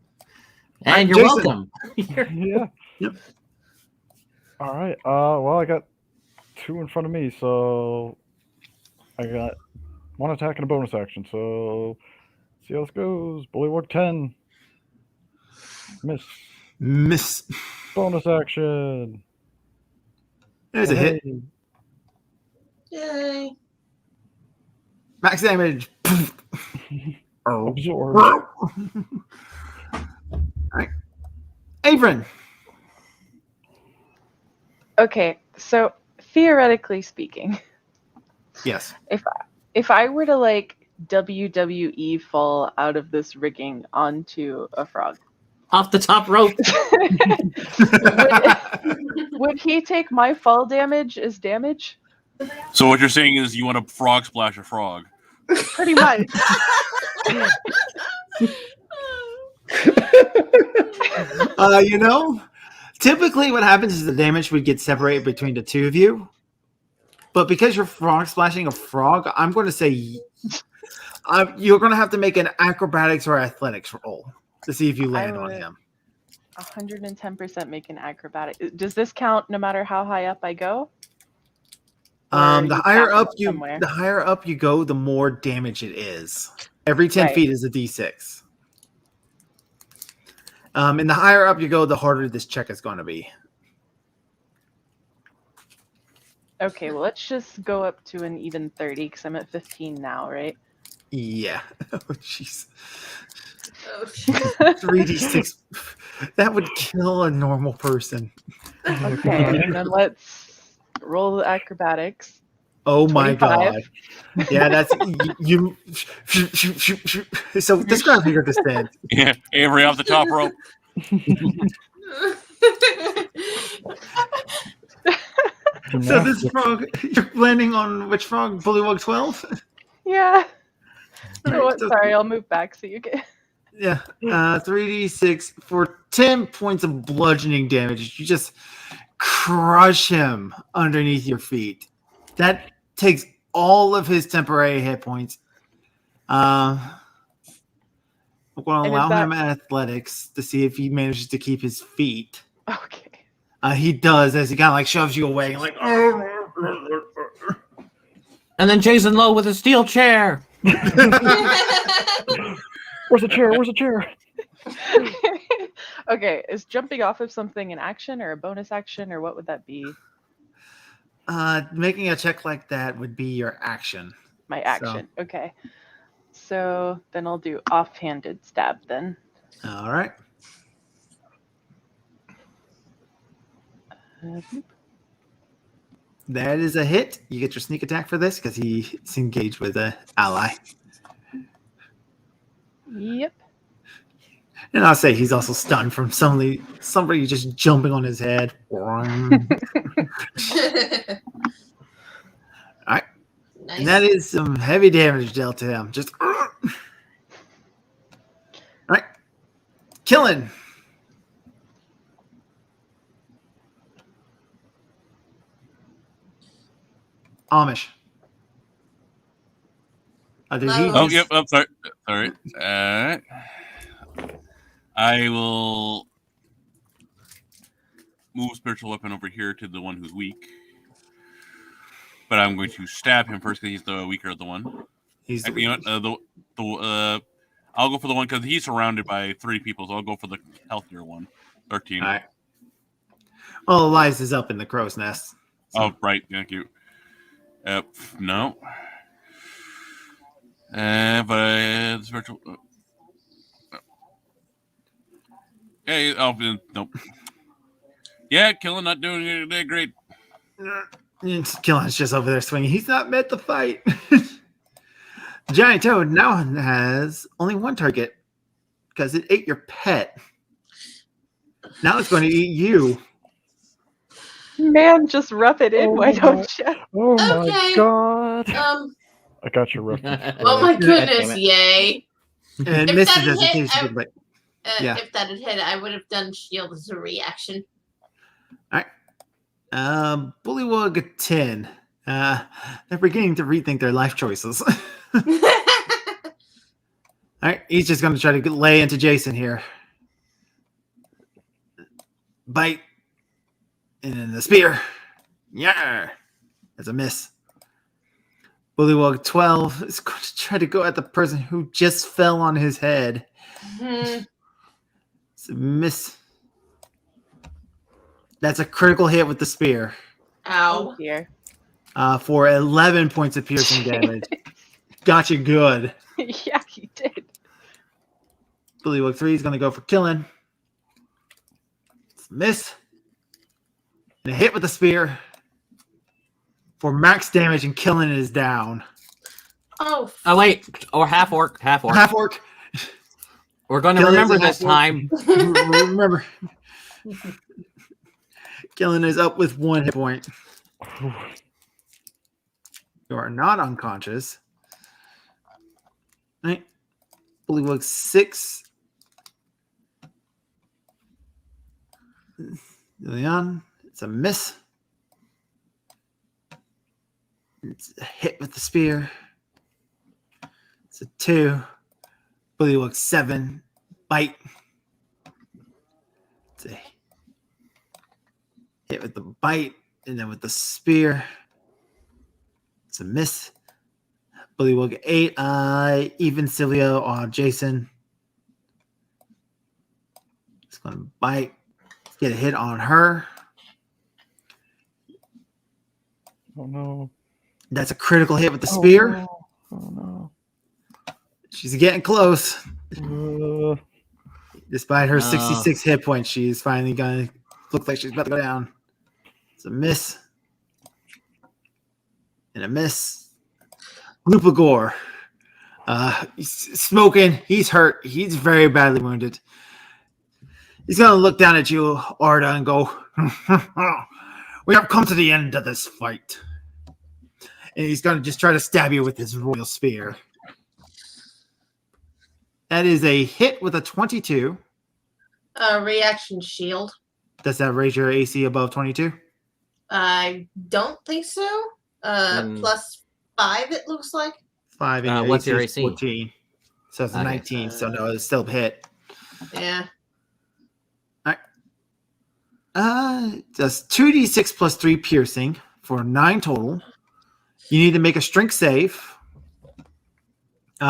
And you're Jason. welcome. Yeah. Yep. All right. Well, I got 2 in front of me, so I got 1 attack and a bonus action. So see how this goes. Bullywug 10. Miss. Bonus action. There's a hit. Hey. Yay. Max damage. Absorb. All right. Avrin. Okay, so theoretically speaking, Yes. if I were to like WWE fall out of this rigging onto a frog, Off the top rope. would he take my fall damage as damage? So what you're saying is you want to frog splash a frog. Pretty much. Typically what happens is the damage would get separated between the 2 of you. But because you're frog splashing a frog, I'm going to say you're going to have to make an acrobatics or athletics roll to see if you land on him. 110% make an acrobatic. Does this count no matter how high up I go? The higher up you go, the more damage it is. Every 10 feet is a d6. And the higher up you go, the harder this check is going to be. Okay, well, let's just go up to an even 30 because I'm at 15 now, right? Yeah. Oh, jeez. Oh, shit. 3d6. That would kill a normal person. Okay, and then let's roll the acrobatics. Oh my 25. god. Yeah, that's you. So describe your descent. Yeah, Avery off the top rope. So this frog, you're landing on which frog? Bullywug 12? Yeah. Right, so- Sorry, I'll move back so you get. Yeah. 3d6 for 10 points of bludgeoning damage. You just crush him underneath your feet. That takes all of his temporary hit points. I'm going to allow him athletics to see if he manages to keep his feet. Okay. He does, as he kind of like shoves you away, like. And then Jason Lowe with a steel chair. Where's the chair? Where's the chair? Okay, is jumping off of something an action or a bonus action, or what would that be? Making a check like that would be your action. My action. Okay. So then I'll do offhanded stab then. All right. That is a hit. You get your sneak attack for this because he's engaged with an ally. Yep. And I'll say he's also stunned from somebody just jumping on his head. All right. Nice. And that is some heavy damage dealt to him. Just. All right. Killing. Amish. Oh, yep. I'm sorry. Sorry. I will move spiritual weapon over here to the one who's weak. But I'm going to stab him first because he's the weaker of the one. He's the you know what, I'll go for the one because he's surrounded by 3 people, so I'll go for the healthier one. 13. All right. Well, Eliza's up in the crow's nest. So. Oh, right. Thank you. No. But spiritual. Yeah. Oh, nope. Yeah, killing, not doing it. Great. Killen's just over there swinging. He's not meant to fight. Giant Toad now has only one target because it ate your pet. Now it's going to eat you. Man, just rub it in. Why don't you? Oh my Okay. god. Um. I got your reference. Oh my goodness! Yay. And If misses that as it hit, takes a good bite. Yeah. If that had hit, I would have done shield as a reaction. All right. Bullywug 10. They're beginning to rethink their life choices. All right. He's just going to try to lay into Jason here. Bite. And then the spear. Yeah. That's a miss. Bullywug 12 is going to try to go at the person who just fell on his head. It's a miss. That's a critical hit with the spear. Ow. Oh dear. For 11 points of piercing damage. Got you good. Yeah, he did. Bullywug 3 is going to go for killing. It's a miss. And a hit with the spear. For max damage, and killing is down. Oh. Oh wait, or half orc. Half orc. We're going to Killing is remember a this half orc. time. Remember. Killing is up with 1 hit point. You are not unconscious. Right. Bullywug 6. Leon. It's a miss. It's a hit with the spear. It's a 2. Bullywug 7. Bite. It's a hit with the bite. And then with the spear. It's a miss. Bullywug 8. Even Silvio on Jason. It's going to bite. Get a hit on her. Oh no. That's a critical hit with the spear. Oh no. She's getting close. Uh, Despite her 66 hit points, she's finally going to look like she's about to go down. It's a miss. And a miss. Glupagore. He's smoking. He's hurt. He's very badly wounded. He's going to look down at you, Arda, and go, we have come to the end of this fight. And he's going to just try to stab you with his royal spear. That is a hit with a 22. Reaction shield. Does that raise your AC above 22? I don't think so. Plus 5, it looks like. 5 and what's your is AC? 14. So it's a Okay. 19. So no, it's still a hit. Yeah. Does 2d6 plus 3 piercing for 9 total. You need to make a strength save,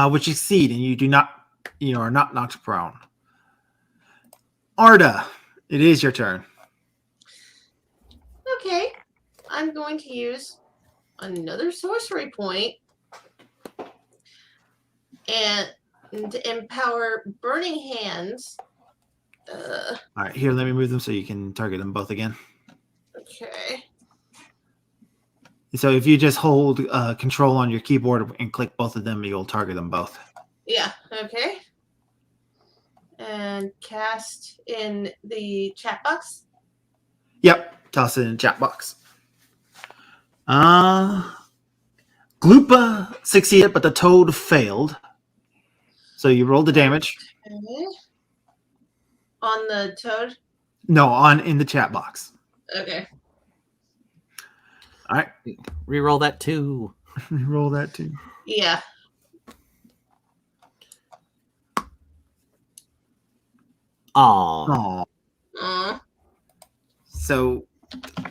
which you succeed, and you are not knocked prone. Arda, it is your turn. Okay. I'm going to use another sorcery point and empower Burning Hands. All right, here, let me move them so you can target them both again. Okay. So if you just hold control on your keyboard and click both of them, you'll target them both. Yeah, okay. And cast in the chat box. Yep, toss it in the chat box. Gloopa succeeded, but the toad failed. So you rolled the damage. Okay. On the toad? No, in the chat box. Okay. All right, Reroll that too. roll that too. Yeah. Aw. Aw. So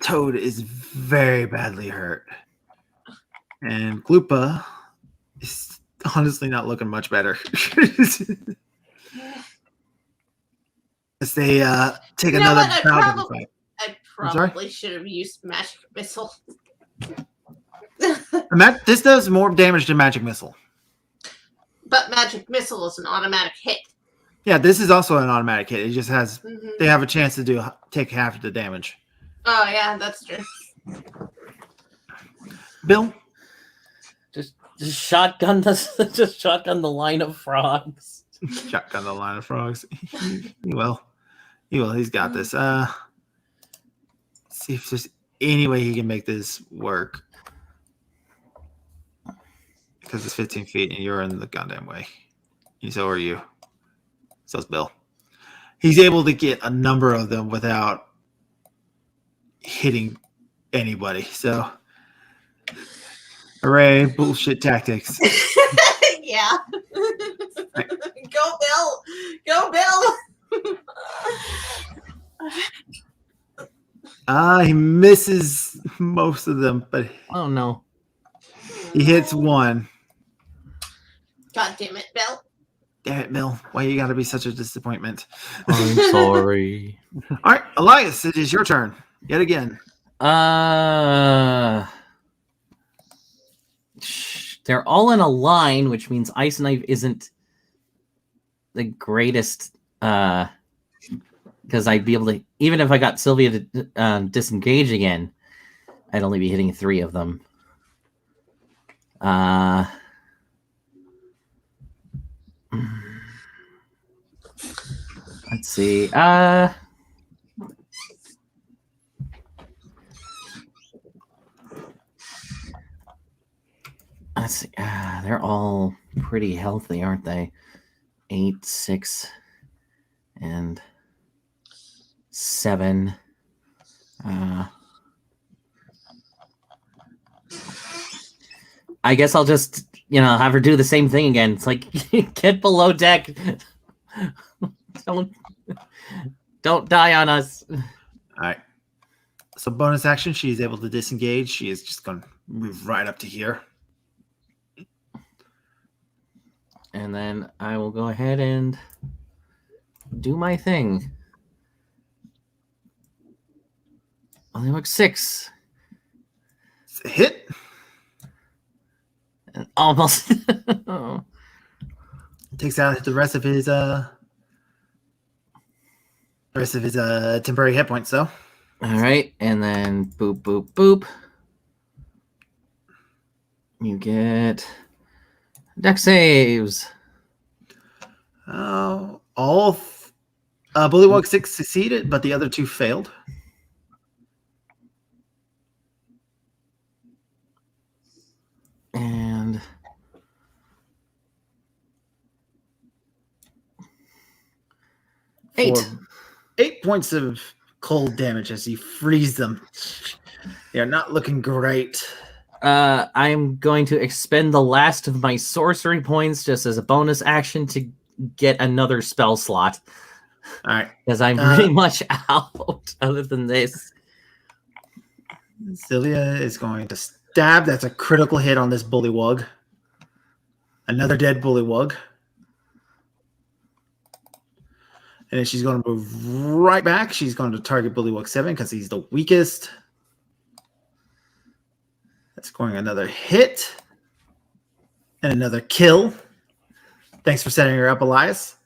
Toad is very badly hurt. And Gloopa is honestly not looking much better. As they take You know another what? bout of the fight. I sorry? probably should have used magic missile. This does more damage than Magic Missile. But magic missile is an automatic hit. Yeah, this is also an automatic hit. It just has Mhm. they have a chance to take half of the damage. Oh yeah, that's true. Bill? Just shotgun the line of frogs. Shotgun the line of frogs. He will. He's got this. Let's see if there's any way he can make this work. Because it's 15 feet and you're in the goddamn way. So are you. So's Bill. He's able to get a number of them without hitting anybody. So, hooray, bullshit tactics. Yeah. Go Bill. Go Bill. He misses most of them, but Oh no. he hits one. God damn it, Bill. Damn it, Bill. Why you gotta be such a disappointment? I'm sorry. All right, Elias, it is your turn. Yet again. They're all in a line, which means Ice Knife isn't the greatest. Because I'd be able to, even if I got Sylvia to disengage again, I'd only be hitting 3 of them. Let's see. Let's see. They're all pretty healthy, aren't they? 8, 6, and 7. I guess I'll just, have her do the same thing again. It's like, get below deck. Don't die on us. All right. So bonus action, she's able to disengage. She is just going to move right up to here. And then I will go ahead and do my thing. Only look 6. It's a hit. And almost. Takes out the rest of his temporary hit points, though. All right, and then boop, boop, boop. You get deck saves. All Bullywug 6 succeeded, but the other 2 failed. And 8. 8 points of cold damage as you freeze them. They're not looking great. I'm going to expend the last of my sorcery points just as a bonus action to get another spell slot. All right. Because I'm pretty much out other than this. Sylvia is going to stab. That's a critical hit on this Bullywug. Another dead Bullywug. And then she's going to move right back. She's going to target Bullywug 7 because he's the weakest. That's scoring another hit. And another kill. Thanks for setting her up, Elias.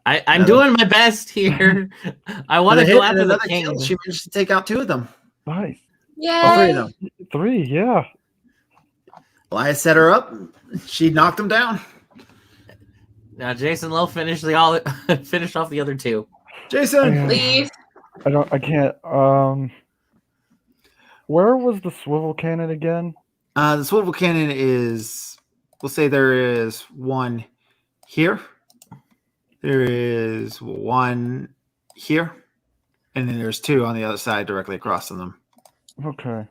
I'm doing my best here. I want to go after the king. Kill. She managed to take out 2 of them. Nice. Yay. All 3 of them. 3, yeah. Elias set her up. She knocked him down. Now Jason Lowe finish off the other 2. Jason, Leave. I can't. Where was the swivel cannon again? the swivel cannon is, we'll say there is 1 here. There is 1 here. And then there's 2 on the other side directly across from them. Okay.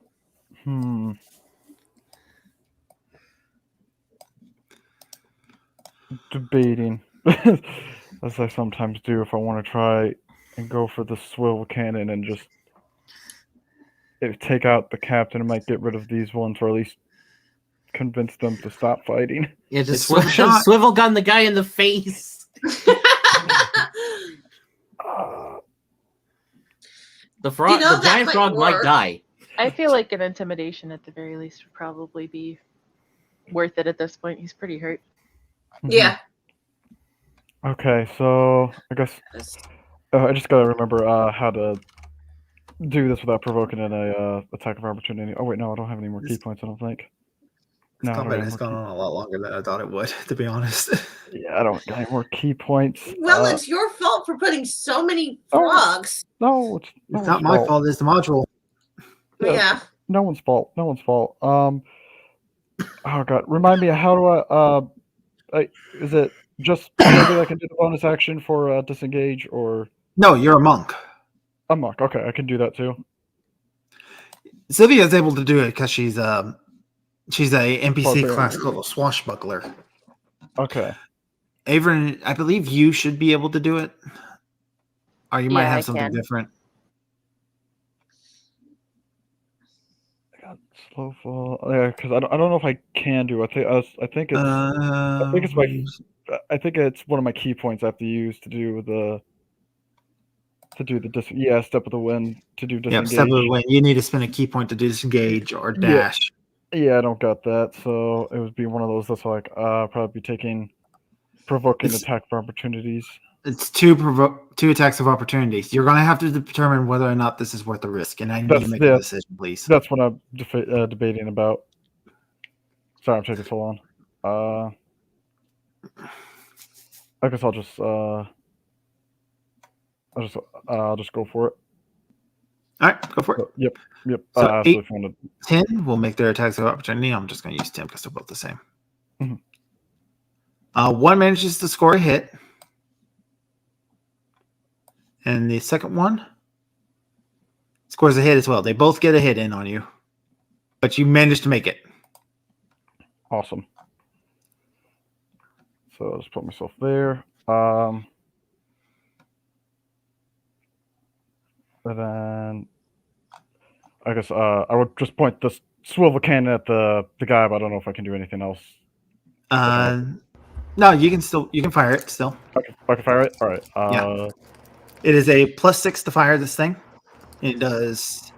Debating. As I sometimes do if I want to try and go for the swivel cannon and just take out the captain. I might get rid of these ones or at least convince them to stop fighting. Yeah, just It's shot. swivel gun the guy in the face. The frog, You know, the that giant might frog might work. die. I feel like an intimidation at the very least would probably be worth it at this point. He's pretty hurt. Yeah. Okay, so I guess I just gotta remember how to do this without provoking an attack of opportunity. Oh wait, no, I don't have any more key points. I don't think. No, I don't Combat have has more gone on a lot longer than I thought it would, to be honest. Yeah, I don't got any more key points. Well, it's your fault for putting so many Oh. frogs. No, It's not my fault. It's the module. Yeah. No one's fault. No one's fault. Oh god, remind me. How do I? Is it Just standard, I can do the bonus action for disengage, or No, you're a monk. a monk. Okay, I can do that too. Sylvia's able to do it because she's a NPC Barbarian. class called a swashbuckler. Okay. Avern, I believe you should be able to do it, or you might Yeah, have I something can. different. I got slow fall. Yeah, because I don't know if I can do. I think it's one of my key points I have to use to do the step of the wind to do Yep, disengage. step of the wind. You need to spend a key point to disengage or dash. Yeah, I don't got that, so it would be one of those that's like probably be taking provoking It's- attack for opportunities. It's two attacks of opportunities. You're going to have to determine whether or not this is worth the risk, and I need you to make a decision, please. That's what I'm debating about. Sorry, I'm taking so long. I guess I'll just go for it. All right, go for it. Yep. So if you wanna- 10 will make their attacks of opportunity. I'm just going to use 10 because they're both the same. Mhm. One manages to score a hit. And the second one scores a hit as well. They both get a hit in on you. But you managed to make it. Awesome. So I'll just put myself there. And then I guess I would just point this swivel cannon at the guy, but I don't know if I can do anything else. No, you can fire it still. I can fire it? All right. Yeah. It is a +6 to fire this thing. It does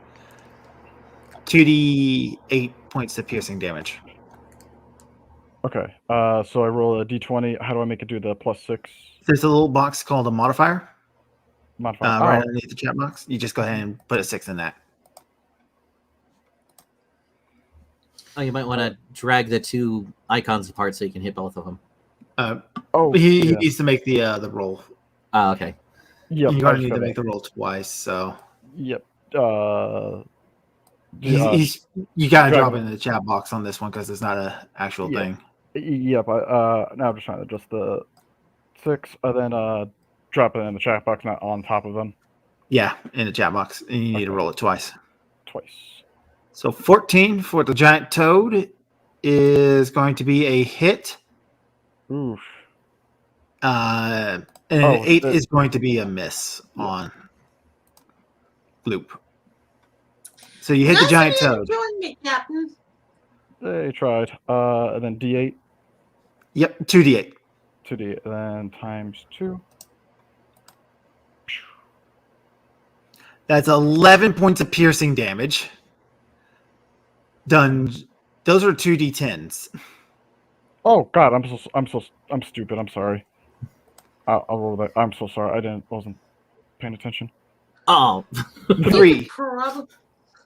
2d8 points of piercing damage. Okay. So I roll a d20. How do I make it do the +6 There's a little box called a modifier modifier? right underneath the chat box. You just go ahead and put a 6 in that. Oh, you might want to drag the two icons apart so you can hit both of them. He needs to make the roll. Oh, okay. Yep. You're going to need to make the roll twice. So Yep. you got to drop it in the chat box on this one because it's not an actual thing. Yep. Now I'm just trying to adjust the 6, and then drop it in the chat box, not on top of them. Yeah, in the chat box. And you need to roll it twice. So 14 for the giant toad is going to be a hit. Oof. And an 8 is going to be a miss on loop. So you hit the giant toad. Join me, Captain. They tried. And then D8. Yep, 2d8. 2D, and then times 2. That's 11 points of piercing damage. Done. Those are 2d10s. Oh God, I'm stupid. I'm sorry. I'll roll that. I'm so sorry. Wasn't paying attention. Oh. 3,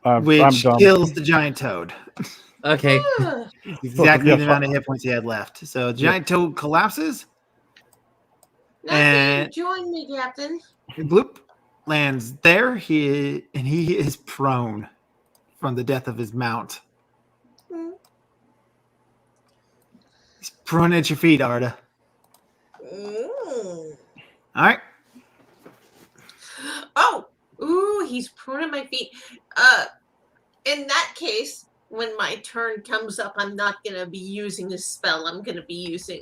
I'm which dumb. kills the giant toad. Okay. Exactly Yes, the amount of hit points he had left. So giant toad collapses. And join me, Captain. Bloop lands there. He is prone from the death of his mount. He's prone at your feet, Arda. All right. Oh, ooh, he's prone at my feet. In that case, when my turn comes up, I'm not gonna be using a spell. I'm gonna be using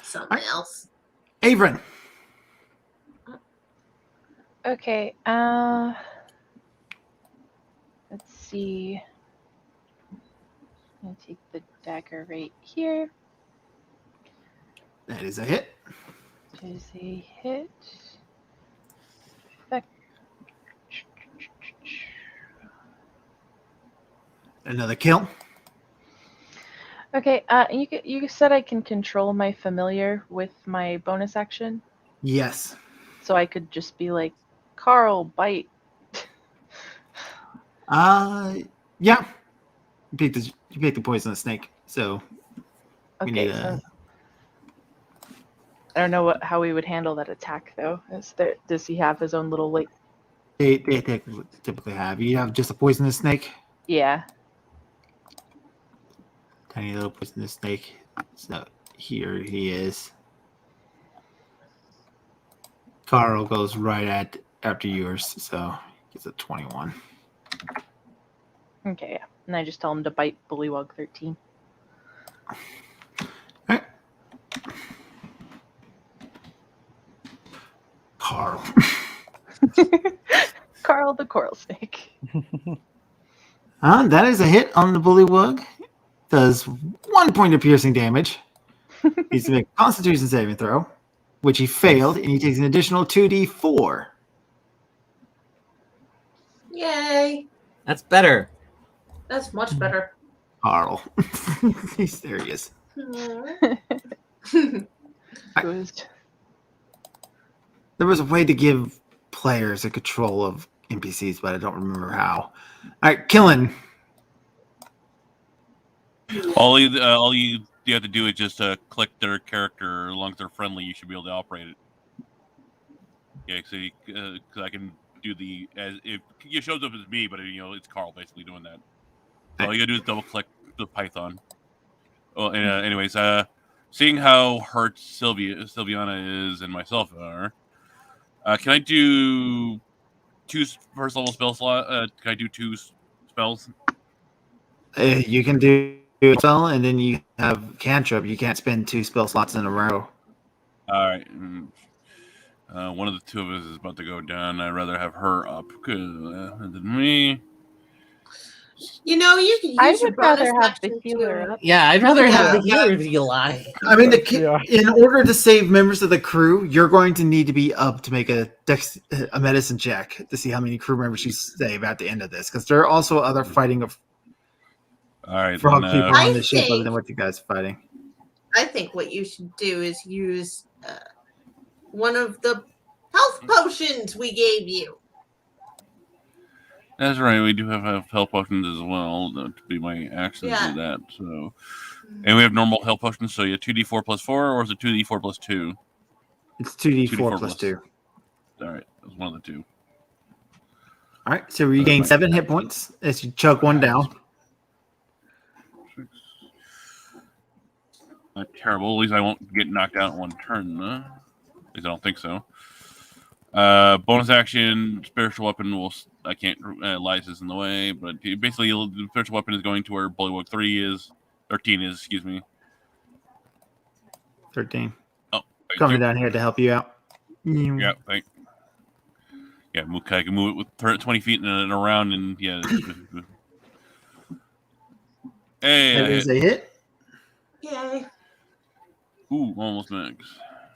something else. Avron. Okay. Let's see. I'll take the dagger right here. That is a hit. That is a hit. Effect. Another kill. Okay. You said I can control my familiar with my bonus action, Yes. so I could just be like, Carl, bite. Yeah. You picked the poisonous snake. So we Okay. need a. I don't know how we would handle that attack though. Does he have his own little like? They typically have. You have just a poisonous snake. Yeah. Tiny little poisonous snake. So Here he is. Carl goes right after yours, so gets a 21. Okay, yeah. And I just tell him to bite Bullywug 13. Alright. Carl. Carl the coral snake. That is a hit on the Bullywug. Does 1 point of piercing damage. He's to make a Constitution saving throw, which he failed, and he takes an additional 2d4. Yay. That's better. That's much better. Carl. There he is. Good. There was a way to give players a control of NPCs, but I don't remember how. All right, killing. All you have to do is just click their character. As long as they're friendly, you should be able to operate it. Yeah, so because I can do as if it shows up as me, but it's Carl basically doing that. So all you gotta do is double click the Python. Well, anyways, seeing how hurt Sylviana is and myself are, can I do 2 first level spell slot? Can I do 2 spells? You can do a spell, and then you have cantrip. You can't spend 2 spell slots in a row. All right. One of the two of us is about to go down. I'd rather have her up than me. You can I use your would rather bonus have the action healer to- up. Yeah, I'd rather have the Yeah. healer be alive. I mean, Yeah. in order to save members of the crew, you're going to need to be up to make a medicine check to see how many crew members you save at the end of this, because there are also other fighting of All right. frog Then, people I on the ship other think- than what you guys are fighting. I think what you should do is use one of the health potions we gave you. that's right. We do have health potions as well. To be my action to Yeah. do that. So, and we have normal health potions. So, 2d4 plus 4, or is it 2d4 plus 2? It's 2d4 2d4 plus 2. All right, that's one of the 2. All right, so you gain 7 hit points as you chug one down. Not terrible. At least I won't get knocked out in one turn. At least I don't think so. Bonus action, spiritual weapon will. I can't. Lies is in the way, but basically, the spiritual weapon is going to where Bullywug 13 is. Excuse me. 13. Oh, thank Coming you. down here to help you out. Yeah, thank. Yeah, I can move it with 20 feet and around, and yeah. Hey, That is a hit. Yay. ooh, almost max.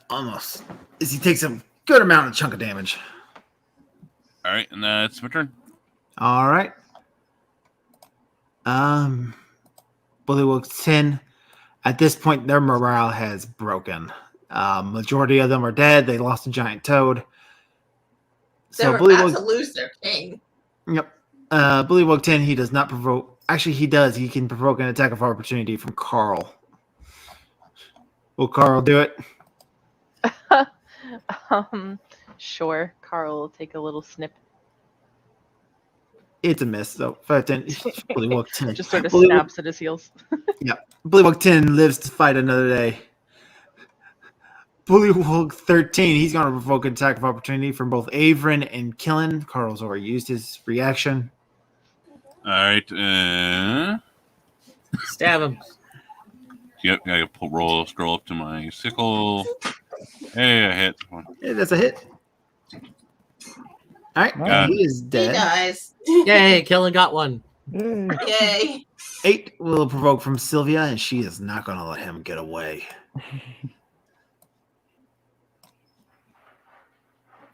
Almost. As he takes a good amount of chunk of damage. All right, and that's my turn. All right. Bullywug 10. At this point, their morale has broken. Majority of them are dead. They lost a giant toad. They So were about to Bullywug, lose their king. yep. Bullywug 10. He does not provoke. Actually, he does. He can provoke an attack of opportunity from Carl. Will Carl do it? Sure. Carl will take a little snip. It's a miss. So 5, 10. Bullywug 10. Just sort of Bullywug- snaps at his heels. Bullywug 10 lives to fight another day. Bullywug 13, he's going to provoke an attack of opportunity from both Averin and Killen. Carl's already used his reaction. All right. Stab him. Yep, I gotta scroll up to my sickle. Hey, I hit one. Yeah, that's a hit. All right, Nice. he is He dead. dies. Yay, Killen got one. Yay. Yay. 8 will provoke from Sylvia, and she is not going to let him get away.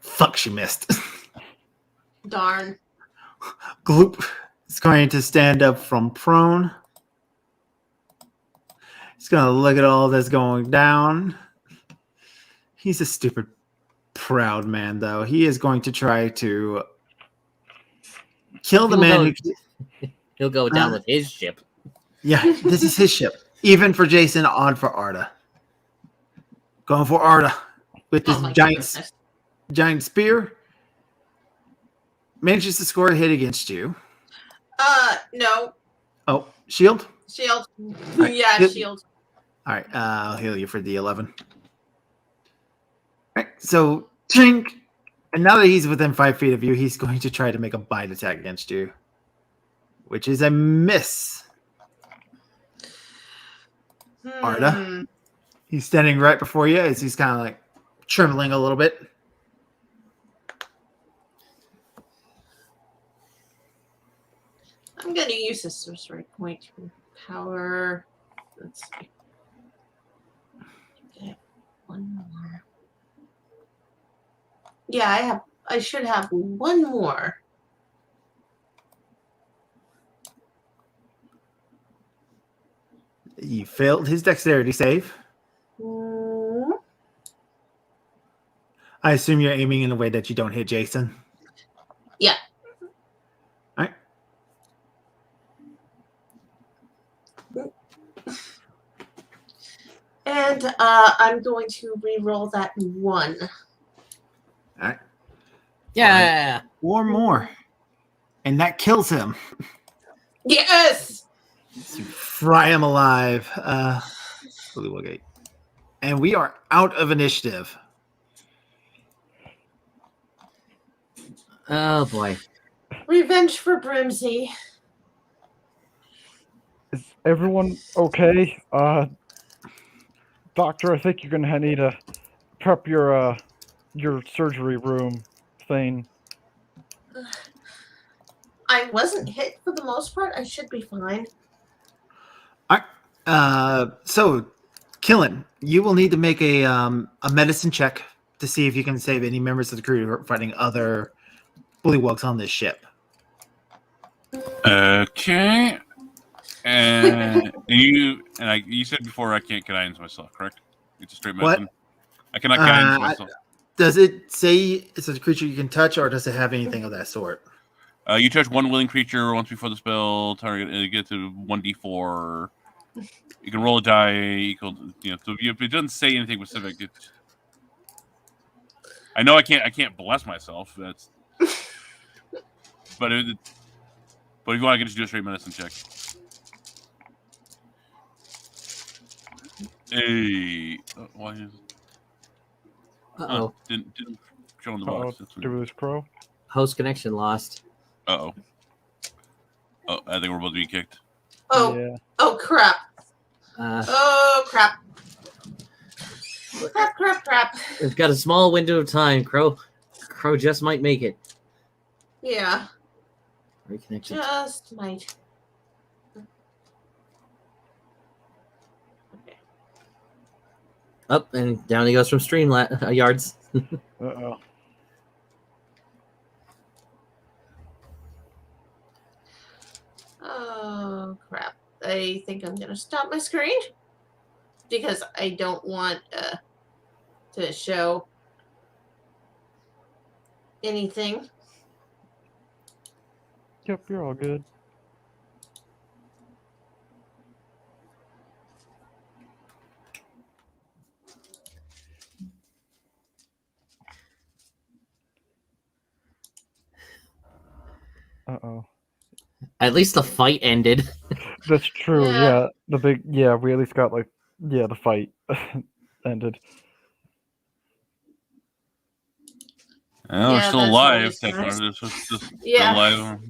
Fuck, she missed. Darn. Gloop is going to stand up from prone. He's going to look at all that's going down. He's a stupid, proud man, though. He is going to try to kill the man who... He'll go down with his ship. Yeah, this is his ship. Even for Jason, odd for Arda. Going for Arda with this Oh my giant goodness. spear. Manages to score a hit against you. No. Oh, shield? Shield. Right. Yeah, Good. shield. All right, I'll heal you for the 11. All right, so chink. And now that he's within 5 feet of you, he's going to try to make a bite attack against you, which is a miss. Arda, he's standing right before you as he's kind of like trembling a little bit. I'm going to use this sorcery point to power. Let's see. Okay, one more. Yeah, I should have one more. You failed his dexterity save. I assume you're aiming in a way that you don't hit Jason. Yeah. All right. And I'm going to re-roll that 1. All right. Yeah. Or more. And that kills him. Yes! You fry him alive. And we are out of initiative. Oh boy. Revenge for Brimsy. Is everyone okay? Doctor, I think you're gonna need to prep your surgery room thing. I wasn't hit for the most part. I should be fine. All right. So, Killen, you will need to make a medicine check to see if you can save any members of the crew who are fighting other bullywugs on this ship. Okay. And you said before I can't guidance myself, correct? It's a straight medicine. What? I cannot guidance myself. Does it say it's a creature you can touch, or does it have anything of that sort? You touch one willing creature once before the spell target, and it gets to 1d4. You can roll a die equal, so if it doesn't say anything specific, I know I can't bless myself. That's, but if you want, I can just do a straight medicine check. Hey, why is? Uh-oh. Didn't show on the box. Do this crow. Host connection lost. Oh, I think we're about to be kicked. Oh, Yeah. oh crap. Oh crap. Crap. We've got a small window of time. Crow just might make it. Yeah, Reconnection. just might. Up and down he goes from stream yards. Uh-oh. Oh crap. I think I'm gonna stop my screen because I don't want to show anything. Yep, you're all good. Uh-oh. At least the fight ended. That's true, Yeah. yeah. We at least got the fight ended. Oh, we're Yeah, still that's alive. always Technically, nice. just Yeah. alive.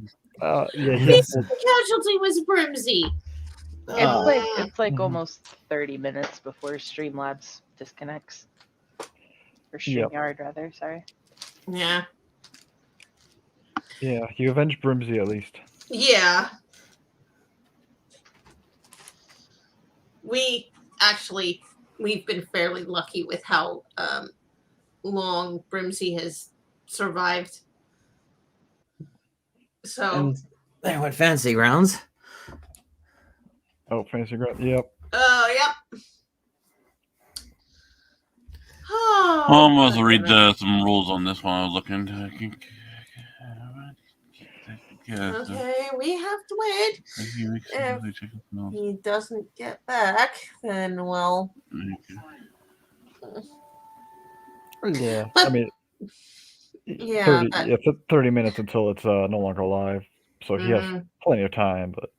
Yeah, The casualty was Brimsy. It's like Mhm. almost 30 minutes before Streamlabs disconnects. Or Yep. StreamYard, rather, sorry. Yeah. Yeah, you avenged Brimsy at least. Yeah. We've been fairly lucky with how long Brimsy has survived. So, And there went fancy rounds. Oh, fancy ground. Yep. yep. Oh, Almost read some rules on this one. I was looking. Okay, we have to wait. If he doesn't get back, then well. Yeah. But- I mean, Yeah, 30 minutes until it's no longer alive. So he has Mhm. plenty of time, but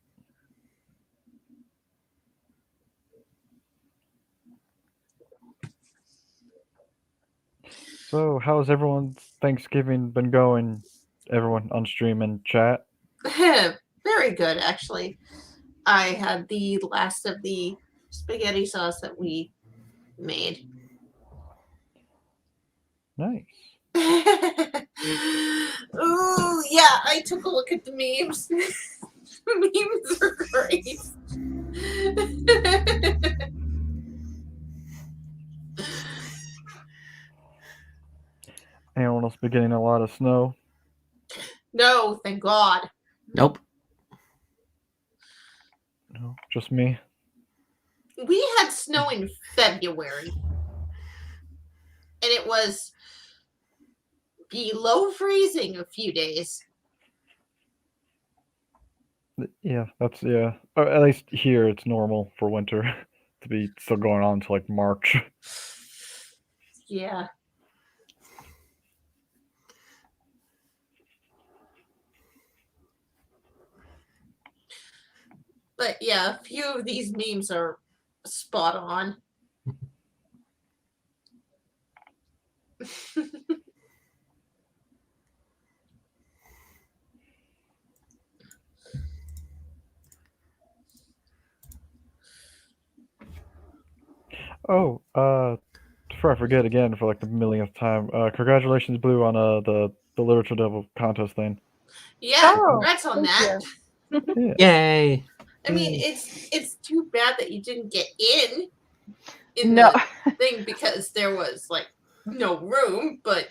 So, how's everyone's Thanksgiving been going? Everyone on stream and chat. Very good, actually. I had the last of the spaghetti sauce that we made. Nice. Ooh, yeah, I took a look at the memes. Memes are great. Anyone else been getting a lot of snow? No, thank God. Nope. No, just me. We had snow in February. And it was below freezing a few days. Yeah, that's at least here it's normal for winter to be still going on until like March. Yeah. But yeah, a few of these memes are spot on. Oh, before I forget again for like the millionth time, congratulations, Blue, on the Literature Devil contest thing. Yeah, Oh, congrats on thank that. Yeah. Yay! I mean, it's too bad that you didn't get in No. the thing because there was like no room, but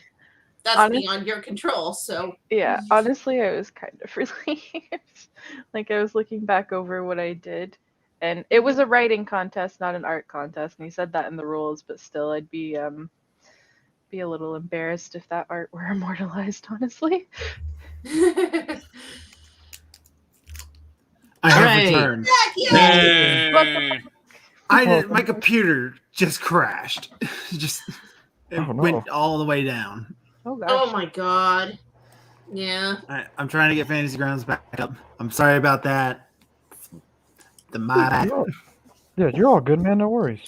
that's Honest- beyond your control. So Yeah, honestly, I was kind of relieved. Like, I was looking back over what I did, and it was a writing contest, not an art contest. And he said that in the rules, but still, I'd be a little embarrassed if that art were immortalized, honestly. I have Hooray! returned. Yay! My computer just crashed. Just it Oh, no. went all the way down. Oh gosh. oh my God. Yeah. I'm trying to get Fantasy Grounds back up. I'm sorry about that. You're all good, man. No worries.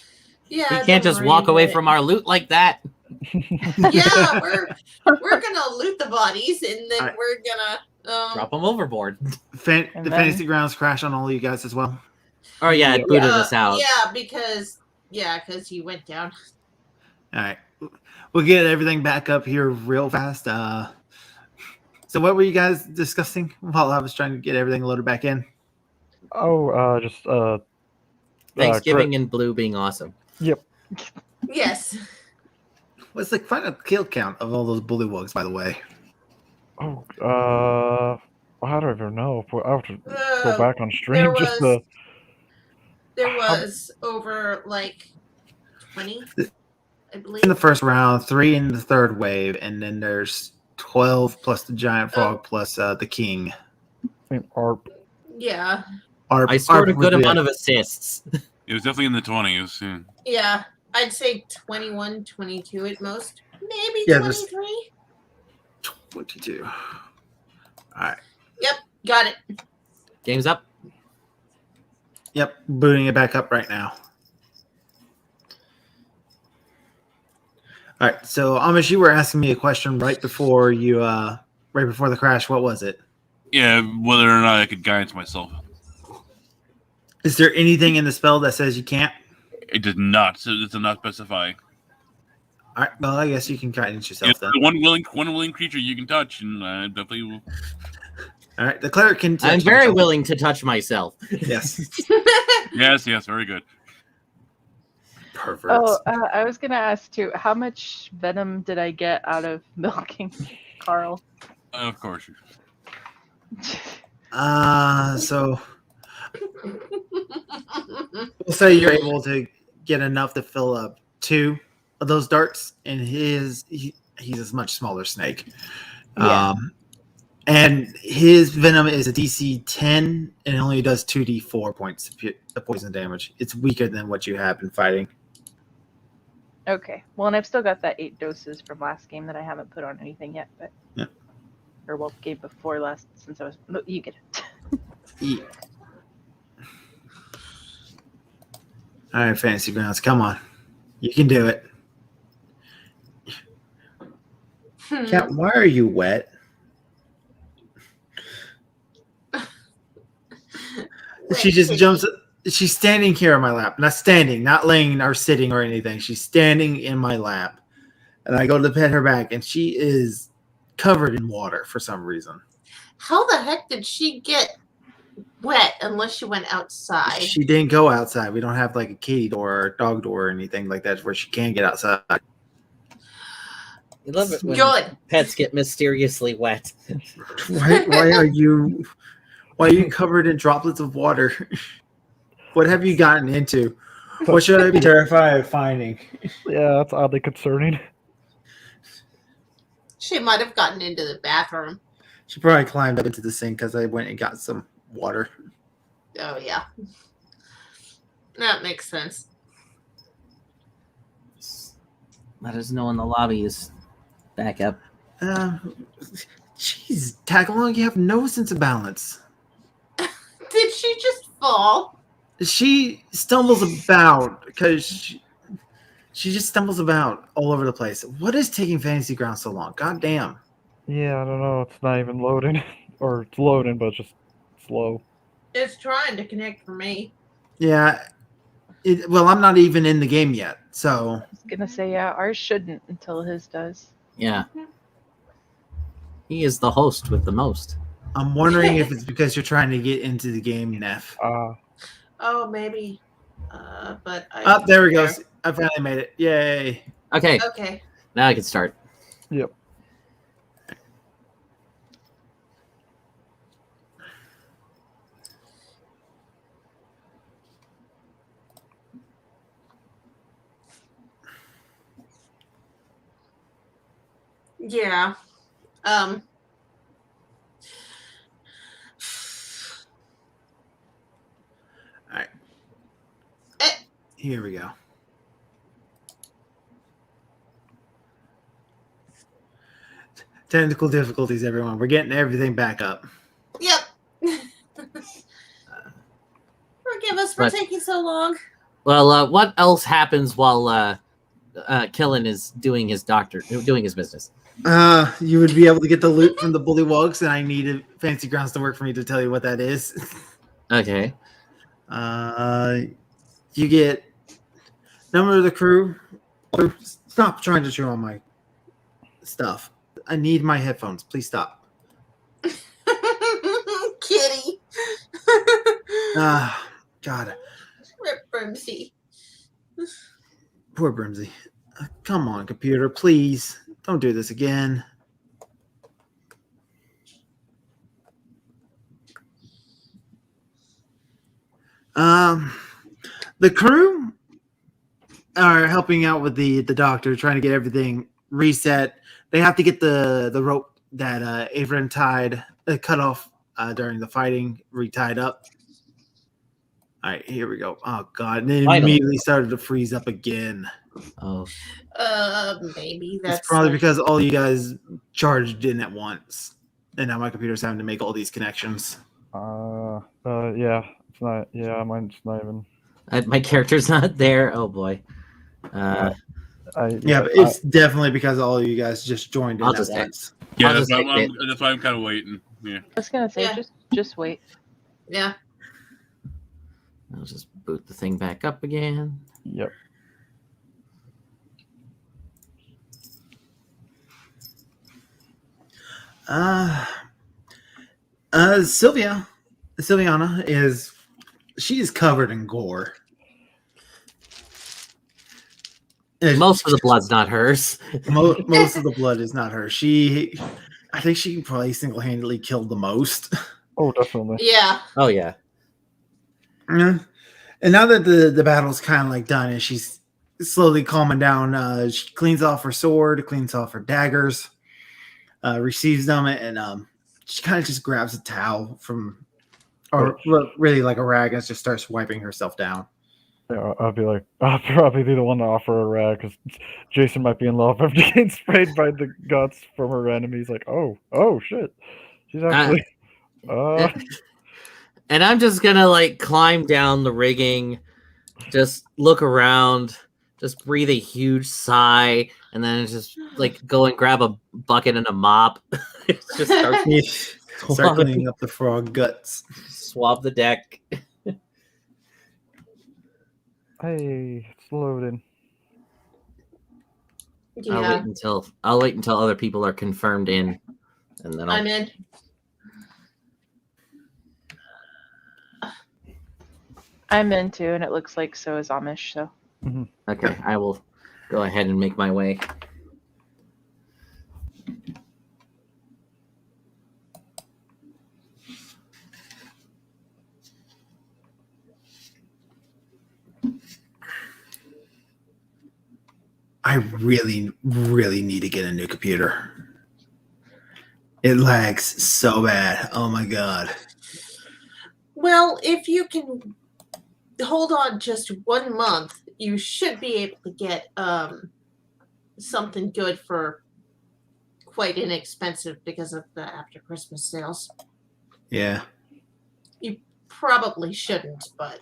Yeah. We can't don't just worry walk away about it. from our loot like that. Yeah, we're gonna loot the bodies and then Alright. we're gonna Drop them overboard. And The then- Fantasy Grounds crashed on all you guys as well. Oh yeah, it booted us out. Yeah, because you went down. All right, we'll get everything back up here real fast. So what were you guys discussing while I was trying to get everything loaded back in? Oh, just Thanksgiving and Blue being awesome. Yep. Yes. What's the final kill count of all those bullywugs, by the way? Oh, how do I even know? I have to go back on stream there just was- to. There was over like 20, I believe. In the first round, 3 in the third wave, and then there's 12 plus the giant frog plus the king. I mean, ARP. Yeah. I scored a good amount of assists. It was definitely in the 20s. Yeah. Yeah. I'd say 21, 22 at most. Maybe Yeah, this- 23. 22. All right. Yep. Got it. Game's up. Yep, booting it back up right now. All right, so Amish, you were asking me a question right before the crash. What was it? Yeah, whether or not I could guidance myself. Is there anything in the spell that says you can't? It did not. So it did not specify. All right, well, I guess you can guidance yourself It's then. the one willing creature you can touch, and I definitely will. All right, the cleric can. I'm touch very himself. willing to touch myself. Yes, Yes, very good. perverts. Oh, I was gonna ask too. How much venom did I get out of milking Carl? Of course. So we'll say you're able to get enough to fill up 2 of those darts, and he's a much smaller snake. Yeah. And his venom is a DC 10 and it only does 2d4 points of poison damage. It's weaker than what you have been fighting. Okay. Well, and I've still got that 8 doses from last game that I haven't put on anything yet, but Yeah. Or well, game before last since I was. No, you get it. Yeah. All right, Fantasy Grounds, come on. You can do it. Cat, why are you wet? She just jumps. She's standing here on my lap. Not standing, not laying or sitting or anything. She's standing in my lap. And I go to pet her back, and she is covered in water for some reason. How the heck did she get wet unless she went outside? She didn't go outside. We don't have like a kitty door or a dog door or anything like that where she can get outside. You love it when Good. pets get mysteriously wet. Why are you covered in droplets of water? What have you gotten into? What should I be terrified of finding? Yeah, that's oddly concerning. She might have gotten into the bathroom. She probably climbed up into the sink because I went and got some water. Oh, yeah. That makes sense. Let us know when the lobby is back up. Jeez, tag along, you have no sense of balance. Did she just fall? She stumbles about because she just stumbles about all over the place. What is taking Fantasy Ground so long? God damn. Yeah, I don't know. It's not even loading. Or it's loading, but just slow. It's trying to connect for me. Yeah. Well, I'm not even in the game yet, so. I was gonna say, yeah, ours shouldn't until his does. Yeah. He is the host with the most. I'm wondering if it's because you're trying to get into the game, Neph. Oh, maybe. But I. There we go. I finally made it. Yay. Okay. Okay. Now I can start. Yep. Yeah. All right. Here we go. Technical difficulties, everyone. We're getting everything back up. Yep. Forgive us for taking so long. Well, what else happens while Killen is doing his business? You would be able to get the loot from the bullywugs, and I needed Fancy Grounds to work for me to tell you what that is. Okay. You get number of the crew. Stop trying to chew on my stuff. I need my headphones. Please stop. Kitty. God. Rip Brimsey. Poor Brimsey. Come on, computer, please. Don't do this again. The crew are helping out with the doctor, trying to get everything reset. They have to get the rope that Averin tied, cut off during the fighting, retied up. All right, here we go. Oh, God. And then immediately started to freeze up again. Oh. Maybe that's... It's probably because all you guys charged in at once. And now my computer's having to make all these connections. Yeah. It's not... Yeah, mine's not even... My character's not there. Oh, boy. But it's definitely because all of you guys just joined in at once. Yeah, that's why I'm kind of waiting. Yeah. I was gonna say, just wait. Yeah. I'll just boot the thing back up again. Yep. Sylviana is covered in gore. Most of the blood's not hers. Most of the blood is not hers. I think she probably single-handedly killed the most. Oh, definitely. Yeah. Oh, yeah. And now that the battle's kind of like done and she's slowly calming down, she cleans off her sword, cleans off her daggers, receives them, and she kind of just grabs a towel or really like a rag, and just starts wiping herself down. Yeah, I'll probably be the one to offer a rag because Jason might be in love after getting sprayed by the guts from her enemies. Like, oh shit, she's actually. And I'm just gonna climb down the rigging, just look around, just breathe a huge sigh, and then it's just like go and grab a bucket and a mop. It just starts Start cleaning up the frog guts. swab the deck. Hey, it's loading. I'll Yeah, wait until other people are confirmed in, and then I'm in. I'm in too, and it looks like so is Amish. So Okay, I will go ahead and make my way. I really, really need to get a new computer. It lags so bad. Oh my god. Well, if you can hold on just 1 month, you should be able to get something good for quite inexpensive because of the after Christmas sales. Yeah. You probably shouldn't, but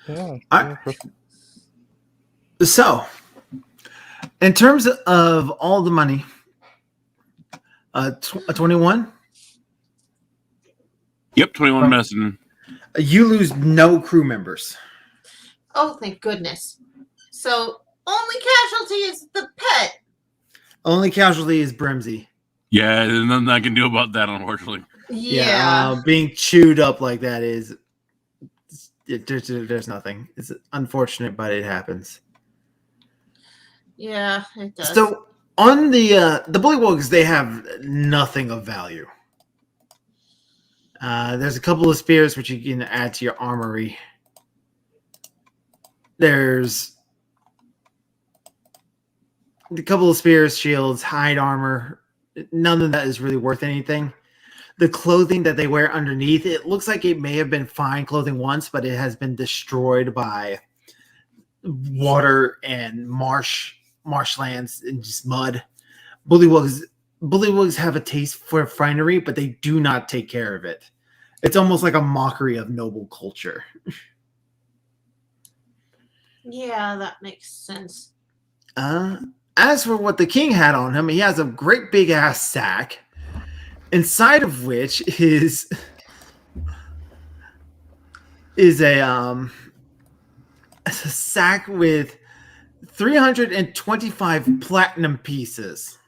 Yeah. I- So, in terms of all the money, 21, Yep, 21 medicine. you lose no crew members. oh, thank goodness. So only casualty is the pet. Only casualty is Brimsy. Yeah, there's nothing I can do about that, unfortunately. Yeah. Being chewed up like that is there's nothing. It's unfortunate, but it happens. Yeah, it does. So on the bullywugs, they have nothing of value. There's a couple of spears which you can add to your armory. There's a couple of spears, shields, hide armor. None of that is really worth anything. The clothing that they wear underneath, it looks like it may have been fine clothing once, but it has been destroyed by water and marshlands and just mud. Bullywugs have a taste for finery, but they do not take care of it. It's almost like a mockery of noble culture. Yeah, that makes sense. As for what the king had on him, he has a great big ass sack, inside of which is a sack with 325 platinum pieces.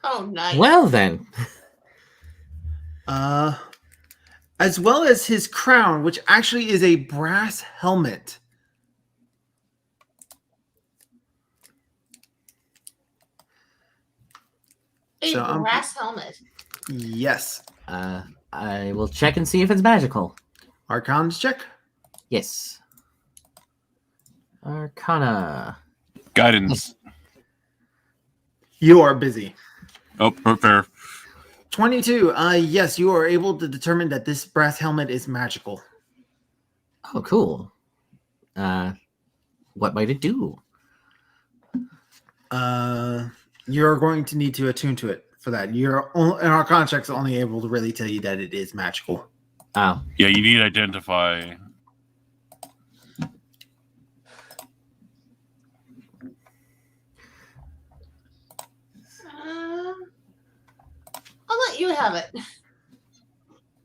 Oh, nice. Well then, As well as his crown, which actually is a brass helmet. A So, brass helmet. Yes. I will check and see if it's magical. Arcana check. Yes. Arcana. Guidance. You are busy. Oh, fair. 22. Yes, you are able to determine that this brass helmet is magical. Oh, cool. What might it do? You're going to need to attune to it for that. And our contract's only able to really tell you that it is magical. Oh, Yeah, you need to identify. I'll let you have it.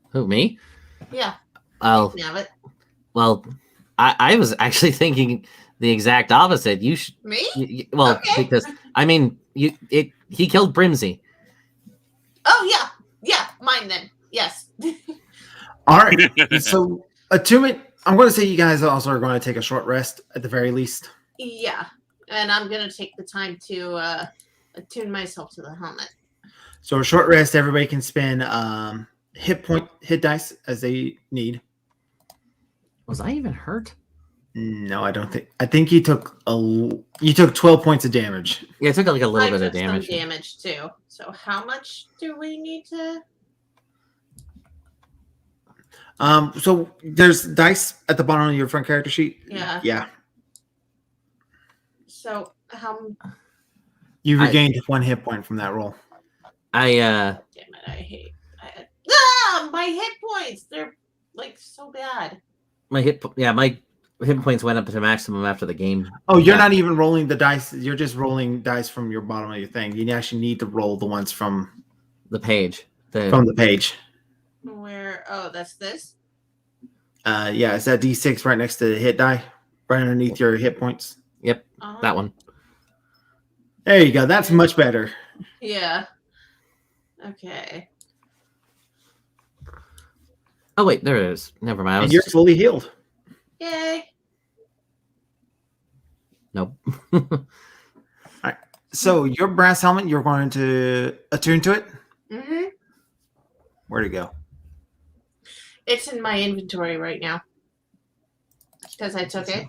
who, me? Yeah, Well, you can have it. well, I was actually thinking the exact opposite. You should. Me? Well, Okay. because I mean, he killed Brimsy. Oh, yeah, mine then. Yes. All right. So, attunement, I'm going to say you guys also are going to take a short rest at the very least. Yeah, and I'm gonna take the time to attune myself to the helmet. So, a short rest, everybody can spend hit dice as they need. Was I even hurt? No, I don't think. I think you took 12 points of damage. Yeah, I took like a little I bit of took some damage. damage too. So how much do we need to? So there's dice at the bottom of your front character sheet. Yeah. Yeah. So how? You regained 1 hit point from that roll. Damn it! I hate. My hit points. They're like so bad. My hit points went up to maximum after the game. Oh, you're Yeah. not even rolling the dice. You're just rolling dice from your bottom of your thing. You actually need to roll the ones from The page. the page. Where? Oh, that's this. Yeah, it's that D6 right next to the hit die, right underneath your hit points. Yep, Uh-huh. that one. There you go. That's much better. Yeah. Okay. Oh wait, there it is. Never mind. I And was you're fully healed. Yay. Nope. So your brass helmet, you're going to attune to it. Mm-hmm. Where'd it go? It's in my inventory right now. Because I took it.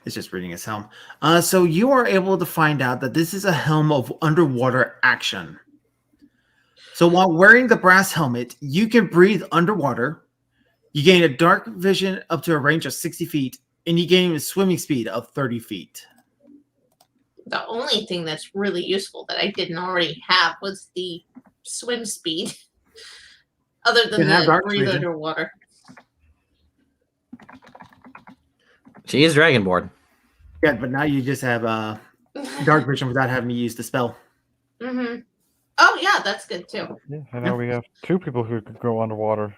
It's just reading his helm. So you are able to find out that this is a helm of underwater action. So while wearing the brass helmet, you can breathe underwater. You gain a dark vision up to a range of 60 feet, and you gain a swimming speed of 30 feet. The only thing that's really useful that I didn't already have was the swim speed. Other than Can have the dark breathe vision. underwater. She is Dragonborn. Yeah, but now you just have dark vision without having to use the spell. Mm-hmm. Oh, yeah, that's good too. Yeah, and now we have 2 people who could go underwater.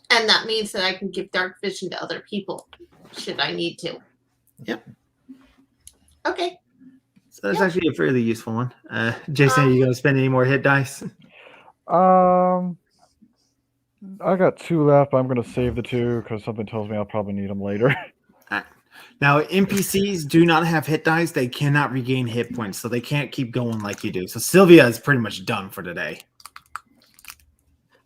And that means that I can give dark vision to other people, should I need to. Yep. Okay. So that's actually a fairly useful one. Jason, are you going to spend any more hit dice? I got 2 left, but I'm gonna save the 2 because something tells me I'll probably need them later. Now, NPCs do not have hit dice. They cannot regain hit points, so they can't keep going like you do. So Sylvia is pretty much done for today.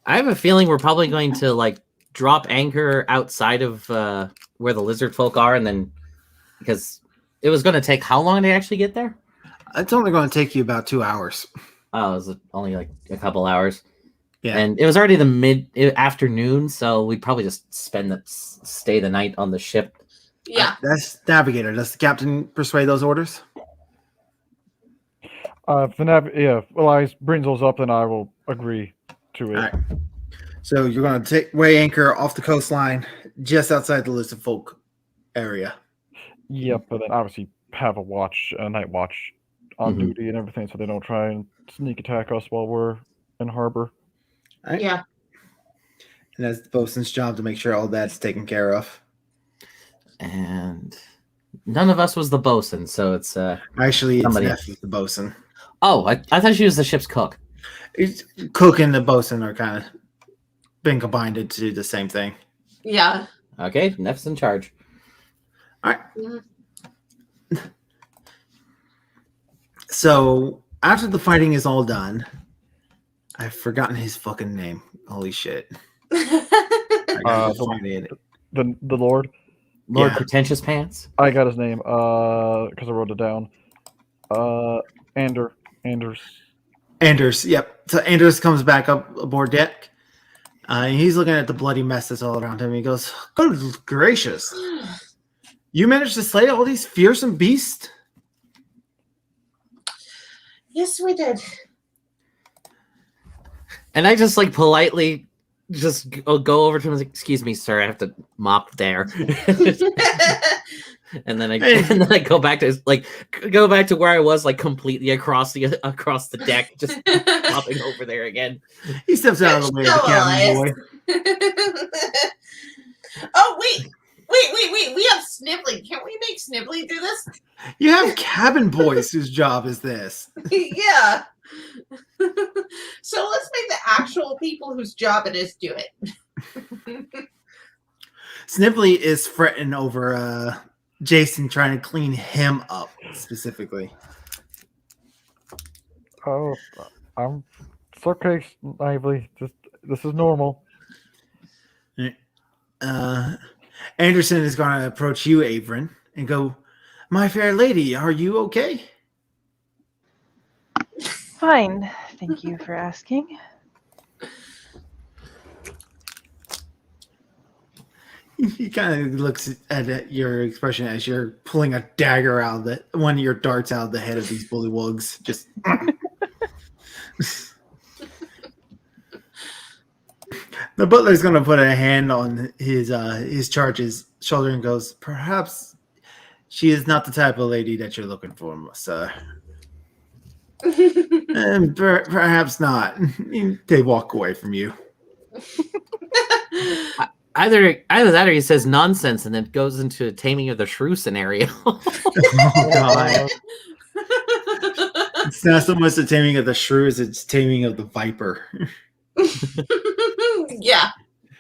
I have a feeling we're probably going to like drop anchor outside of where the lizard folk are, and then because it was going to take how long to actually get there? It's only going to take you about 2 hours. Oh, it was only like a couple hours. Yeah. And it was already the mid-afternoon, so we'd probably just stay the night on the ship. Yeah. That's navigator. Does the captain persuade those orders? If the Elias brings those up, then I will agree to it. All right. So you're going to weigh anchor off the coastline, just outside the lizard folk area. Yep, but then obviously have a night watch on Mhm. duty and everything, so they don't try and sneak attack us while we're in harbor. All right. Yeah. And that's the bosun's job to make sure all that's taken care of. And none of us was the bosun, so it's Actually, it's somebody Neph who's the bosun. Oh, I thought she was the ship's cook. Cook and the bosun are kind of been combined to do the same thing. Yeah. Okay, Neph's in charge. All right. Mhm. So after the fighting is all done, I've forgotten his fucking name. Holy shit! I gotta go find it. The Lord. Lord Yeah. Pretentious Pants. I got his name because I wrote it down. Anders. Anders. Yep. So Anders comes back up aboard deck. And he's looking at the bloody mess that's all around him. He goes, "Good gracious! You managed to slay all these fearsome beasts?" Yes, we did. And I just like politely just go over to him and say, "Excuse me, sir, I have to mop there." and then I go back to where I was, like completely across the deck, just popping over there again. He steps out of the way of the cabin boy. Oh, wait. We have Snibbly. Can't we make Snibbly do this? You have cabin boys whose job is this. Yeah. So let's make the actual people whose job it is do it. Snibbly is fretting over Jason trying to clean him up specifically. Oh, it's okay, Lively. This is normal. Anderson is going to approach you, Avrin, and go, "My fair lady, are you okay?" Fine. Thank you for asking. He kind of looks at your expression as you're pulling a dagger out of one of your darts out of the head of these bullywugs. Just the butler's going to put a hand on his charges shoulder and goes, "Perhaps she is not the type of lady that you're looking for, sir. And perhaps not." They walk away from you. Either that or he says nonsense and then goes into a Taming of the Shrew scenario. Oh, God. It's not so much the taming of the shrew as it's taming of the viper. Yeah.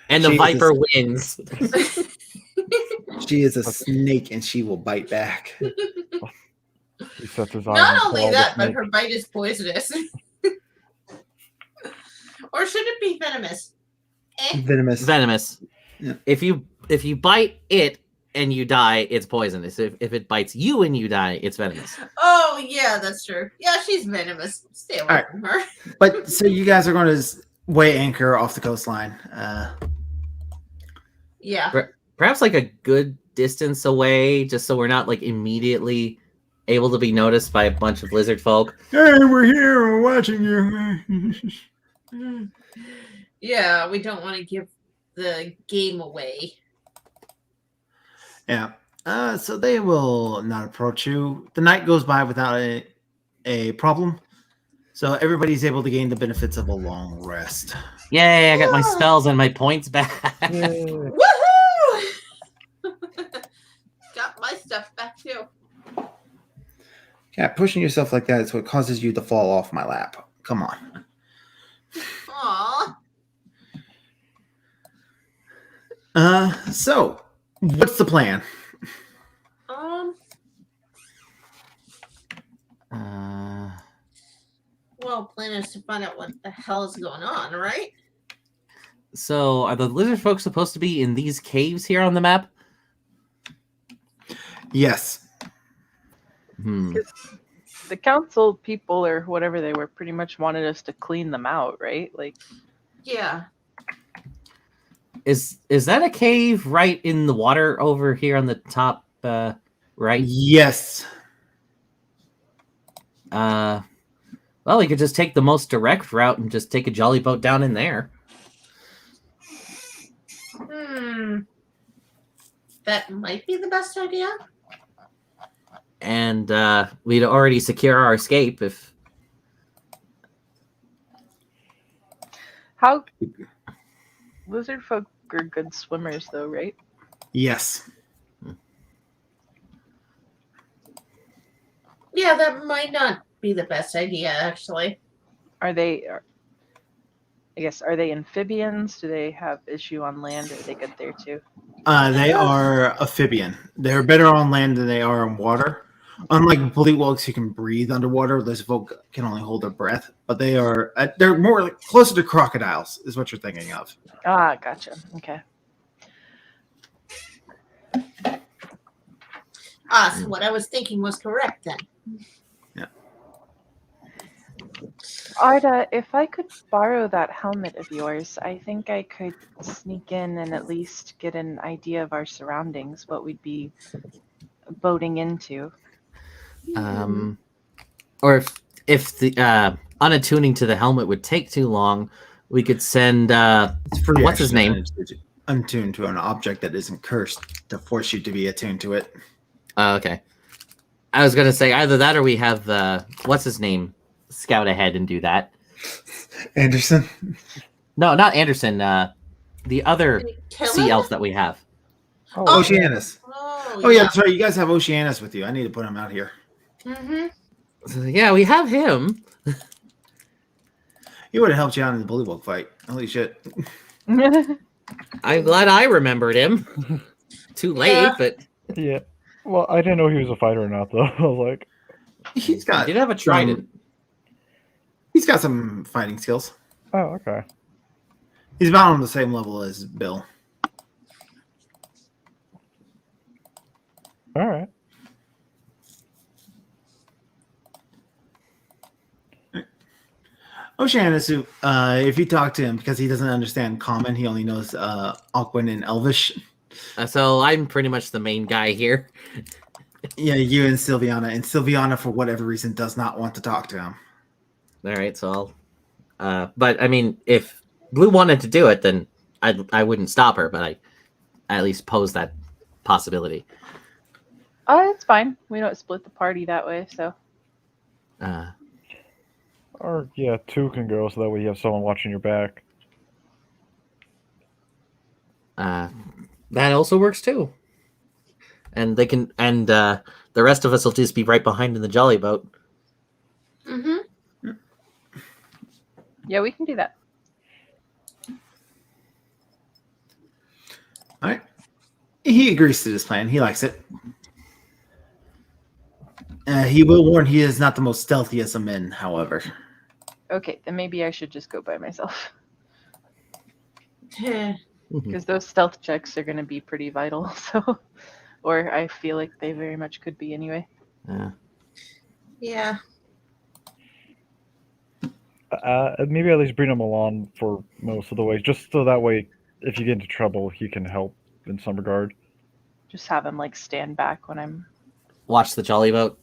And the viper wins. She is a snake and she will bite back. He sets his eyes Not on only Paul, the that, but snake. her bite is poisonous. Or should it be venomous? Venomous. Venomous. Yeah. If you bite it and you die, it's poisonous. If it bites you and you die, it's venomous. Oh, yeah, that's true. Yeah, she's venomous. Stay away from her. But so you guys are going to weigh anchor off the coastline. Yeah. Perhaps like a good distance away, just so we're not like immediately able to be noticed by a bunch of lizard folk. Hey, we're here. We're watching you. Yeah, we don't want to give the game away. Yeah. So they will not approach you. The night goes by without a problem. So everybody's able to gain the benefits of a long rest. Yay, I got my spells and my points back. Woohoo! Got my stuff back too. Yeah, pushing yourself like that is what causes you to fall off my lap. Come on. Aw. So what's the plan? Well, plan is to find out what the hell is going on, right? So are the lizard folk supposed to be in these caves here on the map? Yes. The council people or whatever they were pretty much wanted us to clean them out, right? Like, Yeah. Is that a cave right in the water over here on the top right? Yes. Well, we could just take the most direct route and just take a jolly boat down in there. That might be the best idea. And we'd already secure our escape if... how lizard folk are good swimmers, though, right? Yes. Yeah, that might not be the best idea, actually. Are they? I guess, are they amphibians? Do they have issue on land? Or are they good there too? They are amphibian. They're better on land than they are on water. Unlike bullywugs who can breathe underwater, lizard folk can only hold their breath. But they're more like closer to crocodiles, is what you're thinking of. Ah, gotcha. Okay. So what I was thinking was correct then. Arda, if I could borrow that helmet of yours, I think I could sneak in and at least get an idea of our surroundings, what we'd be boating into. Or if the unattuning to the helmet would take too long, we could send It's free what's his name? Untuned to an object that isn't cursed to force you to be attuned to it. Okay. I was gonna say either that or we have what's his name scout ahead and do that. Anderson? No, not Anderson. The other Kill sea him? elf that we have. Oceanus. Oh Yeah, that's right. You guys have Oceanus with you. I need to put him out here. Mm-hmm. So, yeah, we have him. He would have helped you out in the bullywug fight. Holy shit. I'm glad I remembered him. Too late, Yeah. but Yeah. Well, I didn't know he was a fighter or not, though. I was like, He's I got did have a trident. he's got some fighting skills. oh, okay. He's about on the same level as Bill. All right. Oceanus, if you talk to him, because he doesn't understand Common, he only knows Alcuin and Elvish. So I'm pretty much the main guy here. Yeah, you and Sylviana. And Sylviana, for whatever reason, does not want to talk to him. All right, so I'll. But I mean, if Blue wanted to do it, then I wouldn't stop her. But I at least pose that possibility. Oh, it's fine. We don't split the party that way, so. Or yeah, 2 can go, so that way you have someone watching your back. That also works too. And they can, and the rest of us will just be right behind in the jolly boat. Mm-hmm. Yeah, we can do that. All right. He agrees to this plan. He likes it. He will warn he is not the most stealthiest of men, however. Okay, then maybe I should just go by myself. Yeah. Because those stealth checks are going to be pretty vital, so. Or I feel like they very much could be anyway. Yeah. Maybe at least bring him along for most of the way, just so that way, if you get into trouble, he can help in some regard. Just have him like stand back when I'm. Watch the jolly boat.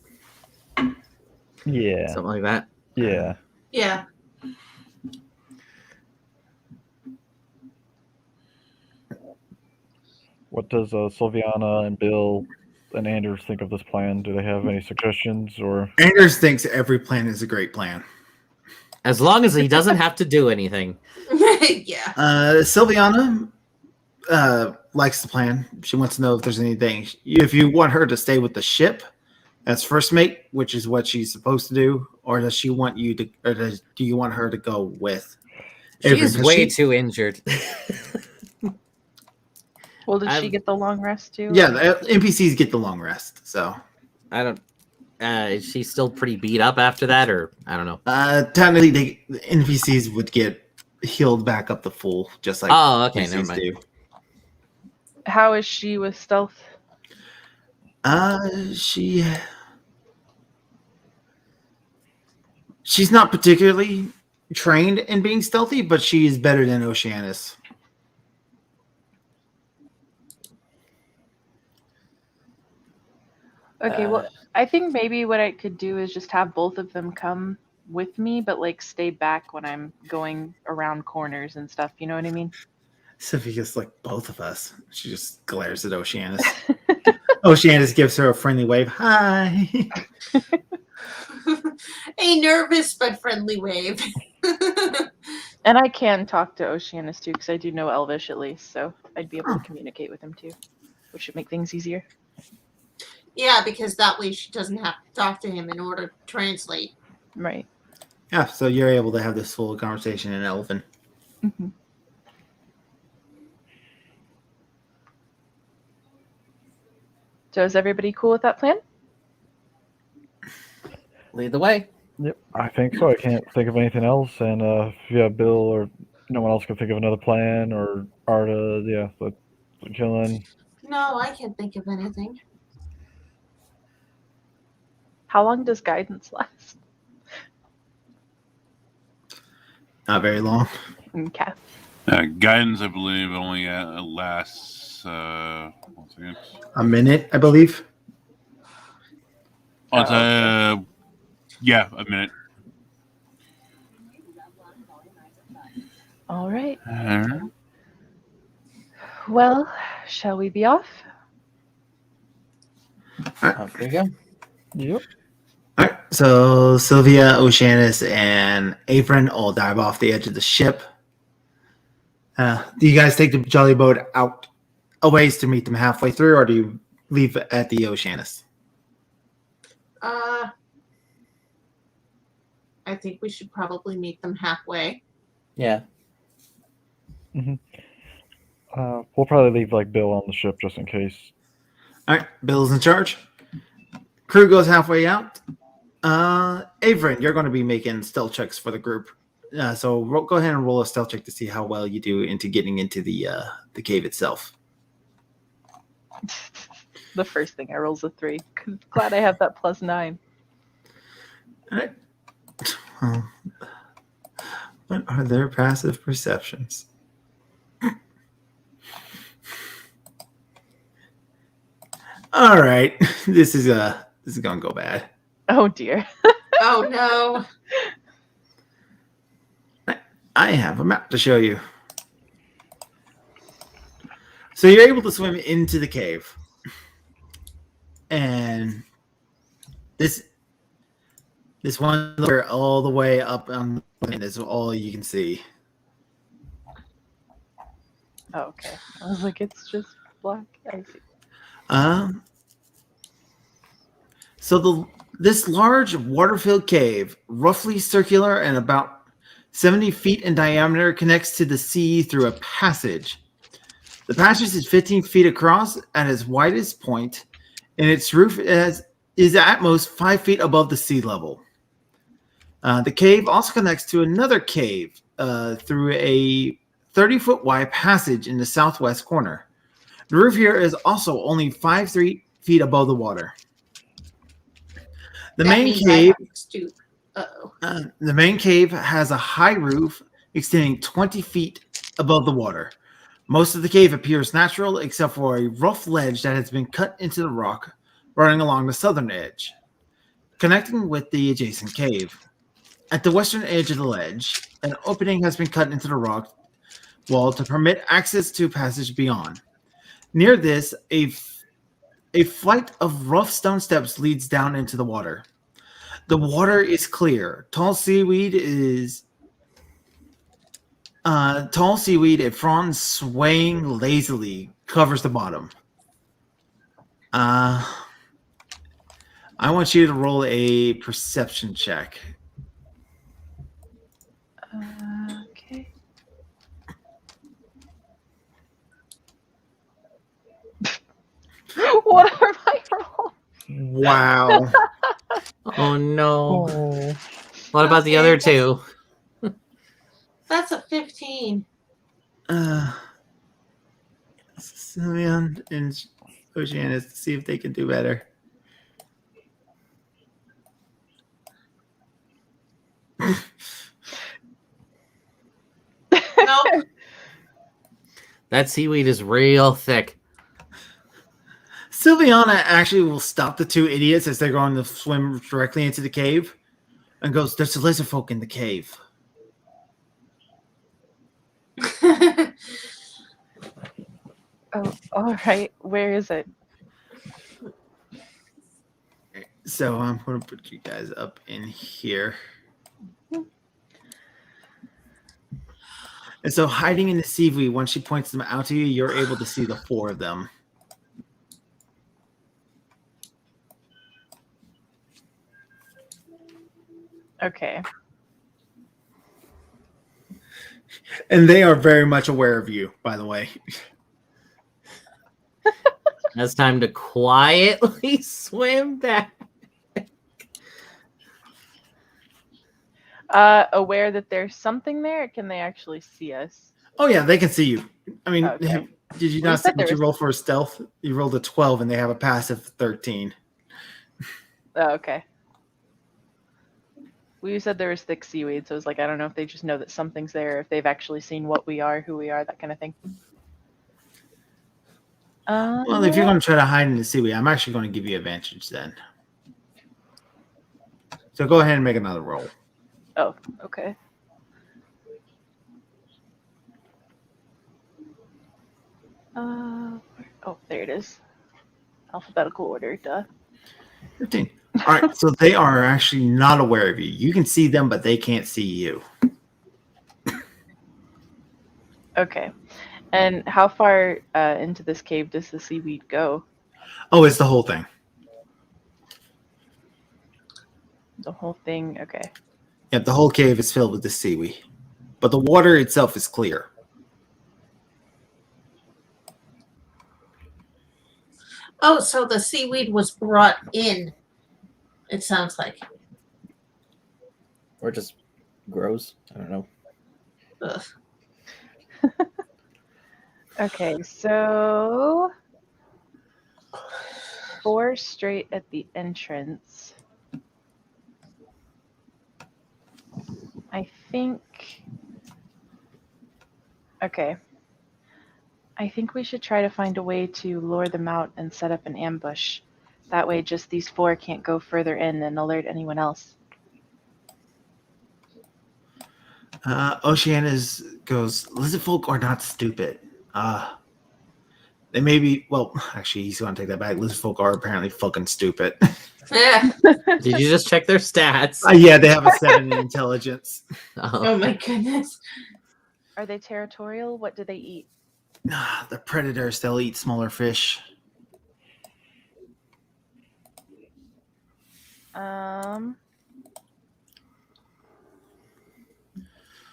Yeah. Something like that. Yeah. Yeah. What does Sylviana and Bill and Anders think of this plan? Do they have any suggestions or? Anders thinks every plan is a great plan. As long as he doesn't have to do anything. Yeah. Sylviana likes the plan. She wants to know if there's anything. If you want her to stay with the ship as first mate, which is what she's supposed to do, or does she want you to, or do you want her to go with? She's way too injured. Well, did she get the long rest too? Yeah, the NPCs get the long rest. So I don't. Is she still pretty beat up after that, or I don't know? Technically, the NPCs would get healed back up to full, just like oh, okay, never NPCs mind. do. How is she with stealth? She's not particularly trained in being stealthy, but she is better than Oceanus. Okay, well, I think maybe what I could do is just have both of them come with me, but like stay back when I'm going around corners and stuff. You know what I mean? Sophia's like both of us. She just glares at Oceanus. Oceanus gives her a friendly wave. Hi. A nervous but friendly wave. And I can talk to Oceanus too, because I do know Elvish at least, so I'd be able to communicate with him too, which should make things easier. Yeah, because that way she doesn't have to talk to him in order to translate. Right. Yeah, so you're able to have this full conversation in Elven. Mm-hmm. So is everybody cool with that plan? Lead the way. Yep, I think so. I can't think of anything else. And if you have Bill or no one else can think of another plan, or Arda, yeah, but killing. No, I can't think of anything. How long does guidance last? Not very long. Okay. Guidance, I believe, only lasts. 1 second. A minute, I believe. Yeah, a minute. All right. Well, shall we be off? Off we go. Yep. All right, so Sylvia, Oceanus, and Apron all dive off the edge of the ship. Do you guys take the jolly boat out a ways to meet them halfway through, or do you leave at the Oceanus? I think we should probably meet them halfway. Yeah. Mm-hmm. We'll probably leave like Bill on the ship just in case. All right, Bill's in charge. Crew goes halfway out. Averin, you're going to be making stealth checks for the group. So go ahead and roll a stealth check to see how well you do into getting into the cave itself. The first thing I roll is a 3. Glad I have that +9. All right. What are their passive perceptions? All right, this is gonna go bad. Oh dear. Oh no. I have a map to show you. So you're able to swim into the cave. and this one all the way up on the plane is all you can see. Oh, okay. I was like, it's just black. I see. So this large water-filled cave, roughly circular and about 70 feet in diameter, connects to the sea through a passage. The passage is 15 feet across at its widest point, and its roof is at most 5 feet above the sea level. The cave also connects to another cave through a 30-foot wide passage in the southwest corner. The roof here is also only 5 feet above the water. The main cave. The main cave has a high roof extending 20 feet above the water. Most of the cave appears natural, except for a rough ledge that has been cut into the rock, running along the southern edge, connecting with the adjacent cave. At the western edge of the ledge, an opening has been cut into the rock wall to permit access to passage beyond. Near this, a flight of rough stone steps leads down into the water. The water is clear. Tall seaweed and fronds swaying lazily covers the bottom. I want you to roll a perception check. Okay. What are my rolls? Wow. Oh no. Oh, What about the other two? That's a 15. Simeon and Oceana to see if they can do better. Nope. That seaweed is real thick. Sylviana actually will stop the two idiots as they're going to swim directly into the cave and goes, "There's a lizard folk in the cave." Oh, all right. Where is it? So I'm going to put you guys up in here. And so hiding in the seaweed, once she points them out to you, you're able to see the four of them. Okay. And they are very much aware of you, by the way. It's time to quietly swim back. Aware that there's something there? Or can they actually see us? Oh, yeah, they can see you. I mean, Okay. did you Well, not you see said what you there roll for stealth? You rolled a 12 and they have a passive 13. Oh, okay. Well, you said there was thick seaweed, so I was like, I don't know if they just know that something's there, if they've actually seen what we are, who we are, that kind of thing. Well, if you're going to try to hide in the seaweed, I'm actually going to give you advantage then. So go ahead and make another roll. Oh, okay. Oh, there it is. Alphabetical order, duh. 13. All right, so they are actually not aware of you. You can see them, but they can't see you. Okay. And how far into this cave does the seaweed go? Oh, it's the whole thing. The whole thing? Okay. Yep, the whole cave is filled with the seaweed. But the water itself is clear. Oh, so the seaweed was brought in. It sounds like. Or just grows. I don't know. Ugh. Okay, so 4 straight at the entrance. I think. Okay. I think we should try to find a way to lure them out and set up an ambush. That way, just these 4 can't go further in and alert anyone else. Oceana goes, "Lizard folk are not stupid. They may be. Well, actually, he's going to take that back. Lizard folk are apparently fucking stupid. Yeah. Did you just check their stats? Yeah, they have a 7 in intelligence. Oh my goodness. Are they territorial? What do they eat? The predators, they'll eat smaller fish.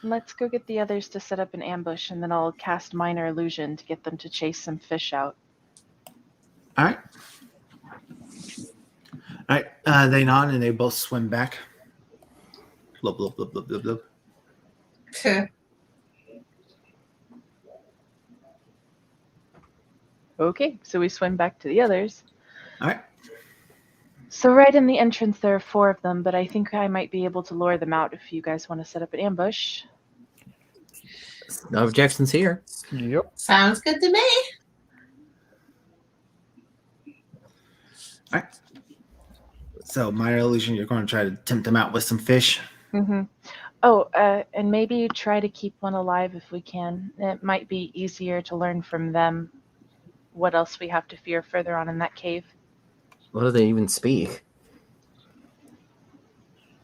Let's go get the others to set up an ambush, and then I'll cast Minor Illusion to get them to chase some fish out. All right. All right. They nod and they both swim back. Blub, blub, blub, blub, blub, blub. Okay, so we swim back to the others. All right. So right in the entrance, there are 4 of them, but I think I might be able to lure them out if you guys want to set up an ambush. No objections here. Yep. Sounds good to me. All right. So, Minor Illusion, you're going to try to tempt them out with some fish. Mm-hmm. Oh, and maybe try to keep one alive if we can. It might be easier to learn from them what else we have to fear further on in that cave. What do they even speak?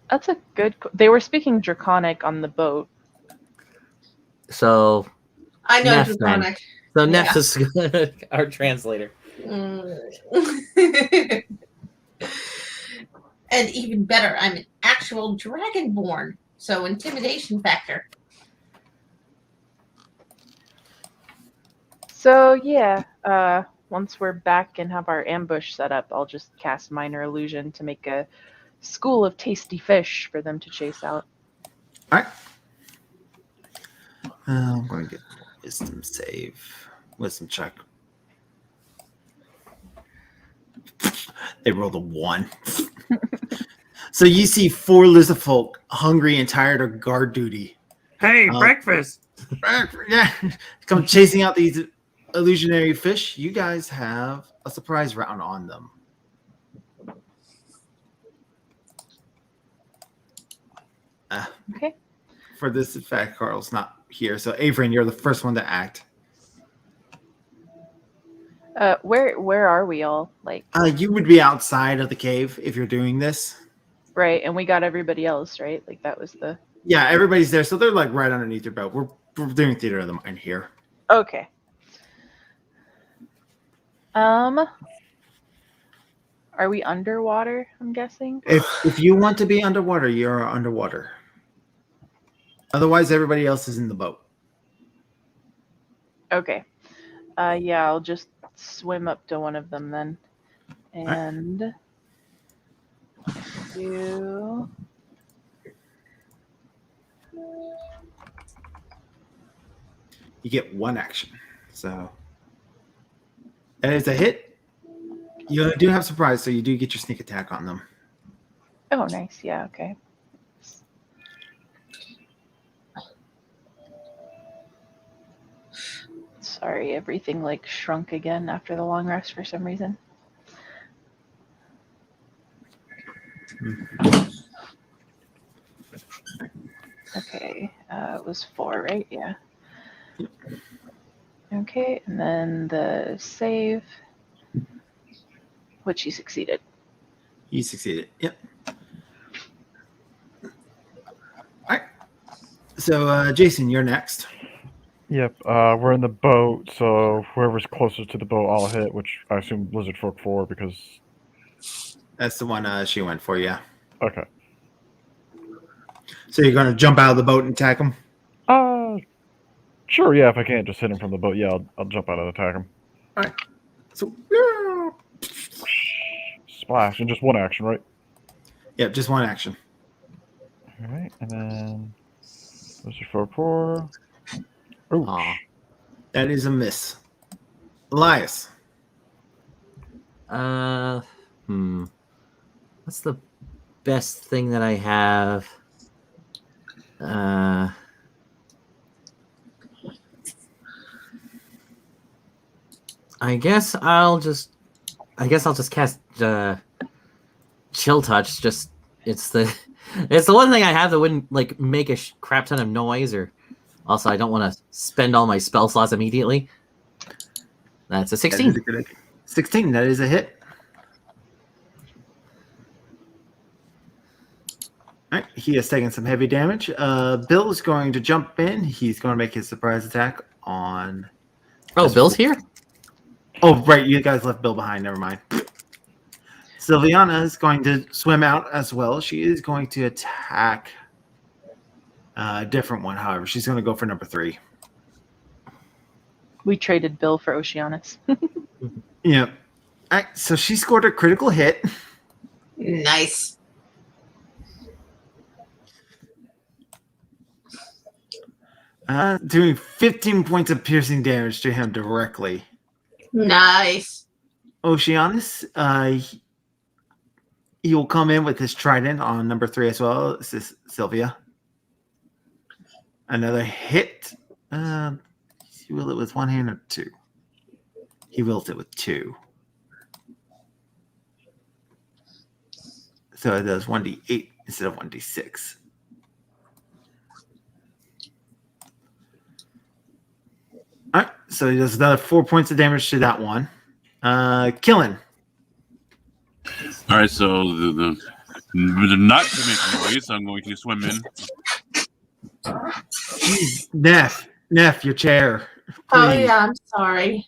That's a good... They were speaking Draconic on the boat. So I know Neph, then. Draconic. So Yeah. Neph is our translator. And even better, I'm an actual dragonborn, so intimidation factor. So, yeah, once we're back and have our ambush set up, I'll just cast Minor Illusion to make a school of tasty fish for them to chase out. All right. I'm going to get wisdom save. Wisdom check. They rolled a 1. So you see 4 lizard folk, hungry and tired of guard duty. Hey, breakfast! Yeah, come chasing out these illusionary fish. You guys have a surprise round on them. Okay. For this fact, Carl's not here. So, Averin, you're the first one to act. Where are we all? Like, You would be outside of the cave if you're doing this. right, and we got everybody else, right? Like, that was the... Yeah, everybody's there. So they're like right underneath your boat. We're doing Theater of the Mind here. Okay. Are we underwater, I'm guessing? If you want to be underwater, you're underwater. Otherwise, everybody else is in the boat. Okay. Yeah, I'll just swim up to one of them then. And do... You get 1 action. So, and it's a hit. You do have surprise, so you do get your sneak attack on them. Oh, nice. Yeah, okay. Sorry, everything like shrunk again after the long rest for some reason. Okay, it was 4, right? Yeah. Okay, and then the save, which he succeeded. You succeeded. Yep. All right. So, Jason, you're next. Yep. We're in the boat, so whoever's closest to the boat, I'll hit. Which I assume Lizard Folk 4 because. That's the one she went for, yeah. Okay. So you're going to jump out of the boat and attack him? Sure. Yeah. If I can't just hit him from the boat, yeah, I'll jump out and attack him. All right. So, Splash in just 1 action, right? yep, just 1 action. All right, and then Lizard Folk 4. Oh, Aw. That is a miss. Elias. What's the best thing that I have? I guess I'll just cast Chill Touch. Just it's the one thing I have that wouldn't like make a crap ton of noise, or also I don't want to spend all my spell slots immediately. That's a That 16. is a good idea. 16, that is a hit. All right, he has taken some heavy damage. Bill is going to jump in. He's going to make his surprise attack on... Oh, Bill's here? Oh, right, you guys left Bill behind. Never mind. Sylviana is going to swim out as well. She is going to attack a different one, however. She's going to go for number 3. We traded Bill for Oceanus. Yeah. All right, so she scored a critical hit. Nice. Doing 15 points of piercing damage to him directly. Nice. Oceanus, he will come in with his trident on number 3 as well. This is Sylvia. Another hit. He will it with 1 hand or 2? He wills it with 2. So it does 1d8 instead of 1d6. All right, so he does another 4 points of damage to that one. Killing. All right, so the not to make noise, I'm going to swim in. Neph, your chair. Oh Please. yeah, I'm sorry.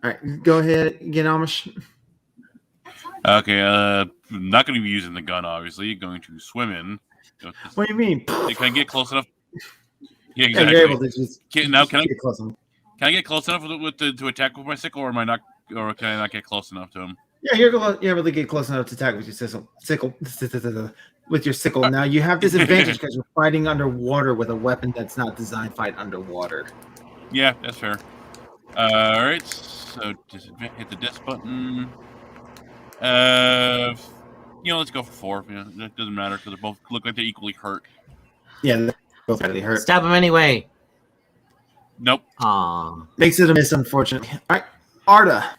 All right, go ahead, get Amish. Okay, not going to be using the gun, obviously. Going to swim in. What do you mean? Can I get close enough? Yeah, Yeah, exactly. you're able to just Can I get close enough. can I get close enough to attack with my sickle, or am I not? Or can I not get close enough to him? Yeah, you're able to get close enough to attack with your sickle. With your sickle. Now you have this advantage because you're fighting underwater with a weapon that's not designed to fight underwater. Yeah, that's fair. All right, so hit the dis button. Let's go for 4. Yeah, it doesn't matter because they both look like they're equally hurt. Yeah, they both really hurt. Stab him anyway. Nope. Aw. Makes it a miss, unfortunately. All right, Arda.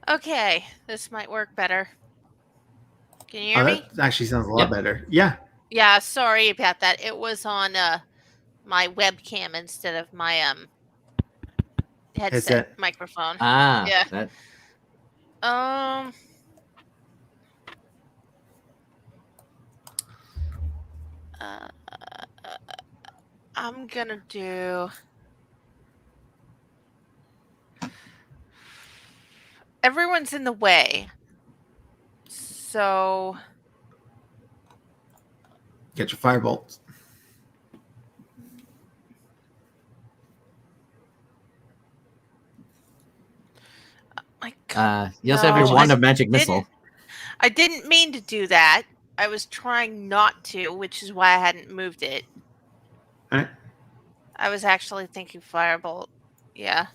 Okay, this might work better. Can you hear me? That actually sounds a lot Yep. better. Yeah. Yeah, sorry about that. It was on my webcam instead of my headset microphone. Ah. Yeah. That, I'm gonna do. Everyone's in the way, so Get your firebolts. my God. you also have your No, wand I of magic didn't- missile. I didn't mean to do that. I was trying not to, which is why I hadn't moved it. All right. I was actually thinking firebolt. Yeah.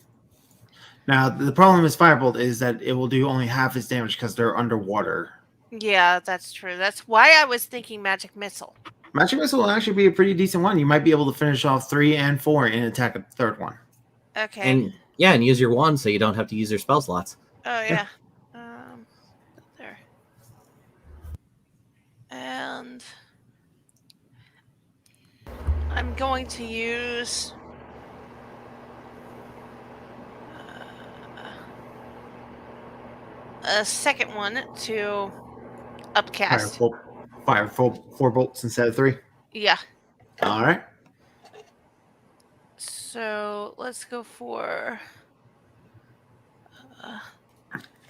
Now the problem with firebolt is that it will do only half its damage because they're underwater. Yeah, that's true. That's why I was thinking magic missile. Magic missile will actually be a pretty decent one. You might be able to finish off 3 and 4 and attack a third one. Okay. And use your wand so you don't have to use your spell slots. Oh yeah. There. And I'm going to use a second one to upcast. Fire 4 bolts instead of 3. Yeah. All right. So let's go for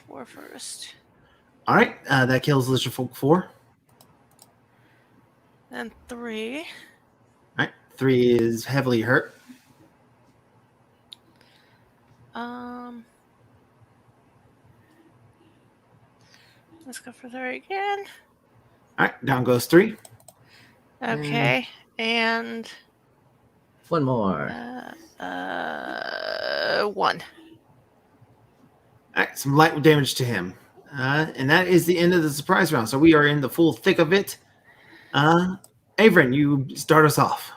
4 first. All right. That kills Lizard Folk 4. And 3. All right. 3 is heavily hurt. Let's go for 3 again. All right. Down goes 3. Okay. And One more. 1. All right. Some light damage to him. And that is the end of the surprise round. So we are in the full thick of it. Averin, you start us off.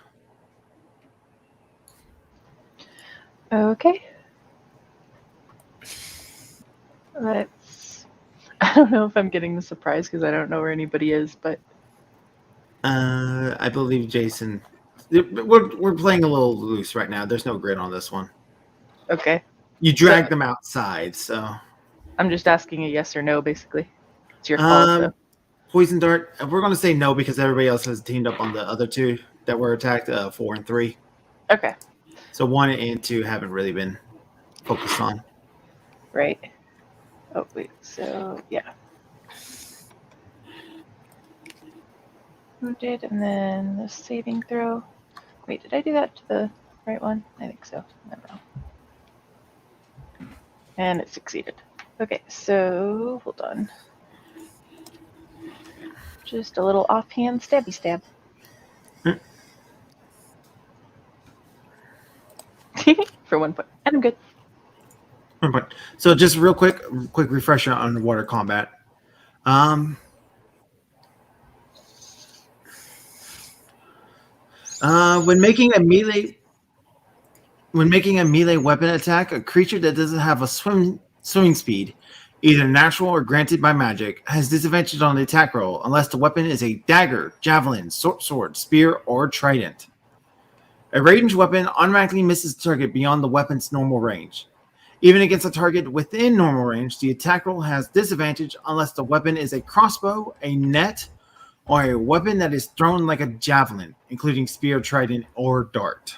Okay. I don't know if I'm getting the surprise because I don't know where anybody is, but I believe Jason We're playing a little loose right now. There's no grid on this one. Okay. You dragged them outside, so. I'm just asking a yes or no, basically. It's your call, so. Poison dart. We're going to say no because everybody else has teamed up on the other two that were attacked, 4 and 3. Okay. So 1 and 2 haven't really been focused on. Right. Oh, wait. So, yeah. Who did? And then the saving throw. Wait, did I do that to the right one? I think so. I don't know. And it succeeded. Okay, so hold on. Just a little offhand stabby stab. For 1 point. And I'm good. 1 point. So just real quick refresher on underwater combat. When making a melee weapon attack, a creature that doesn't have a swimming speed, either natural or granted by magic, has disadvantage on the attack roll unless the weapon is a dagger, javelin, sword, spear, or trident. A ranged weapon automatically misses the target beyond the weapon's normal range. Even against a target within normal range, the attack roll has disadvantage unless the weapon is a crossbow, a net, or a weapon that is thrown like a javelin, including spear, trident, or dart.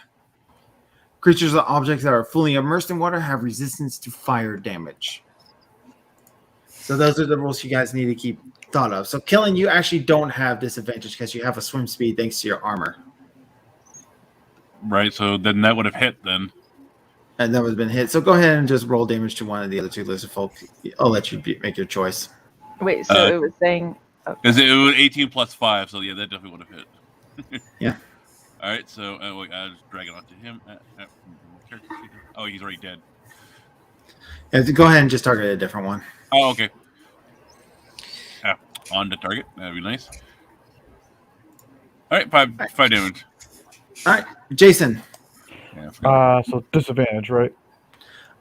Creatures or objects that are fully immersed in water have resistance to fire damage. So those are the rules you guys need to keep thought of. So killing, you actually don't have disadvantage because you have a swim speed thanks to your armor. Right, so then that would have hit then. And that would have been hit. So go ahead and just roll damage to one of the other two lizard folk. I'll let you make your choice. Wait, so it was saying... Because it was 18 plus 5, so yeah, that definitely would have hit. Yeah. All right, so wait, I'll just drag it onto him. Oh, he's already dead. Yeah, go ahead and just target a different one. Oh, okay. Yeah, on the target. That'd be nice. All right, five damage. All right, Jason. Yeah, so disadvantage, right?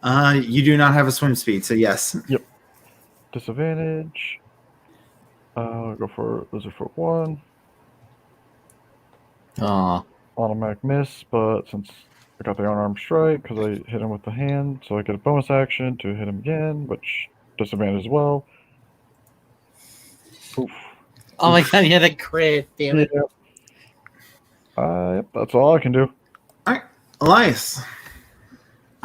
You do not have a swim speed, so yes. Yep. Disadvantage. Go for lizard folk 1. Aw. Automatic miss, but since I got the unarmed strike because I hit him with the hand, so I get a bonus action to hit him again, which disadvantage as well. Oof. Oh my god, you had a crit, damn it. Yep. Yep, that's all I can do. All right, Elias.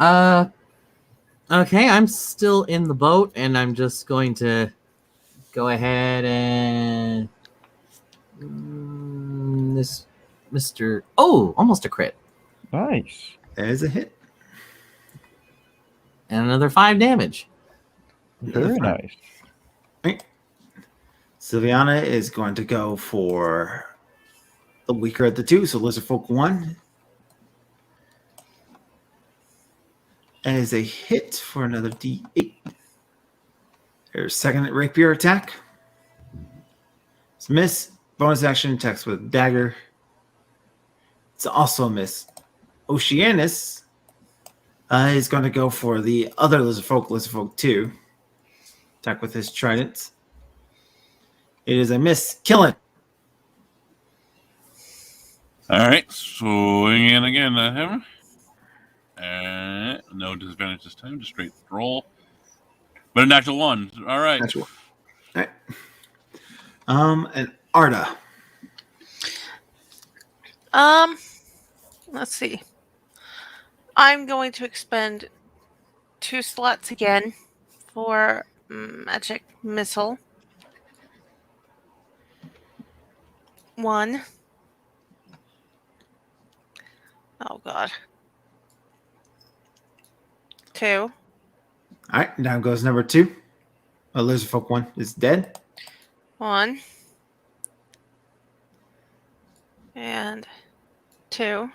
Okay, I'm still in the boat, and I'm just going to go ahead and this Mr. Oh, almost a crit. Nice. There's a hit. And another 5 damage. Very nice. Right. Sylviana is going to go for the weaker of the two, so Lizard Folk 1. As a hit for another D8. There's second rapier attack. It's a miss. Bonus action attacks with dagger. It's also a miss. Oceanus is going to go for the other Lizard Folk 2. Attack with his trident. It is a miss. Kill it. All right, swinging again at him. No disadvantage this time, just straight roll. But a natural 1. All right. Natural 1. All right. And Arda. Let's see. I'm going to expend 2 slots again for magic missile. 1. Oh god. 2. All right, down goes number 2. Lizard Folk 1 is dead. 1. And 2. All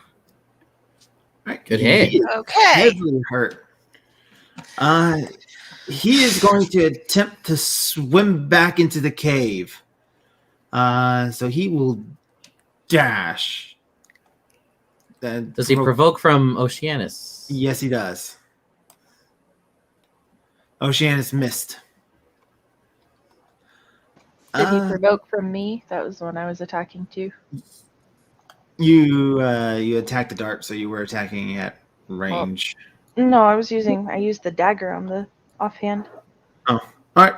right, Good hit. he is Okay. heavily hurt. He is going to attempt to swim back into the cave. So he will dash. Does he provoke from Oceanus? Yes, he does. Oceanus missed. Did he provoke from me? That was the one I was attacking too. You attacked the dart, so you were attacking at range. No, I used the dagger on the offhand. Oh, all right.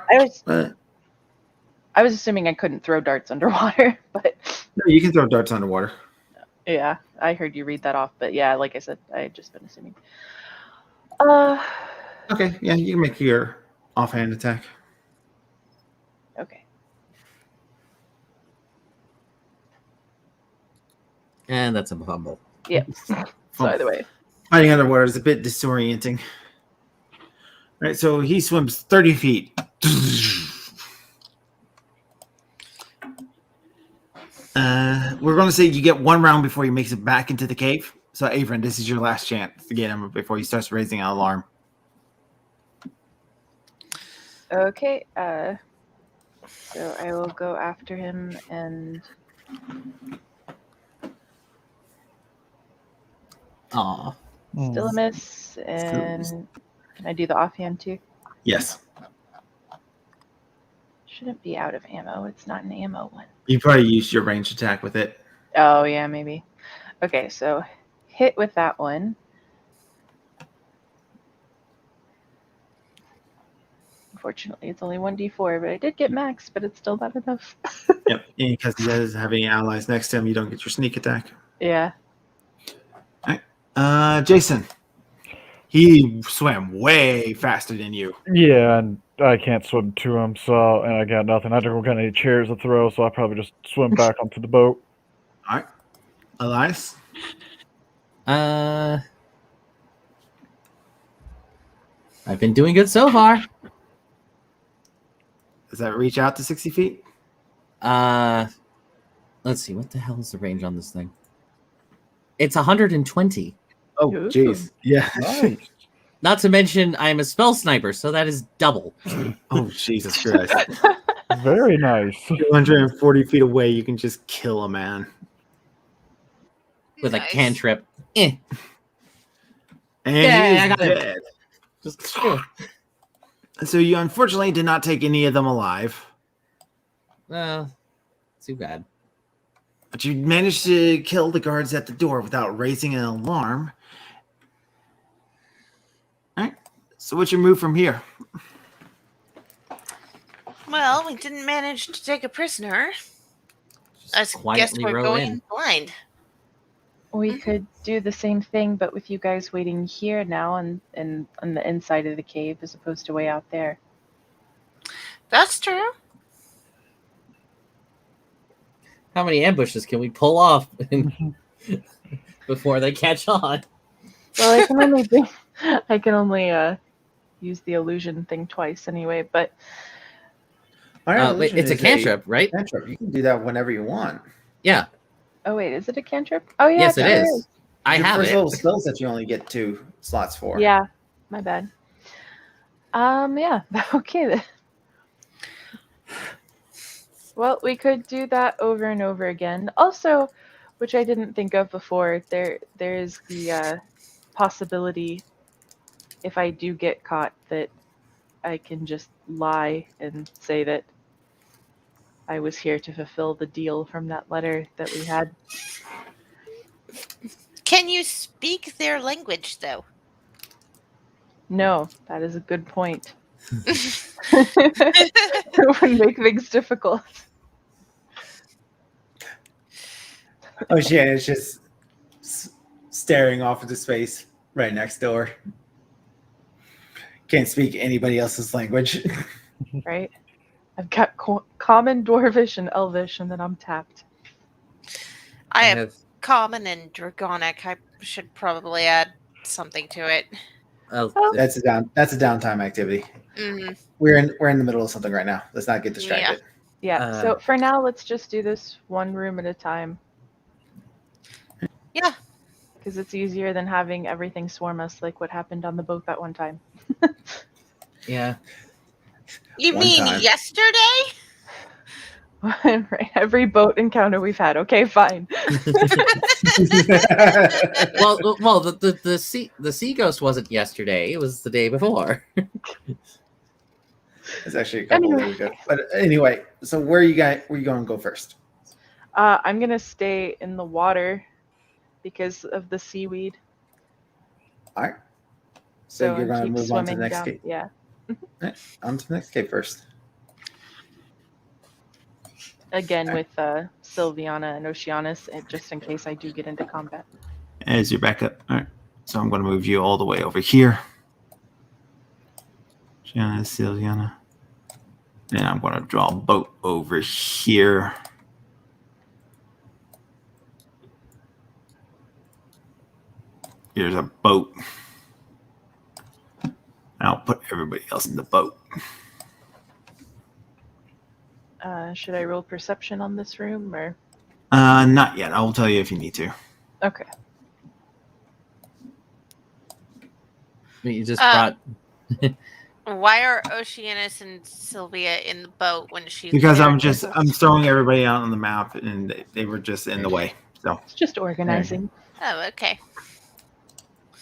I was assuming I couldn't throw darts underwater, but No, you can throw darts underwater. yeah, I heard you read that off. But yeah, like I said, I had just been assuming. Okay, yeah, you can make your offhand attack. Okay. And that's a fumble. Yeah. So either way. Fighting underwater is a bit disorienting. All right, so he swims 30 feet. We're going to say you get one round before he makes it back into the cave. So, Avron, this is your last chance to get him before he starts raising an alarm. Okay. So I will go after him and. Aw. Still a miss. And can I do the offhand too? Yes. Shouldn't be out of ammo. It's not an ammo one. You probably used your range attack with it. Oh, yeah, maybe. Okay, so hit with that one. Unfortunately, it's only 1d4, but I did get max, but it's still not enough. Yep, because he doesn't have any allies next to him, you don't get your sneak attack. Yeah. All right. Jason. He swam way faster than you. Yeah, and I can't swim to him, so and I got nothing. I don't got any chairs to throw, so I probably just swim back onto the boat. All right, Elias. I've been doing good so far. Does that reach out to 60 feet? Let's see. What the hell is the range on this thing? It's 120. Oh, jeez. Yeah. Nice. Not to mention, I'm a spell sniper, so that is double. Oh, Jesus Christ. Very nice. 240 feet away, you can just kill a man. With a cantrip. Eh. And Yeah, I got dead. it. Just, So you unfortunately did not take any of them alive. too bad. But you managed to kill the guards at the door without raising an alarm. All right. So what's your move from here? Well, we didn't manage to take a prisoner. I guess quietly we're row going in. in blind. We could do the same thing, but with you guys waiting here now and on the inside of the cave as opposed to way out there. That's true. How many ambushes can we pull off before they catch on? Well, I can only use the illusion thing twice anyway, but Illusion it's a is cantrip, right? Cantrip. You can do that whenever you want. Yeah. oh wait, is it a cantrip? Oh yeah, Yes, it is. I Your have first it. level spells that you only get 2 slots for. Yeah, my bad. Yeah, okay then. Well, we could do that over and over again. Also, which I didn't think of before, there is the possibility, if I do get caught, that I can just lie and say that I was here to fulfill the deal from that letter that we had. Can you speak their language, though? No, that is a good point. It would make things difficult. Oh, yeah, it's just staring off into space right next door. Can't speak anybody else's language. Right? I've got common, dwarvish, and elvish, and then I'm tapped. I have common and dragonic. I should probably add something to it. That's a downtime activity. Mm-hmm. We're in the middle of something right now. Let's not get distracted. Yeah, so for now, let's just do this one room at a time. Yeah. Because it's easier than having everything swarm us like what happened on the boat that one time. Yeah. You One mean time. yesterday? Right, every boat encounter we've had. Okay, fine. well, the sea ghost wasn't yesterday. It was the day before. It's actually a couple days ago. But anyway, so where you going to go first? I'm gonna stay in the water because of the seaweed. All right. So you're and going to keep move on to the swimming next down. cave. Yeah. All right, on to the next cave first. Again with Sylviana and Oceanus, just in case I do get into combat. As your backup. All right. So I'm going to move you all the way over here. Gianna, Sylviana. And I'm going to draw a boat over here. Here's a boat. I'll put everybody else in the boat. Should I roll perception on this room or? Not yet. I'll tell you if you need to. Okay. You just brought. Why are Oceanus and Sylvia in the boat when she's Because there? I'm throwing everybody out on the map, and they were just in the way. So it's just organizing. Oh, okay.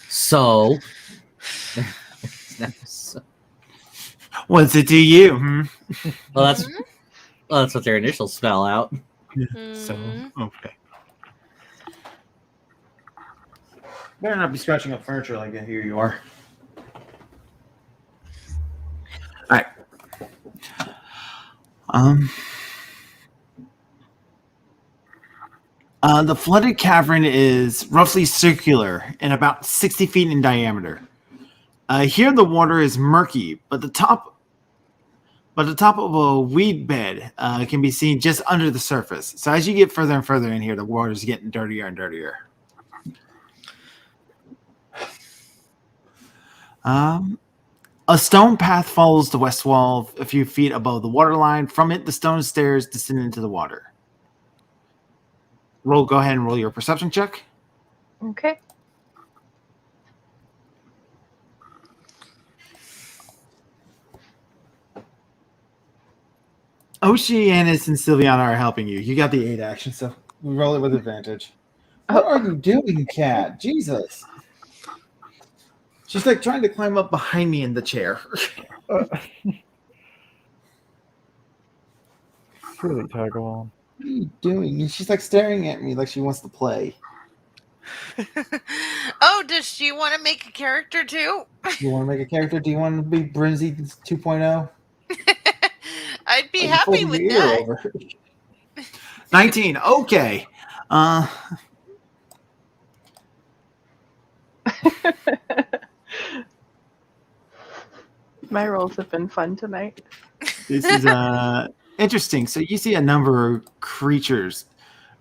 So. What's it to you? Well, that's what their initials spell out. So okay. Better not be scratching up furniture like that. Here you are. All right. The flooded cavern is roughly circular and about 60 feet in diameter. Here the water is murky, but the top of a weed bed can be seen just under the surface. So as you get further and further in here, the water is getting dirtier and dirtier. A stone path follows the west wall a few feet above the waterline. From it, the stone stairs descend into the water. Go ahead and roll your perception check. Okay. Oceanus and Sylviana are helping you. You got the 8 action, so we roll it with advantage. What are you doing, Cat? Jesus. She's like trying to climb up behind me in the chair. Really tag along. What are you doing? And she's like staring at me like she wants to play. Oh, does she want to make a character too? You want to make a character? Do you want to be Brinzy 2.0? I'd be happy with that. Over. 19. Okay. My rolls have been fun tonight. This is interesting. So you see a number of creatures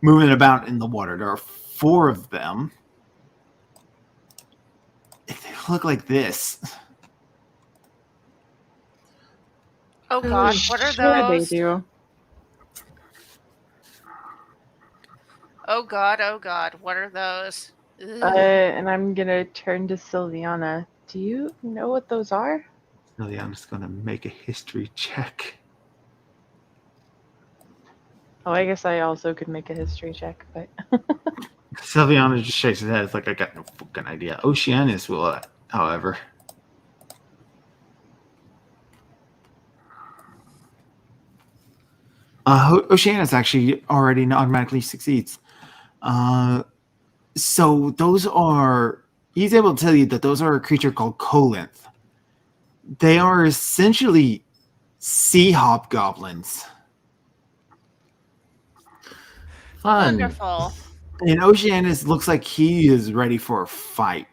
moving about in the water. There are 4 of them. They look like this. Oh God, what are Sure those? they do. Oh God, what are those? Ugh. And I'm gonna turn to Sylviana. Do you know what those are? Really, I'm just going to make a history check. Oh, I guess I also could make a history check, but Sylviana just shakes his head. It's like, I got no fucking idea. Oceanus will, however. Oceanus actually already automatically succeeds. So those are... He's able to tell you that those are a creature called Colinth. They are essentially sea hobgoblins. Fun. Wonderful. And Oceanus looks like he is ready for a fight.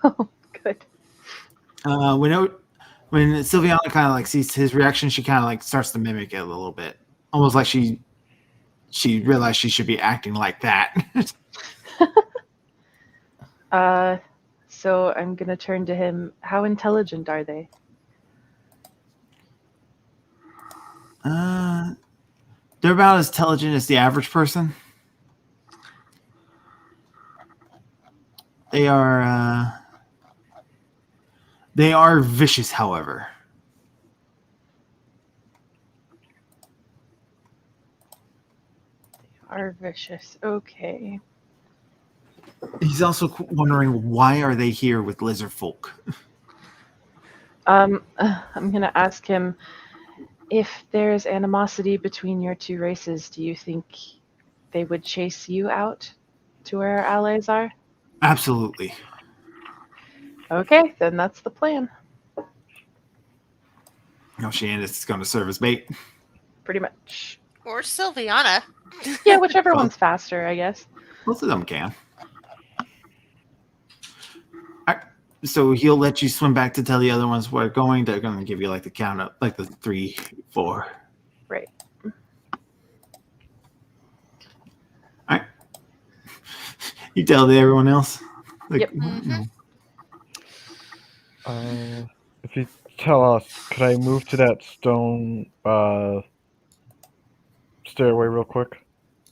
oh, good. When Sylviana kind of like sees his reaction, she kind of like starts to mimic it a little bit, almost like she realized she should be acting like that. So I'm gonna turn to him. How intelligent are they? They're about as intelligent as the average person. They are vicious, however. Are vicious. Okay. He's also wondering why are they here with lizard folk. I'm gonna ask him if there's animosity between your 2 races. Do you think they would chase you out to where our allies are? Absolutely. Okay, then that's the plan. Oceanus is going to serve as bait. Pretty much. Or Sylviana. Yeah, whichever Both. one's faster, I guess. Both of them can. Alright, so he'll let you swim back to tell the other ones where they're going. They're going to give you like the count up, like the 3, 4. Right. Alright. You tell everyone else. Like, Yep. If you tell us, could I move to that stone stairway real quick?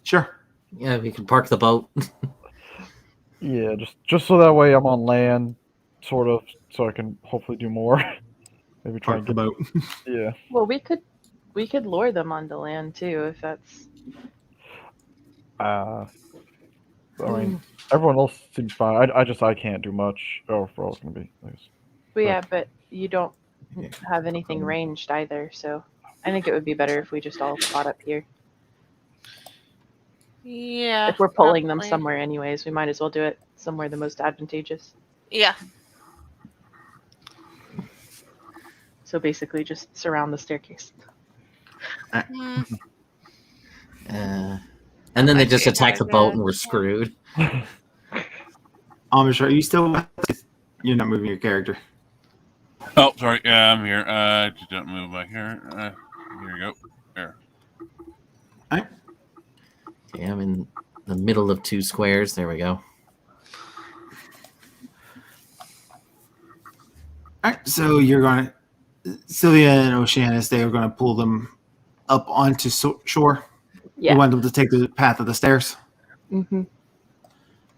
Sure. Yeah, we can park the boat. Yeah, just so that way I'm on land, sort of, so I can hopefully do more. Maybe try Park and the get. boat. Yeah. Well, we could lure them onto land too, if that's. I mean, everyone else seems fine. I can't do much. Oh, for all it's gonna be. I guess. Well, yeah, but you don't Yeah. have anything ranged either, so I think it would be better if we just all caught up here. Yeah. If we're pulling them probably. somewhere anyways, we might as well do it somewhere the most advantageous. Yeah. So basically just surround the staircase. Mm. And then they just attack the boat and we're screwed. Amish, are you still with us? You're not moving your character. Oh, sorry. Yeah, I'm here. Just don't move back here. Here you go. There. Alright. Okay, I'm in the middle of 2 squares. There we go. Alright, so you're going to... Sylvia and Oceanus, they are going to pull them up onto shore. Yeah. You want them to take the path of the stairs. Mm-hmm.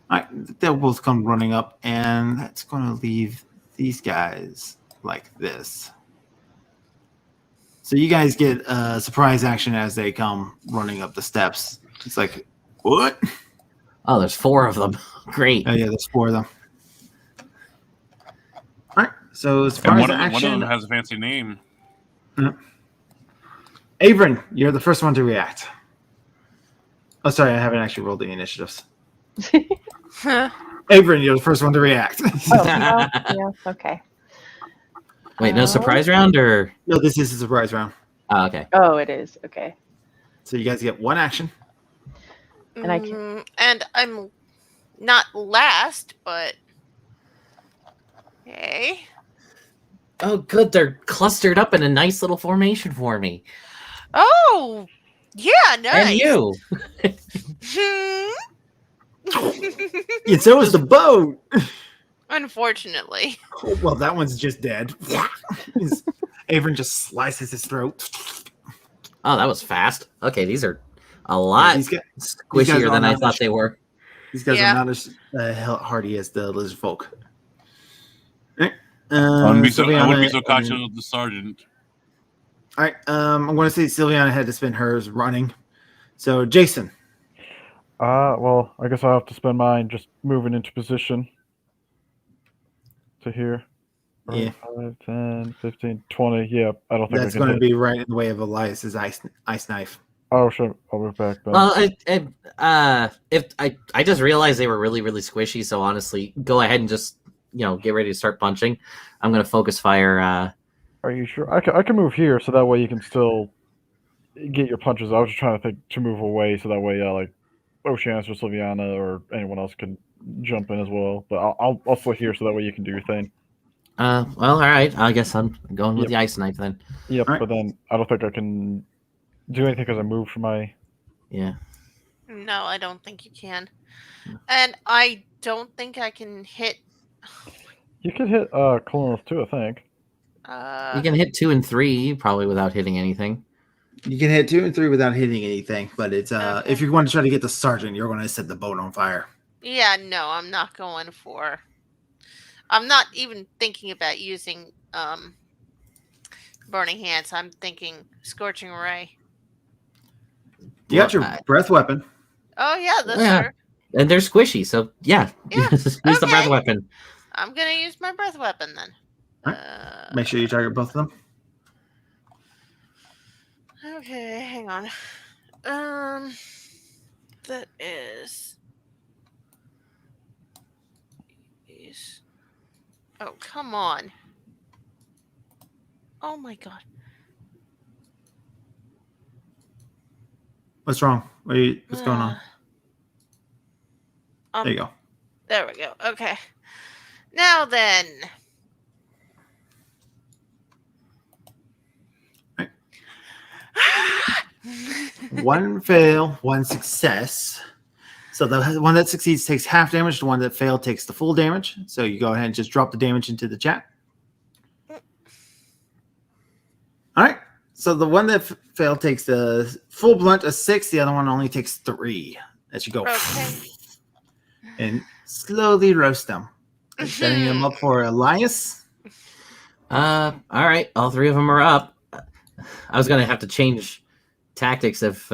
All right, they'll both come running up, and that's going to leave these guys like this. So you guys get a surprise action as they come running up the steps. It's like, what? Oh, there's 4 of them. Great. Oh, yeah, there's 4 of them. All right, so And surprise one of action. them has a fancy name. Avrin, you're the first one to react. Oh, sorry, I haven't actually rolled the initiatives. Avrin, you're the first one to react. Oh, yeah, okay. Wait, no surprise round or? No, this is a surprise round. Oh, okay. Oh, it is. Okay. So you guys get 1 action. And I can- And I'm not last, but hey. Oh, good. They're clustered up in a nice little formation for me. Oh, yeah, nice. And you. Yeah, so is the boat. Unfortunately. Oh, well, that one's just dead. Avrin just slices his throat. Oh, that was fast. Okay, these are a lot These guys squishier are than I not thought as- they were. These guys Yeah. are not as hardy as the lizard folk. All right. I wouldn't be so Sylviana cautious and- with the sergeant. All right. I'm going to say Sylviana had to spend hers running. So, Jason. Well, I guess I'll have to spend mine just moving into position to here. Yeah. 5, 10, 15, 20. Yeah, I don't think That's I can going to hit. be right in the way of Elias's ice knife. Oh, sure. I'll move back then. Well, if I just realized they were really, really squishy. So honestly, go ahead and just get ready to start punching. I'm gonna focus fire. Are you sure? I can move here, so that way you can still get your punches. I was just trying to think to move away, so that way, like Oceanus or Sylviana or anyone else can jump in as well. But I'll also here, so that way you can do your thing. Well, all right. I guess I'm going with Yep. the ice knife then. Yep. All right. But then I don't think I can do anything because I moved from my. Yeah. No, I don't think you can. And I don't think I can hit. You could hit Colonel too, I think. You can hit 2 and 3 probably without hitting anything. You can hit 2 and 3 without hitting anything, but it's Okay. if you want to try to get the sergeant, you're going to set the boat on fire. Yeah, no, I'm not going for. I'm not even thinking about using burning hands. I'm thinking scorching ray. You got your Well, breath weapon. Oh yeah, that's Yeah. true. And they're squishy, so yeah. Yeah, Use the breath okay. weapon. I'm gonna use my breath weapon then. Alright. Make sure you target both of them. Okay, hang on. That is jeez. Oh, come on. Oh my god. What's wrong? What's going on? There you go. There we go. Okay. Now then. Right. One fail, one success. So the one that succeeds takes half damage. The one that failed takes the full damage. So you go ahead and just drop the damage into the chat. All right. So the one that failed takes the full blunt of 6. The other one only takes 3. As you go and slowly roast them. Setting them up for Elias. All right, all 3 of them are up. I was gonna have to change tactics if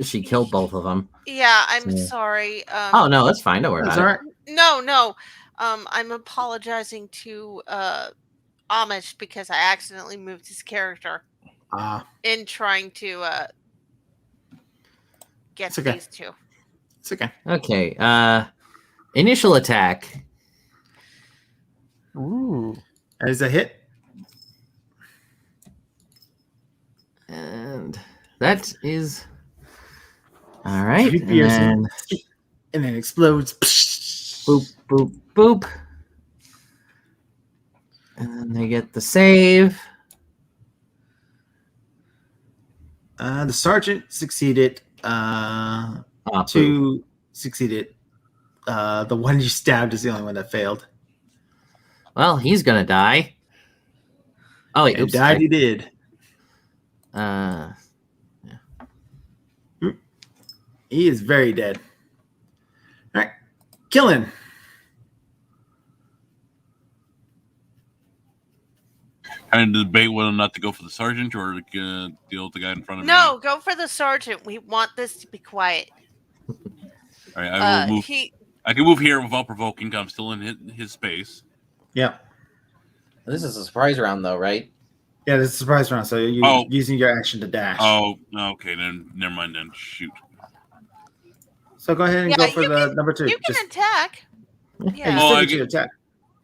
she killed both of them. Yeah, I'm sorry. Oh no, that's fine. Don't worry about it. Right. No. I'm apologizing to Amish because I accidentally moved his character in trying to get these two. It's okay. Okay. Initial attack. Ooh. That is a hit. And that is all right. You pierce him, and then explodes. Boop, boop, boop. And then they get the save. The sergeant succeeded. 2 succeeded. The one you stabbed is the only one that failed. Well, he's gonna die. Oh wait, He died. He did. Yeah. He is very dead. All right, killing. Trying to debate whether or not to go for the sergeant or to deal with the guy in front of me. No, go for the sergeant. We want this to be quiet. All right, I will move. I can move here without provoking. I'm still in his space. Yeah. This is a surprise round, though, right? Yeah, this is a surprise round. So you're using your action to dash. Oh, okay. Then never mind. Then shoot. So go ahead and go for the number 2. You can attack. Yeah, I can attack.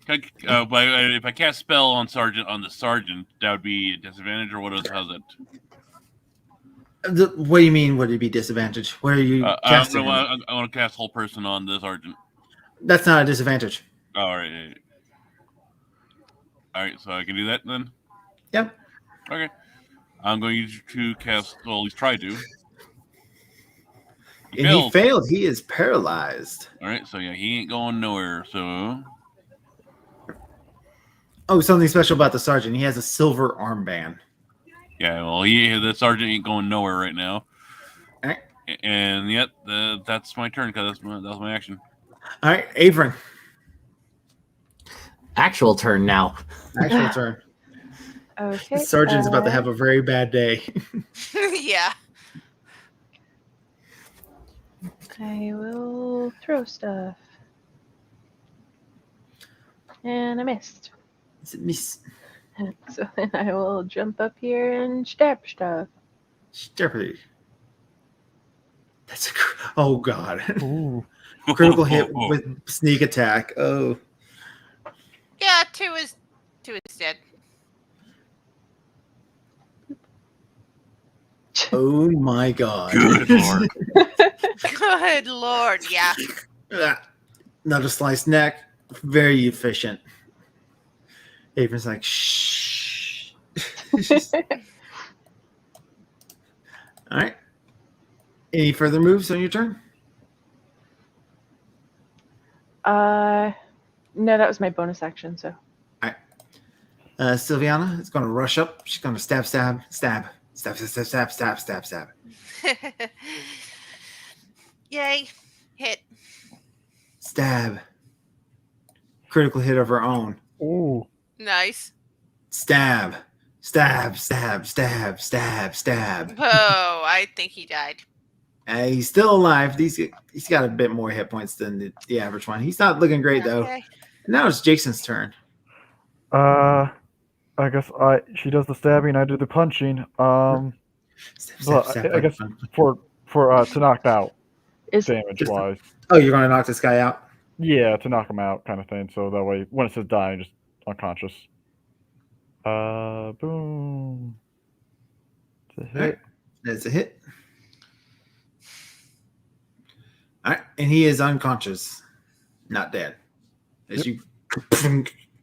But if I cast spell on the sergeant, that would be a disadvantage, or what is? How's it? What do you mean? Would it be disadvantage? What are you casting? I want to cast whole person on the sergeant. That's not a disadvantage. All right. All right. So I can do that then. Yep. Okay. I'm going to cast. Well, at least try to. He failed. He is paralyzed. All right. So yeah, he ain't going nowhere. So. Oh, something special about the sergeant. He has a silver armband. Yeah, well, the sergeant ain't going nowhere right now. All right. And yet, that's my turn because that was my action. All right, Avron. Actual turn now. Actual turn. Okay. The sergeant's about to have a very bad day. Yeah. I will throw stuff. And I missed. It's a miss. So then I will jump up here and stab stuff. Stephanie. That's oh god. Ooh. Critical hit with sneak attack. Oh. Yeah, 2 is dead. Oh my god. Good lord. Good lord, yeah. Another sliced neck. Very efficient. Avron's like, shh. All right. Any further moves on your turn? No, that was my bonus action, so. All right. Sylviana is going to rush up. She's going to stab. Yay. Hit. Stab. Critical hit of her own. Ooh. Nice. Stab. Oh, I think he died. He's still alive. He's got a bit more hit points than the average one. He's not looking great, though. Okay. Now it's Jason's turn. I guess she does the stabbing, I do the punching. I guess for to knock out Is damage wise. Oh, you're going to knock this guy out? Yeah, to knock him out, kind of thing. So that way, when it says die, just unconscious. Boom. It's a hit. Alright, that's a hit. All right, and he is unconscious, not dead. As you.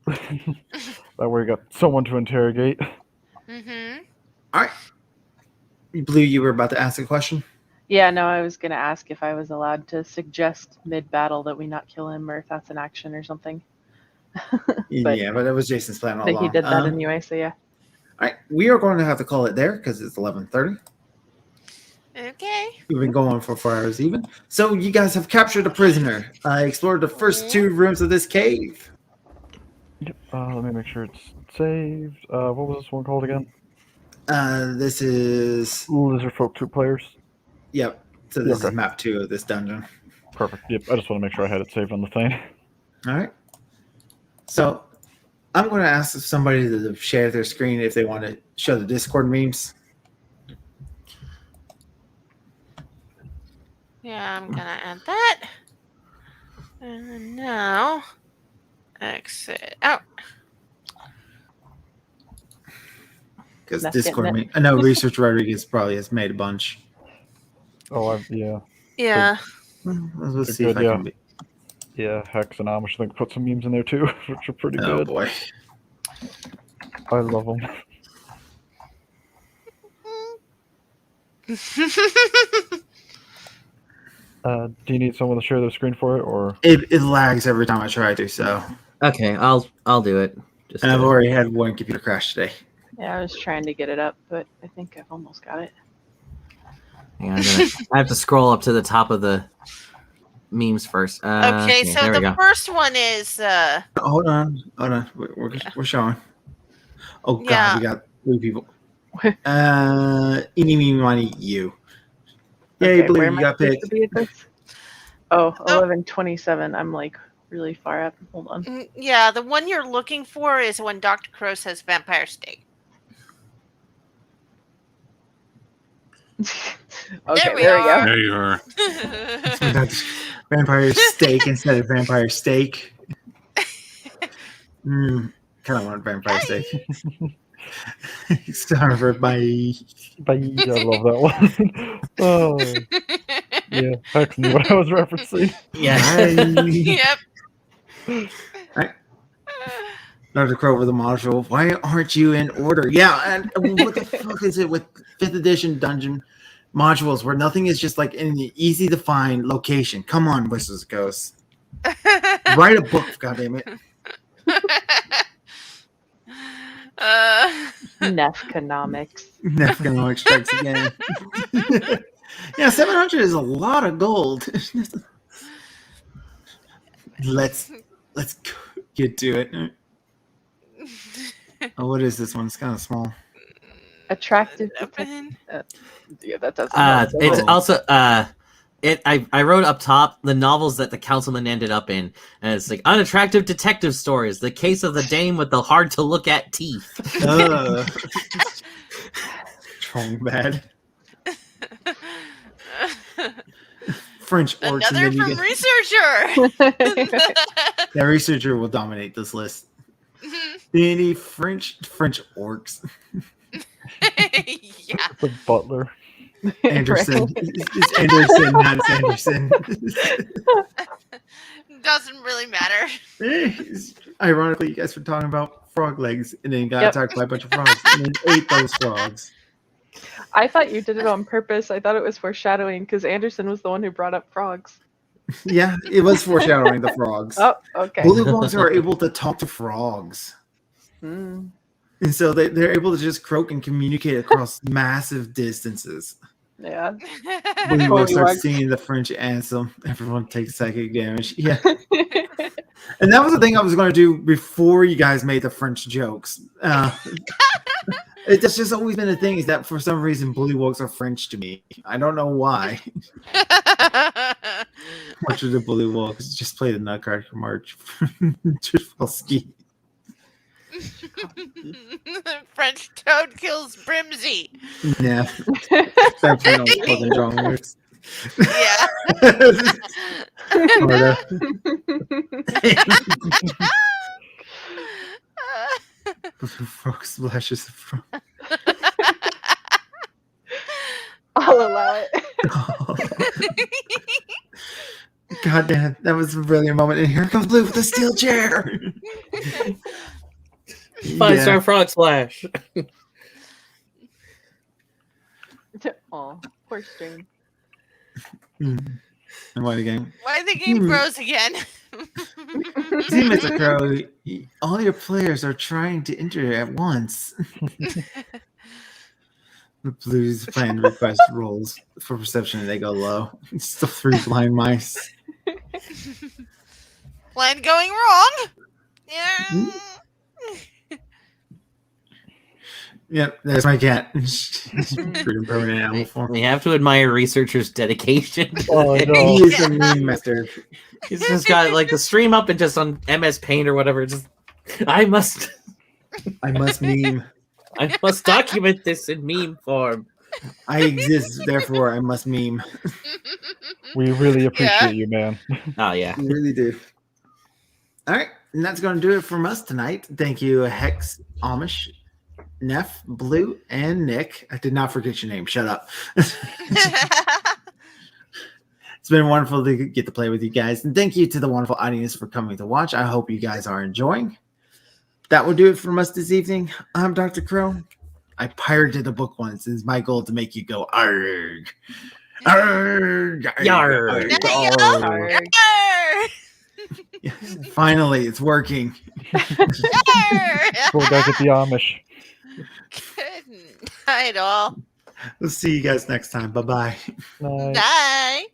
That way, you got someone to interrogate. Mm-hmm. All right. Blue, you were about to ask a question? Yeah, no, I was going to ask if I was allowed to suggest mid-battle that we not kill him, or if that's an action or something. Yeah, but that was Jason's plan all But along. he did that anyway, so yeah. All right, we are going to have to call it there because it's 11:30. Okay. We've been going for 4 hours even. So you guys have captured a prisoner. Explored the first 2 rooms of this cave. Yep. Let me make sure it's saved. What was this one called again? This is... Lizard Folk 2 players. Yep. So this is map 2 of this dungeon. Perfect. Yep. I just want to make sure I had it saved on the thing. All right. So I'm going to ask somebody to share their screen if they want to show the Discord memes. Yeah, I'm gonna add that. And then now, exit out. Because That's Discord getting meme. I know Research Rodriguez probably has made a bunch. Oh, yeah. Yeah. Let's see Good, if I yeah. can be. Yeah, Hex and Amish, I think, put some memes in there too, which are pretty Oh good. boy. I love them. Do you need someone to share their screen for it, or? It lags every time I try to, so. Okay, I'll do it. Just And I've do it. already had one computer crash today. Yeah, I was trying to get it up, but I think I've almost got it. Hang on, I have to scroll up to the top of the memes first. Okay, so there we the go. first one is Hold on. We're showing. Oh god, Yeah. we got 3 people. Eeny, meeny, miny, you. Yay, Okay, Blue, where you am I got supposed picked. to be at this? Oh, 11:27. I'm like really far up. Hold on. yeah, the one you're looking for is when Dr. Crow says vampire steak. Okay, There we there we go. are. There you are. That's vampire steak instead of vampire steak. Kind of want vampire steak. Starver, bye. Bye. I love that one. Oh, yeah. Hex knew what I was referencing. Yeah. Yep. Dr. Crow with the module. Why aren't you in order? Yeah, and what the fuck is it with 5th edition dungeon modules where nothing is just like in an easy to find location? Come on, Whistles Ghosts. Write a book, goddammit. Nefconomics. Nefconomics strikes again. Yeah, 700 is a lot of gold. Let's get to it. Oh, what is this one? It's kind of small. Attractive. Yeah, that doesn't. It's also I wrote up top the novels that the councilman ended up in, and it's like unattractive detective stories, the case of the dame with the hard to look at teeth. Strong bad. French orcs. Another and then from researcher. That researcher will dominate this list. Any French orcs. Yeah. The butler. Anderson. It's Anderson, not Sanderson. Doesn't really matter. Ironically, you guys were talking about frog legs and then got attacked by a bunch of frogs and then ate those frogs. I thought you did it on purpose. I thought it was foreshadowing because Anderson was the one who brought up frogs. Yeah, it was foreshadowing the frogs. Oh, okay. Bullywugs are able to talk to frogs. Mm. And so they're able to just croak and communicate across massive distances. Yeah. Bullywugs start singing the French anthem. Everyone takes psychic damage. Yeah. And that was the thing I was going to do before you guys made the French jokes. It's just always been a thing is that for some reason Bullywugs are French to me. I don't know why. Much of the Bullywugs just play the Nutcracker March. Trifalski. French toad kills Brimsy. Yeah. That's fucking drawing words. Yeah. Sorta. Frog splashes the frog. I'll allow it. God damn, that was a brilliant moment. And here comes Blue with the steel chair. 5-star frog splash. Aw, poor Stream. And why the game? Why the game froze again? See, Mr. Crow, all your players are trying to enter at once. The Blues plan request rolls for perception and they go low. Still 3 blind mice. Plan going wrong. Yeah. Yep, there's my cat. Pretty permanent animal form. We have to admire researchers' dedication. Oh, no. He is a meme master. He's just got like the stream up and just on MS Paint or whatever. Just I must meme. I must document this in meme form. I exist, therefore I must meme. We really appreciate you, man. Oh yeah. We really do. All right, and that's going to do it from us tonight. Thank you, Hex, Amish, Neph, Blue, and Nick. I did not forget your name. Shut up. It's been wonderful to get to play with you guys. And thank you to the wonderful audience for coming to watch. I hope you guys are enjoying. That will do it from us this evening. I'm Dr. Crow. I pirated a book once. It's my goal to make you go, arg. Arg. Yarg. Arg. Yes, finally, it's working. Go back at the Amish. Good night, all. We'll see you guys next time. Bye-bye. Night. Bye.